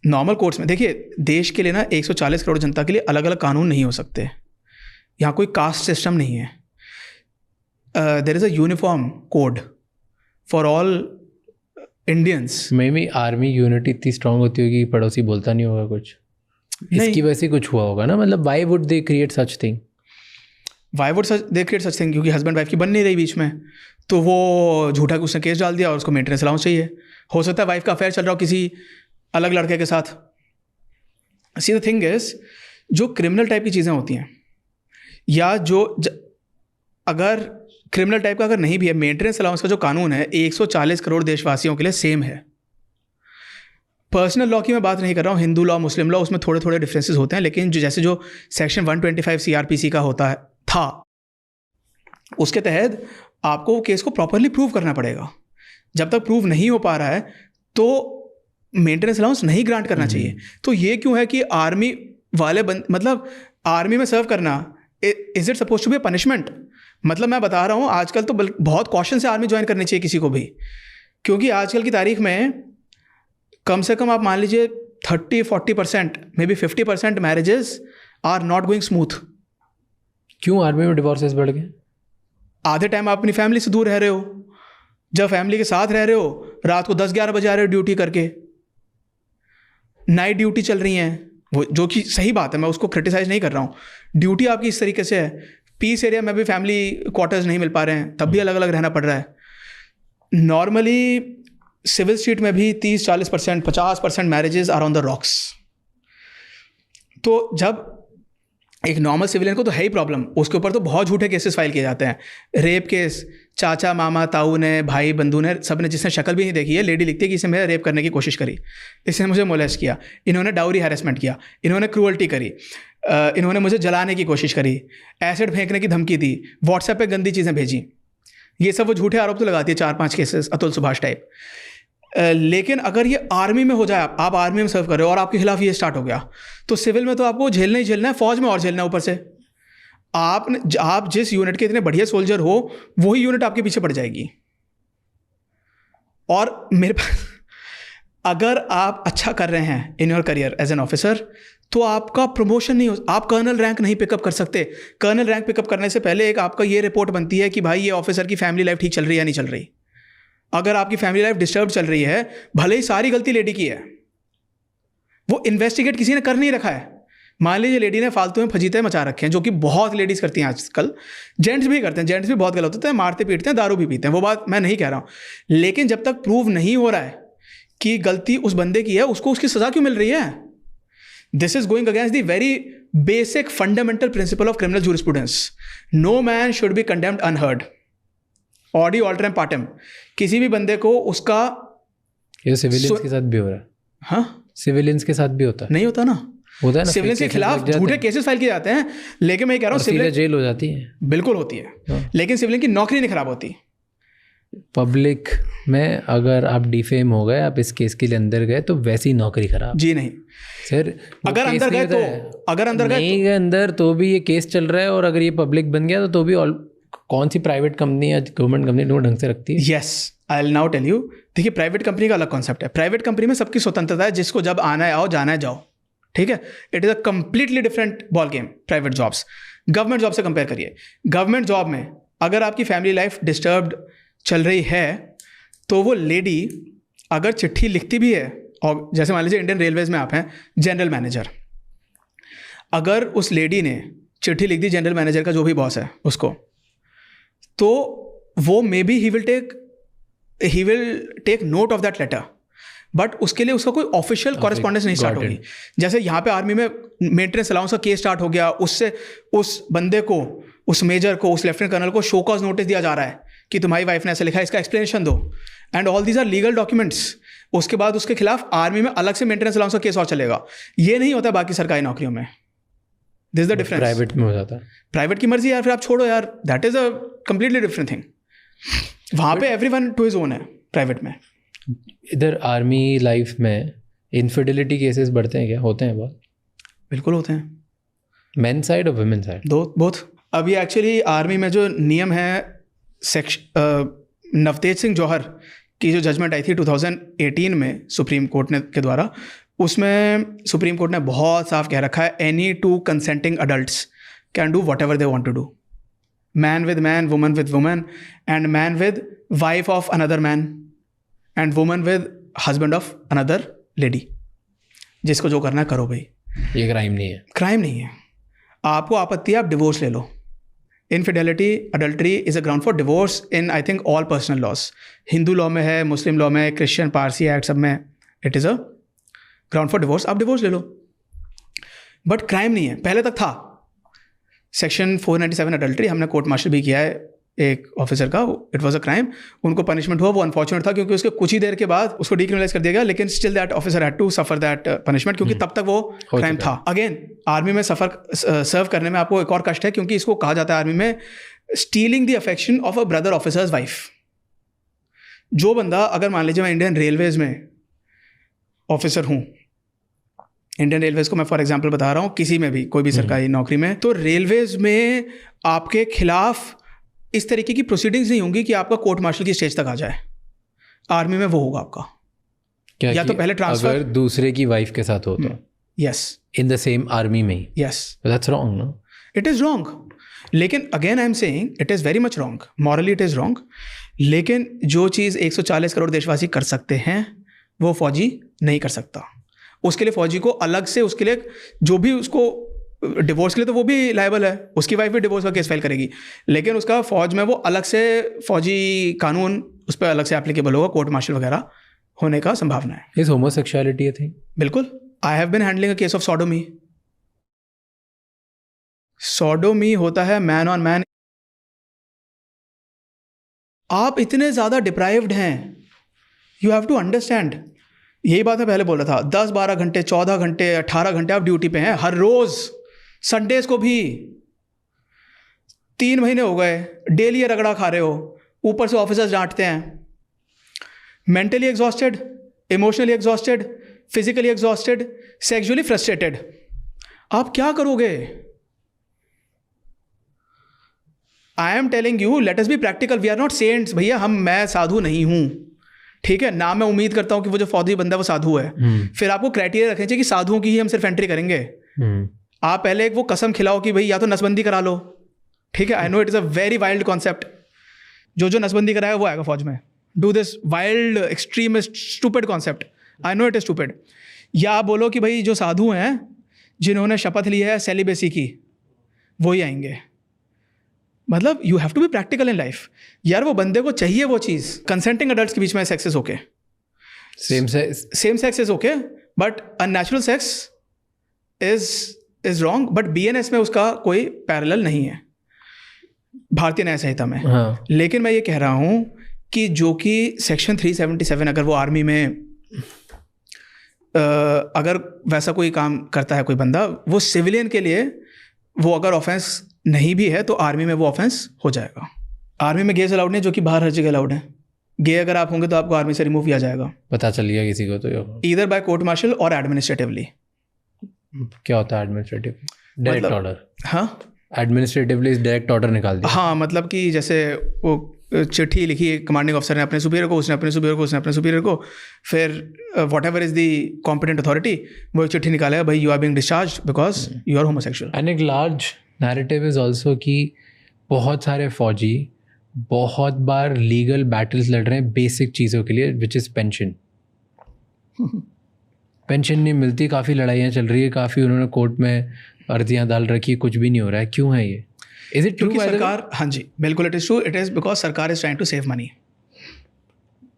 Speaker 2: नॉर्मल कोर्ट्स में देखिए, देश के लिए ना 140 करोड़ जनता के लिए अलग अलग कानून नहीं हो सकते। यहाँ कोई कास्ट सिस्टम नहीं है। There is a uniform code for all Indians.
Speaker 1: May be army unity इतनी स्ट्रांग होती होगी, पड़ोसी बोलता नहीं होगा कुछ, इसकी वजह से कुछ हुआ होगा ना। मतलब why would they create such thing?
Speaker 2: Why would they create such thing? क्योंकि हस्बैंड वाइफ की बन नहीं रही बीच में, तो वो झूठा उसने केस डाल दिया और उसको मेंटेनेंस अलाउंस चाहिए। हो सकता है वाइफ का अफेयर चल रहा हो किसी अलग लड़के के साथ। सी द थिंग इज, जो क्रिमिनल टाइप की चीज़ें होती हैं, या जो अगर क्रिमिनल टाइप का अगर नहीं भी है, मेंटेनेंस अलाउंस का जो कानून है 140 करोड़ देशवासियों के लिए सेम है। पर्सनल लॉ की मैं बात नहीं कर रहा हूँ, हिंदू लॉ, मुस्लिम लॉ, उसमें थोड़े थोड़े डिफरेंसेस होते हैं, लेकिन जैसे जो सेक्शन 125 CRPC का होता है था, उसके तहत आपको वो केस को प्रॉपरली प्रूव करना पड़ेगा। जब तक प्रूव नहीं हो पा रहा है तो मेंटेनेंस अलाउंस नहीं ग्रांट करना चाहिए। तो ये क्यों है कि आर्मी वाले मतलब आर्मी में सर्व करना, is it suppose to be a punishment? मतलब मैं बता रहा हूँ आजकल तो बहुत कॉशन से आर्मी ज्वाइन करनी चाहिए किसी को भी, क्योंकि आजकल की तारीख में कम से कम आप मान लीजिए 30-40%, may be 50% marriages are not going smooth.
Speaker 1: क्यों आर्मी में डिवोर्सेस बढ़ गए?
Speaker 2: आधे टाइम आप अपनी फैमिली से दूर रह रहे हो, जब फैमिली के साथ रह रहे हो रात को 10-11 बजे आ रहे हो ड्यूटी करके, नाइट ड्यूटी चल रही हैं, वो जो कि सही बात है, मैं उसको क्रिटिसाइज नहीं कर रहा हूँ। ड्यूटी आपकी इस तरीके से है, पीस एरिया में भी फैमिली क्वार्टर्स नहीं मिल पा रहे हैं, तब भी अलग अलग रहना पड़ रहा है। नॉर्मली सिविल स्ट्रीट में भी 30-40%, 50% marriages are on the rocks. तो जब एक नॉर्मल सिविलियन को तो है ही प्रॉब्लम, उसके ऊपर तो बहुत झूठे केसेस फाइल किए जाते हैं। रेप केस, चाचा मामा ताऊ ने, भाई बंधु ने, सब ने, जिसने शक्ल भी नहीं देखी है, लेडी लिखती है कि इसने मेरा रेप करने की कोशिश करी, इसने मुझे मोलेस्ट किया, इन्होंने डाउरी हैरेसमेंट किया, इन्होंने क्रूअल्टी करी, इन्होंने मुझे जलाने की कोशिश करी, एसिड फेंकने की धमकी दी, व्हाट्सएप पे गंदी चीज़ें भेजी। ये सब वो झूठे आरोप तो लगाती है, 4-5 केसेस अतुल सुभाष टाइप। लेकिन अगर ये आर्मी में हो जाए, आप आर्मी में सर्व कर रहे हो और आपके खिलाफ ये स्टार्ट हो गया, तो सिविल में तो आपको झेलना ही झेलना है, फौज में और झेलना है ऊपर से। आप जिस यूनिट के इतने बढ़िया सोल्जर हो, वही यूनिट आपके पीछे पड़ जाएगी। और मेरे पास अगर आप अच्छा कर रहे हैं in your career as an officer, तो आपका प्रमोशन नहीं हो, आप कर्नल रैंक नहीं पिकअप कर सकते। कर्नल रैंक पिकअप करने से पहले एक आपका ये रिपोर्ट बनती है कि भाई ये ऑफिसर की फैमिली लाइफ ठीक चल रही है या नहीं चल रही। अगर आपकी फैमिली लाइफ डिस्टर्ब चल रही है, भले ही सारी गलती लेडी की है, वो इन्वेस्टिगेट किसी ने कर नहीं रखा है। मान लीजिए लेडी ने फालतू में फजीते मचा रखे हैं, जो कि बहुत लेडीज़ करती हैं आजकल, जेंट्स भी करते हैं, जेंट्स भी बहुत गलत होते हैं, मारते पीटते हैं, दारू भी पीते हैं, वो बात मैं नहीं कह रहा हूँ। लेकिन जब तक प्रूव नहीं हो रहा है कि गलती उस बंदे की है, उसको उसकी सज़ा क्यों मिल रही है? This is going against the very basic fundamental principle of criminal jurisprudence. No man should be condemned unheard, ऑडी ऑल्टरम पार्टम। किसी भी बंदे को उसका,
Speaker 1: ये सिविलियंस के साथ भी हो रहा है।
Speaker 2: हाँ,
Speaker 1: सिविलियंस के साथ भी होता है।
Speaker 2: नहीं होता ना,
Speaker 1: होता है ना,
Speaker 2: सिविलियंस के खिलाफ झूठे केसेस फाइल किए जाते हैं। लेकिन मैं कह रहा हूँ
Speaker 1: सिविलियन जेल हो जाती है,
Speaker 2: बिल्कुल होती है, लेकिन सिविलियन की नौकरी नहीं खराब होती।
Speaker 1: पब्लिक में अगर आप डिफेम हो गए, आप इस केस के लिए अंदर गए, तो वैसी नौकरी खराब
Speaker 2: जी नहीं।
Speaker 1: सर
Speaker 2: अगर अंदर गए तो, अगर अंदर
Speaker 1: नहीं गए अंदर तो भी ये केस चल रहा है, और अगर ये पब्लिक बन गया तो भी कौन सी प्राइवेट कंपनी या गवर्नमेंट कंपनी दोनों ढंग से रखती है?
Speaker 2: Yes, I will now tell you. देखिए, प्राइवेट कंपनी का अलग कॉन्सेप्ट है। प्राइवेट कंपनी में सबकी स्वतंत्रता है, जिसको जब आना है आओ, जाना है जाओ, ठीक है। It is a completely different ball game private jobs. Government job से कंपेयर करिए। गवर्नमेंट जॉब में अगर आपकी फैमिली लाइफ डिस्टर्ब्ड चल रही है, तो वो लेडी अगर चिट्ठी लिखती भी है, और जैसे मान लीजिए इंडियन रेलवेज में आप हैं जनरल मैनेजर, अगर उस लेडी ने चिट्ठी लिख दी जनरल मैनेजर का जो भी बॉस है उसको, तो वो may be he will take note of that letter, but उसके लिए उसका कोई ऑफिशियल कॉरेस्पॉन्डेंस नहीं स्टार्ट होगी। जैसे यहाँ पे आर्मी में मेंटेनेंस अलाउंस का केस स्टार्ट हो गया, उससे उस बंदे को, उस मेजर को, उस लेफ्टिनेंट कर्नल को शो कॉज नोटिस दिया जा रहा है कि तुम्हारी वाइफ ने ऐसे लिखा है, इसका एक्सप्लेनेशन दो, and all these are legal documents. उसके बाद उसके खिलाफ आर्मी में अलग से मेंटेनेंस अलाउंस का केस और चलेगा। ये नहीं होता बाकी सरकारी नौकरियों में। This is the difference.
Speaker 1: Private में हो जाता है,
Speaker 2: प्राइवेट की मर्जी यार, फिर आप छोड़ो यार, that is a completely different thing. वहाँ पे एवरीवन टू हिज ओन है प्राइवेट में।
Speaker 1: इधर आर्मी लाइफ में इनफिडेलिटी केसेस बढ़ते हैं क्या? होते हैं बहुत?
Speaker 2: बिल्कुल होते हैं।
Speaker 1: मेन साइड और वुमेन साइड?
Speaker 2: बोथ। अभी एक्चुअली आर्मी में जो नियम है, नवतेज सिंह जौहर की जो जजमेंट आई थी 2018 में सुप्रीम कोर्ट ने के द्वारा, उसमें सुप्रीम कोर्ट ने बहुत साफ कह रखा है, any two consenting adults can do what ever they want to do. Man with man, woman with woman, and man with wife of another man, and woman with husband of another lady. जिसको जो करना है करो भाई।
Speaker 1: ये crime नहीं है?
Speaker 2: Crime नहीं है। आपको आपत्ति है, आप डिवोर्स ले लो। Infidelity, adultery is a ground for divorce in I think all personal laws. Hindu law में है, मुस्लिम लॉ में, क्रिश्चियन, पारसी एक्ट सब में it is a ground for divorce. आप डिवोर्स ले लो, बट क्राइम नहीं है। पहले तक था सेक्शन 497 अडल्ट्री, हमने कोर्ट मार्शल भी किया है एक ऑफिसर का, इट वाज अ क्राइम, उनको पनिशमेंट हुआ, वो अनफॉर्चुनेट था क्योंकि उसके कुछ ही देर के बाद उसको डिक्रिमिनलाइज कर दिया गया, लेकिन still that officer had to suffer that punishment क्योंकि तब तक वो क्राइम था। अगेन आर्मी में सर्व करने में आपको एक और कष्ट है क्योंकि इसको कहा जाता है आर्मी में stealing the affection of a brother officers wife. जो बंदा, अगर मान लीजिए मैं इंडियन रेलवेज में ऑफिसर हूँ, इंडियन रेलवेज को मैं फॉर एग्जांपल बता रहा हूँ, किसी में भी कोई भी सरकारी नौकरी में, तो रेलवेज में आपके खिलाफ इस तरीके की प्रोसीडिंग्स नहीं होंगी कि आपका कोर्ट मार्शल की स्टेज तक आ जाए। आर्मी में वो होगा आपका
Speaker 1: क्या,
Speaker 2: या तो पहले ट्रांसफर
Speaker 1: अगर दूसरे की वाइफ के साथ हो तो,
Speaker 2: yes,
Speaker 1: in the same army में ही,
Speaker 2: yes,
Speaker 1: that's wrong no,
Speaker 2: it is wrong. लेकिन again I am saying it is very much wrong, morally it is wrong. लेकिन जो चीज़ 140 करोड़ देशवासी कर सकते हैं वो फौजी नहीं कर सकता। उसके लिए फौजी को अलग से, उसके लिए जो भी उसको डिवोर्स के लिए तो वो भी लायबल है, उसकी वाइफ भी डिवोर्स का केस फाइल करेगी, लेकिन उसका फौज में वो अलग से फौजी कानून उस पर अलग से एप्लीकेबल होगा, कोर्ट मार्शल वगैरह होने का संभावना है।
Speaker 1: Is homosexuality a thing?
Speaker 2: बिल्कुल। I have been handling a case of sodomy. Sodomy होता है मैन ऑन मैन। आप इतने ज़्यादा डिप्राइव्ड हैं, यू हैव टू अंडरस्टैंड। यही बात मैं पहले बोल रहा था, 10-12 घंटे, 14 घंटे, 18 घंटे आप ड्यूटी पे हैं हर रोज़, संडेज को भी। 3 महीने हो गए, डेली ये रगड़ा खा रहे हो, ऊपर से ऑफिसर्स डांटते हैं। Mentally exhausted, emotionally exhausted, physically exhausted, sexually frustrated. आप क्या करोगे? I am telling you, let us be practical, we are not saints भैया। मैं साधु नहीं हूं, ठीक है ना। मैं उम्मीद करता हूं कि वो जो फौजी बंदा है वो साधु है। फिर आपको क्राइटेरिया रखना चाहिए कि साधुओं की ही हम सिर्फ एंट्री करेंगे। आप पहले एक वो कसम खिलाओ कि भाई या तो नसबंदी करा लो, ठीक है। I know it is a very wild concept. जो नसबंदी कराएगा वो आएगा फौज में। Do this wild extreme stupid concept, I know it is stupid. या आप बोलो कि भाई जो साधु हैं जिन्होंने शपथ ली है सेलिबेसी की, वो ही आएंगे। मतलब you have to be practical in life यार। वो बंदे को चाहिए वो चीज़। कंसेंटिंग अडल्ट्स के बीच में sex is okay, same sex is okay, but unnatural sex is wrong. But BNS में उसका कोई पैरेलल नहीं है भारतीय न्याय संहिता में। हाँ। लेकिन मैं ये कह रहा हूँ कि जो कि सेक्शन 377, अगर वो आर्मी में अगर वैसा कोई काम करता है कोई बंदा, वो सिविलियन के लिए वो अगर ऑफेंस नहीं भी है तो आर्मी में वो ऑफेंस हो जाएगा। आर्मी में गेज अलाउड नहीं, जो कि बाहर हर जगह अलाउड है। गे अगर आप होंगे तो आपको आर्मी से रिमूव किया जाएगा, पता चल गया किसी को तो, ईदर बाय कोर्ट मार्शल और एडमिनिस्ट्रेटिवली। क्या होता है एडमिनिस्ट्रेटिव? Direct order. हाँ, एडमिनिस्ट्रेटिवली डायरेक्ट ऑर्डर निकाल दिया। हाँ, मतलब कि जैसे वो चिट्ठी लिखी कमांडिंग ऑफिसर ने अपने सुपीरियर को, उसने अपने सुपीरियर को, उसने अपने सुपीरियर को, फिर what ever is the competent authority वो चिट्ठी निकालेगा, भाई you are being discharge because you are homosexual. And एक लार्ज नैरेटिव इज ऑल्सो कि बहुत सारे फौजी बहुत बार लीगल बैटल्स लड़ रहे हैं बेसिक चीज़ों के लिए, विच इज़ पेंशन। पेंशन नहीं मिलती, काफ़ी लड़ाइयाँ चल रही है, काफ़ी उन्होंने कोर्ट में अर्जियाँ डाल रखी, कुछ भी नहीं हो रहा है। क्यों है ये? Is it true? सरकार, हाँ जी बिल्कुल it is true. It is because सरकार is trying to save money.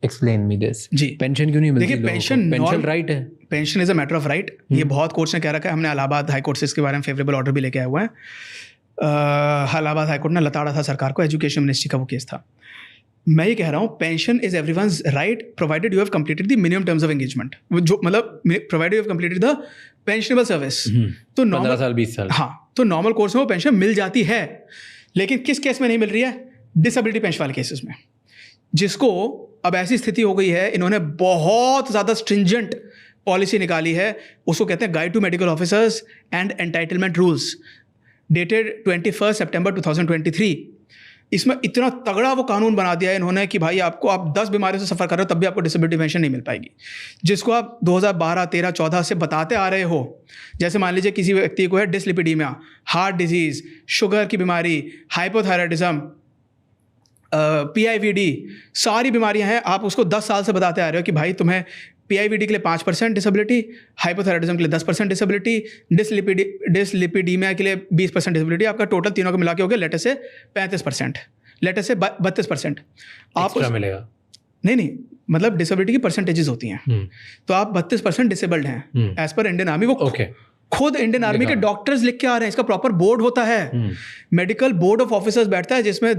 Speaker 2: Explain me this जी। पेंशन क्यों नहीं मिलती? देखिए, पेंशन राइट है, pension is a matter of right. ये बहुत कोर्ट्स ने कह रखा है। हमने इलाहाबाद हाई कोर्ट से इसके बारे में फेवरेबल ऑर्डर भी लेके आए हुए हैं। इलाहाबाद हाई कोर्ट ने लताड़ा था सरकार को, एजुकेशन मिनिस्ट्री का वो केस था। मैं ये कह रहा हूँ pension is everyone's right provided you have completed the minimum terms of engagement, जो मतलब provided you have completed the pensionable service. तो 15 साल 20 साल, हाँ, तो नॉर्मल कोर्स में वो पेंशन मिल जाती है। लेकिन किस केस में नहीं मिल रही है? डिसेबिलिटी पेंशन वाले केसेस में, जिसको अब ऐसी स्थिति हो गई है, इन्होंने बहुत ज़्यादा स्ट्रिंजेंट पॉलिसी निकाली है। उसको कहते हैं guide to medical officers and entitlement rules, dated 21 सितंबर 2023। इसमें इतना तगड़ा वो कानून बना दिया है इन्होंने कि भाई आप 10 बीमारियों से सफ़र कर रहे हो तब भी आपको डिसेबिलिटी पेंशन नहीं मिल पाएगी, जिसको आप 2012, 13, 14 से बताते आ रहे हो। जैसे मान लीजिए किसी व्यक्ति को है डिसलिपिडीमिया, हार्ट डिजीज़, शुगर की बीमारी, हाइपोथायराइडिज्म, PIVD, सारी बीमारियां हैं। आप उसको 10 साल से बताते आ रहे हो कि भाई तुम्हें PIVD के लिए 5% डिसेबिलिटी, हाइपोथायराइडिज्म के लिए 10% डिसेबिलिटी, डिसलिपिडीमिया के लिए 20% डिसेबिलिटी, आपका टोटल तीनों को मिला के हो गया लेटर से 35%, लेटर से 32%। आप मिलेगा नहीं, मतलब डिसेबिलिटी की परसेंटेजेस होती हैं। तो आप 32% डिसेबल्ड हैं एज पर इंडियन आर्मी। वो खुद इंडियन आर्मी के डॉक्टर्स लिख के आ रहे हैं, इसका प्रॉपर बोर्ड होता है, मेडिकल बोर्ड ऑफ ऑफिसर्स बैठता है जिसमें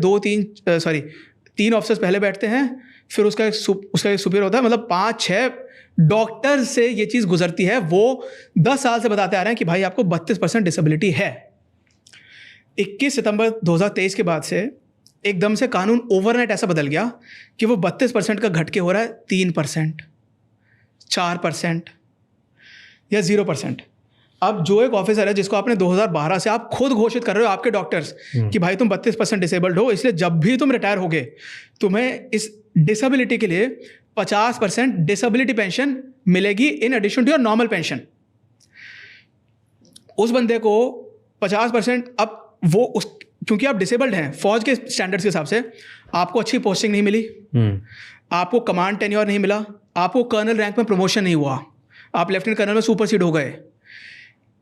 Speaker 2: 3 ऑफिसर्स पहले बैठते हैं, फिर उसका एक सुपीरियर होता है, मतलब 5-6 डॉक्टर से ये चीज़ गुजरती है। वो 10 साल से बताते आ रहे हैं कि भाई आपको 32% डिसेबिलिटी है। 21 सितंबर 2023 के बाद से एकदम से कानून ओवरनाइट ऐसा बदल गया कि वो 32% का घट के हो रहा है 3%, 4% या 0%। अब जो एक ऑफिसर है जिसको आपने 2012 से आप खुद घोषित कर रहे हो, आपके डॉक्टर्स, कि भाई तुम 32% डिसेबल्ड हो, इसलिए जब भी तुम रिटायर होगे तुम्हें इस डिसेबिलिटी के लिए 50% डिसेबिलिटी पेंशन मिलेगी in addition to your normal pension. उस बंदे को 50%, अब वो उस, क्योंकि आप डिसेबल्ड हैं, फौज के स्टैंडर्ड्स के हिसाब से आपको अच्छी पोस्टिंग नहीं मिली, आपको कमांड टेन्योर नहीं मिला, आपको कर्नल रैंक में प्रमोशन नहीं हुआ, आप लेफ्टिनेंट कर्नल में सुपरसीड हो गए,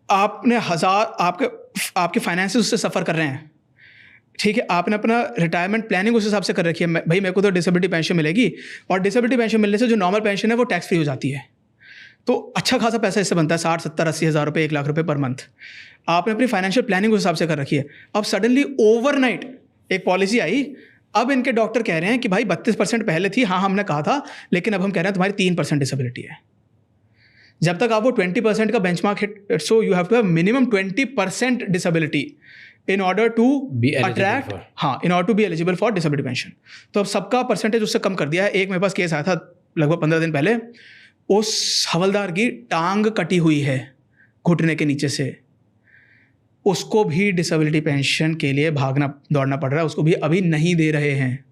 Speaker 2: आपने आपके फाइनेंसेस उससे सफ़र कर रहे हैं, ठीक है, आपने अपना रिटायरमेंट प्लानिंग उस हिसाब से कर रखी है, भाई मेरे को तो डिसेबिलिटी पेंशन मिलेगी, और डिसेबिलिटी पेंशन मिलने से जो नॉर्मल पेंशन है वो टैक्स फ्री हो जाती है, तो अच्छा खासा पैसा इससे बनता है, 60, 70, 80 हज़ार रुपये, 1 लाख रुपये पर मंथ। आपने अपनी फाइनेंशियल प्लानिंग उस हिसाब से कर रखी है। अब सडनली ओवरनाइट एक पॉलिसी आई, अब इनके डॉक्टर कह रहे हैं कि भाई 32% पहले थी, हाँ हमने कहा था, लेकिन अब हम कह रहे हैं तुम्हारी 3% डिसेबिलिटी है। जब तक आप वो 20% का benchmark hit, so you have to have minimum 20% disability in order to attract, in order to be eligible for disability pension. तो अब सबका परसेंटेज उससे कम कर दिया है। एक मेरे पास केस आया था लगभग 15 दिन पहले, उस हवलदार की टांग कटी हुई है घुटने के नीचे से, उसको भी डिसेबिलिटी पेंशन के लिए भागना दौड़ना पड़ रहा है, उसको भी अभी नहीं दे रहे हैं।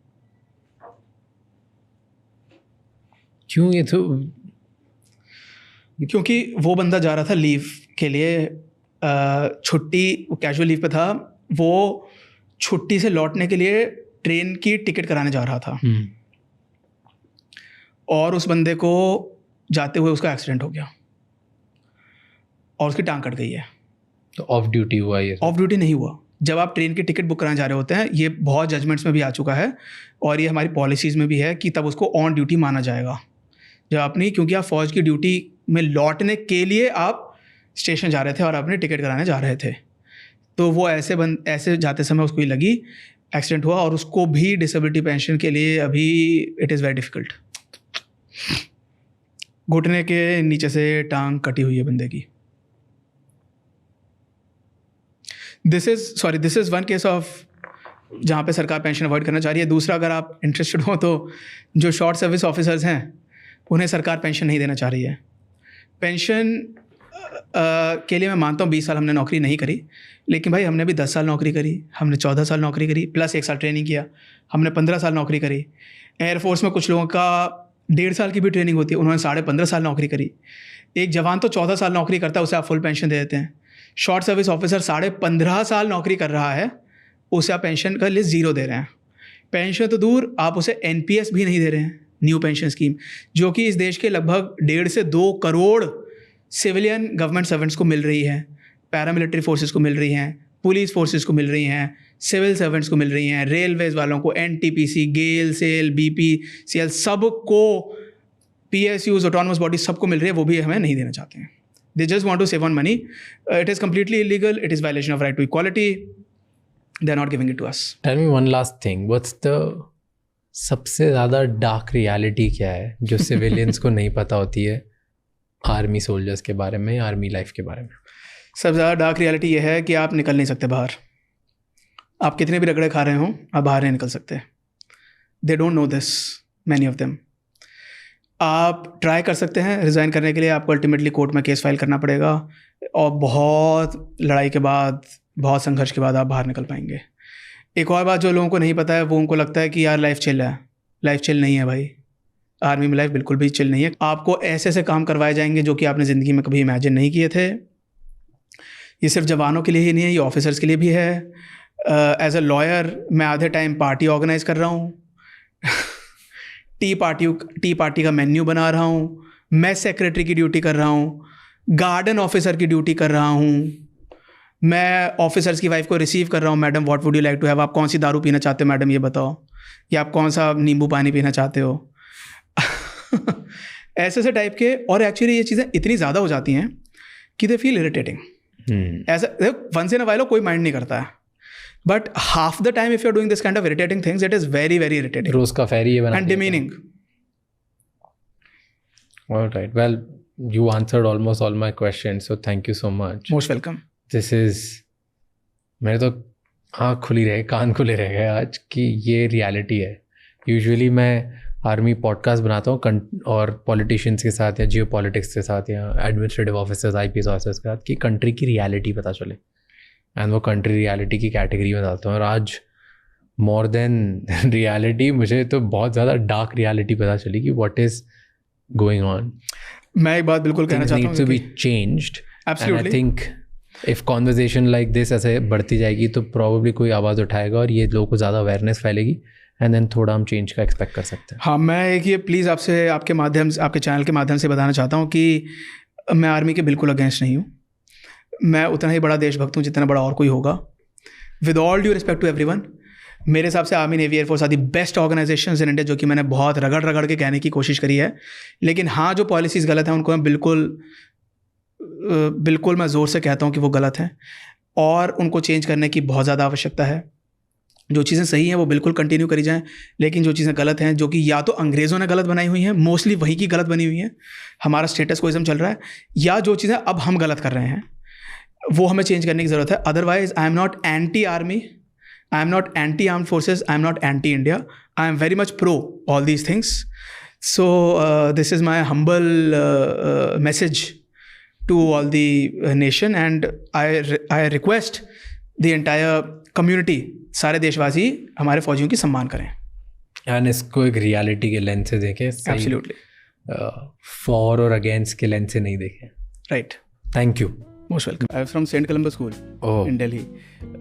Speaker 1: क्यों? ये तो
Speaker 2: क्योंकि वो बंदा जा रहा था लीव के लिए, छुट्टी, कैजुअल लीव पे था, वो छुट्टी से लौटने के लिए ट्रेन की टिकट कराने जा रहा था, और उस बंदे को जाते हुए उसका एक्सीडेंट हो गया और उसकी टांग कट गई है।
Speaker 1: तो ऑफ ड्यूटी हुआ ये?
Speaker 2: ऑफ ड्यूटी नहीं हुआ। जब आप ट्रेन की टिकट बुक कराने जा रहे होते हैं, ये बहुत जजमेंट्स में भी आ चुका है और ये हमारी पॉलिसीज़ में भी है कि तब उसको ऑन ड्यूटी माना जाएगा। जब आप नहीं, क्योंकि आप फौज की ड्यूटी में लौटने के लिए आप स्टेशन जा रहे थे और अपनी टिकट कराने जा रहे थे, तो वो ऐसे जाते समय उसको ही लगी, एक्सीडेंट हुआ, और उसको भी डिसेबिलिटी पेंशन के लिए अभी इट इज़ वेरी डिफ़िकल्ट। घुटने के नीचे से टांग कटी हुई है बंदे की। This is one case of जहाँ पे सरकार पेंशन अवॉइड करना चाह रही है। दूसरा, अगर आप इंटरेस्टेड हो तो जो शॉर्ट सर्विस ऑफिसर्स हैं उन्हें सरकार पेंशन नहीं देना चाह रही है। पेंशन के लिए मैं मानता हूँ 20 साल हमने नौकरी नहीं करी, लेकिन भाई हमने भी 10 साल नौकरी करी, हमने 14 साल नौकरी करी, प्लस 1 साल ट्रेनिंग किया, हमने 15 साल नौकरी करी। एयरफोर्स में कुछ लोगों का 1.5 साल की भी ट्रेनिंग होती है, उन्होंने 15.5 साल नौकरी करी। एक जवान तो 14 साल नौकरी करता है, उसे आप फुल पेंशन दे देते हैं। शॉर्ट सर्विस ऑफिसर 15.5 साल नौकरी कर रहा है, उसे आप पेंशन का लिस्ट 0 दे रहे हैं। पेंशन तो दूर, आप उसे NPS भी नहीं दे रहे हैं, न्यू पेंशन स्कीम, जो कि इस देश के लगभग 1.5 से 2 करोड़ सिविलियन गवर्नमेंट सर्वेंट्स को मिल रही है, पैरामिलिट्री फोर्सेस को मिल रही हैं, पुलिस फोर्सेस को मिल रही हैं, सिविल सर्वेंट्स को मिल रही हैं, रेलवेज वालों को, NTPC, गेल, सेल, BPCL, सबको, PSUs, ऑटोनमस बॉडी, सबको मिल रही है, वो भी हमें नहीं देना चाहते हैं। They just want to save on money. It is completely illegal. It is violation of right to equality. They are not giving it to us.
Speaker 1: Tell me one last thing. What's the सबसे ज़्यादा dark reality क्या है जो civilians को नहीं पता होती है आर्मी सोल्जर्स के बारे में, आर्मी लाइफ के बारे में?
Speaker 2: सबसे ज़्यादा डार्क रियलिटी ये है कि आप निकल नहीं सकते बाहर। आप कितने भी रगड़े खा रहे हों, आप बाहर नहीं निकल सकते। They don't know this, many of them. आप ट्राई कर सकते हैं रिज़ाइन करने के लिए, आपको अल्टीमेटली कोर्ट में केस फाइल करना पड़ेगा, और बहुत लड़ाई के बाद, बहुत संघर्ष के बाद आप बाहर निकल पाएंगे। एक और बात जो लोगों को नहीं पता है, वो उनको लगता है कि यार लाइफ चिल है। लाइफ चिल नहीं है भाई, आर्मी में लाइफ बिल्कुल भी चिल नहीं है। आपको ऐसे ऐसे काम करवाए जाएंगे जो कि आपने ज़िंदगी में कभी इमेजिन नहीं किए थे। ये सिर्फ जवानों के लिए ही नहीं है, ये ऑफिसर्स के लिए भी है। एज अ लॉयर मैं आधे टाइम पार्टी ऑर्गेनाइज कर रहा हूँ, टी पार्टी का मेन्यू बना रहा हूँ, मैस सेक्रेटरी की ड्यूटी कर रहा हूँ, गार्डन ऑफिसर की ड्यूटी कर रहा हूँ, मैं ऑफिसर्स की वाइफ को रिसीव कर रहा हूँ, madam what would you like to have, आप कौन सी दारू पीना चाहते हो मैडम ये बताओ, या आप कौन सा नींबू पानी पीना चाहते हो। ऐसे टाइप के। और एक्चुअली ये चीज़ें इतनी ज़्यादा हो जाती हैं कि दे फील इरिटेटिंग. ऐसा वंस इन अ व्हाइल कोई माइंड नहीं करता है, but half the time if you are doing this kind of irritating things it is very very irritating.
Speaker 1: रोज का फेरी ये बना
Speaker 2: and demeaning.
Speaker 1: Alright, well, you answered almost all my questions, so thank you so much.
Speaker 2: Most welcome.
Speaker 1: This is, मेरे तो आँख खुली रहे, कान खुले रह गए आज कि ये रियलिटी है. यूजुअली मैं आर्मी पॉडकास्ट बनाता हूँ और पॉलिटिशियंस के साथ या जियो पॉलिटिक्स के साथ या एडमिनिस्ट्रेटिव ऑफिसर्स, IPS ऑफिसर्स के साथ कि कंट्री की रियलिटी पता चले, एंड वो कंट्री रियलिटी की कैटेगरी में डालता हूँ. और आज मोर देन रियलिटी मुझे तो बहुत ज़्यादा डार्क रियलिटी पता चली कि व्हाट इज़ going on.
Speaker 2: मैं एक बात बिल्कुल कहना चाहता हूँ
Speaker 1: to be changed.
Speaker 2: Absolutely.
Speaker 1: And I think if conversation like this ऐसे बढ़ती जाएगी तो probably कोई आवाज़ उठाएगा और ये लोगों को ज़्यादा awareness फैलेगी and then थोड़ा हम change का expect कर सकते हैं.
Speaker 2: हाँ, मैं एक ये प्लीज़ आपसे आपके माध्यम से, आपके चैनल के माध्यम से बताना चाहता हूँ कि मैं आर्मी के बिल्कुल अगेंस्ट नहीं हूँ. मैं उतना ही बड़ा देशभक्त हूँ जितना बड़ा और कोई होगा. With all due respect to everyone, मेरे हिसाब से army, navy, air force are the best organisations in India, जो कि मैंने बहुत रगड़ के कहने की कोशिश करी है. लेकिन हाँ, जो पॉलिसीज़ गलत हैं उनको मैं बिल्कुल मैं ज़ोर से कहता हूँ कि वो गलत हैं और उनको चेंज करने की बहुत ज़्यादा आवश्यकता है. जो चीज़ें सही हैं वो बिल्कुल कंटिन्यू करी जाएँ, लेकिन जो चीज़ें गलत हैं, जो कि या तो अंग्रेज़ों ने गलत बनाई हुई हैं, मोस्टली वही की गलत बनी हुई हैं, हमारा स्टेटस कोइज्म चल रहा है, या जो चीज़ें अब हम गलत कर रहे हैं वो हमें चेंज करने की ज़रूरत है. Otherwise I am not anti army, I am not anti-armed forces, I am not anti-India. I am very much pro all these things. So this is my humble message to all the nation, and I request the entire community, सारे देशवासी हमारे फौजियों की सम्मान करें.
Speaker 1: And इसको एक reality के लेंस से देखें.
Speaker 2: Absolutely.
Speaker 1: फॉर और अगेंस्ट के लेंस से नहीं देखें.
Speaker 2: Right.
Speaker 1: Thank you.
Speaker 2: Most welcome. I am from St. Columba School in Delhi.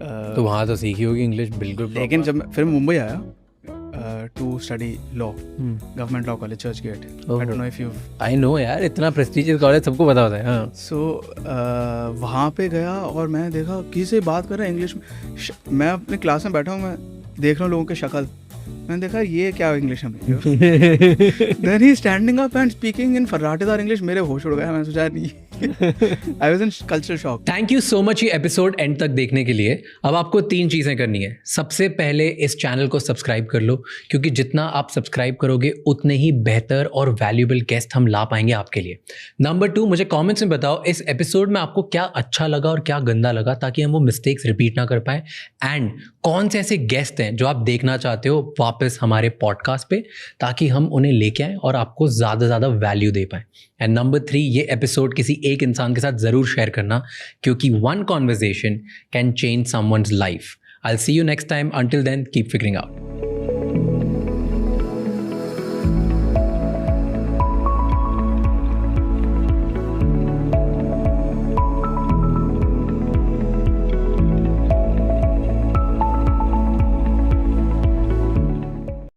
Speaker 1: तो वहाँ तो सीखी होगी इंग्लिश बिल्कुल.
Speaker 2: लेकिन जब फिर मुंबई आया to study law, government law college, Churchgate. I don't know if you.
Speaker 1: I know यार, इतना प्रेस्टीजियस कॉलेज सबको पता होता है. हाँ.
Speaker 2: सो वहाँ पे गया और मैंने देखा किसी से बात कर रहा है इंग्लिश में. मैं अपने क्लास में बैठा हूँ, मैं देख रहा हूँ लोगों के शक्ल, मैंने देखा ये क्या इंग्लिश है. Then he standing up and speaking in फर्राटेदार इंग्लिश. मेरे होश उड़ गया. मैंने सोचा नहीं, I was in cultural shock.
Speaker 1: Thank you so much ये एपिसोड एंड तक देखने के लिए. अब आपको 3 चीज़ें करनी है. सबसे पहले इस चैनल को सब्सक्राइब कर लो, क्योंकि जितना आप सब्सक्राइब करोगे उतने ही बेहतर और वैल्यूएबल गेस्ट हम ला पाएंगे आपके लिए. नंबर 2, मुझे कमेंट्स में बताओ इस एपिसोड में आपको क्या अच्छा लगा और क्या गंदा लगा, ताकि हम वो मिस्टेक्स रिपीट ना कर पाए. एंड कौन से ऐसे गेस्ट हैं जो आप देखना चाहते हो वापस हमारे पॉडकास्ट पे, ताकि हम उन्हें लेके आएँ और आपको ज़्यादा ज़्यादा वैल्यू दे पाएँ. एंड नंबर 3, ये एपिसोड किसी एक इंसान के साथ ज़रूर शेयर करना, क्योंकि one conversation can change someone's life. I'll see you next time. Until then, keep figuring out.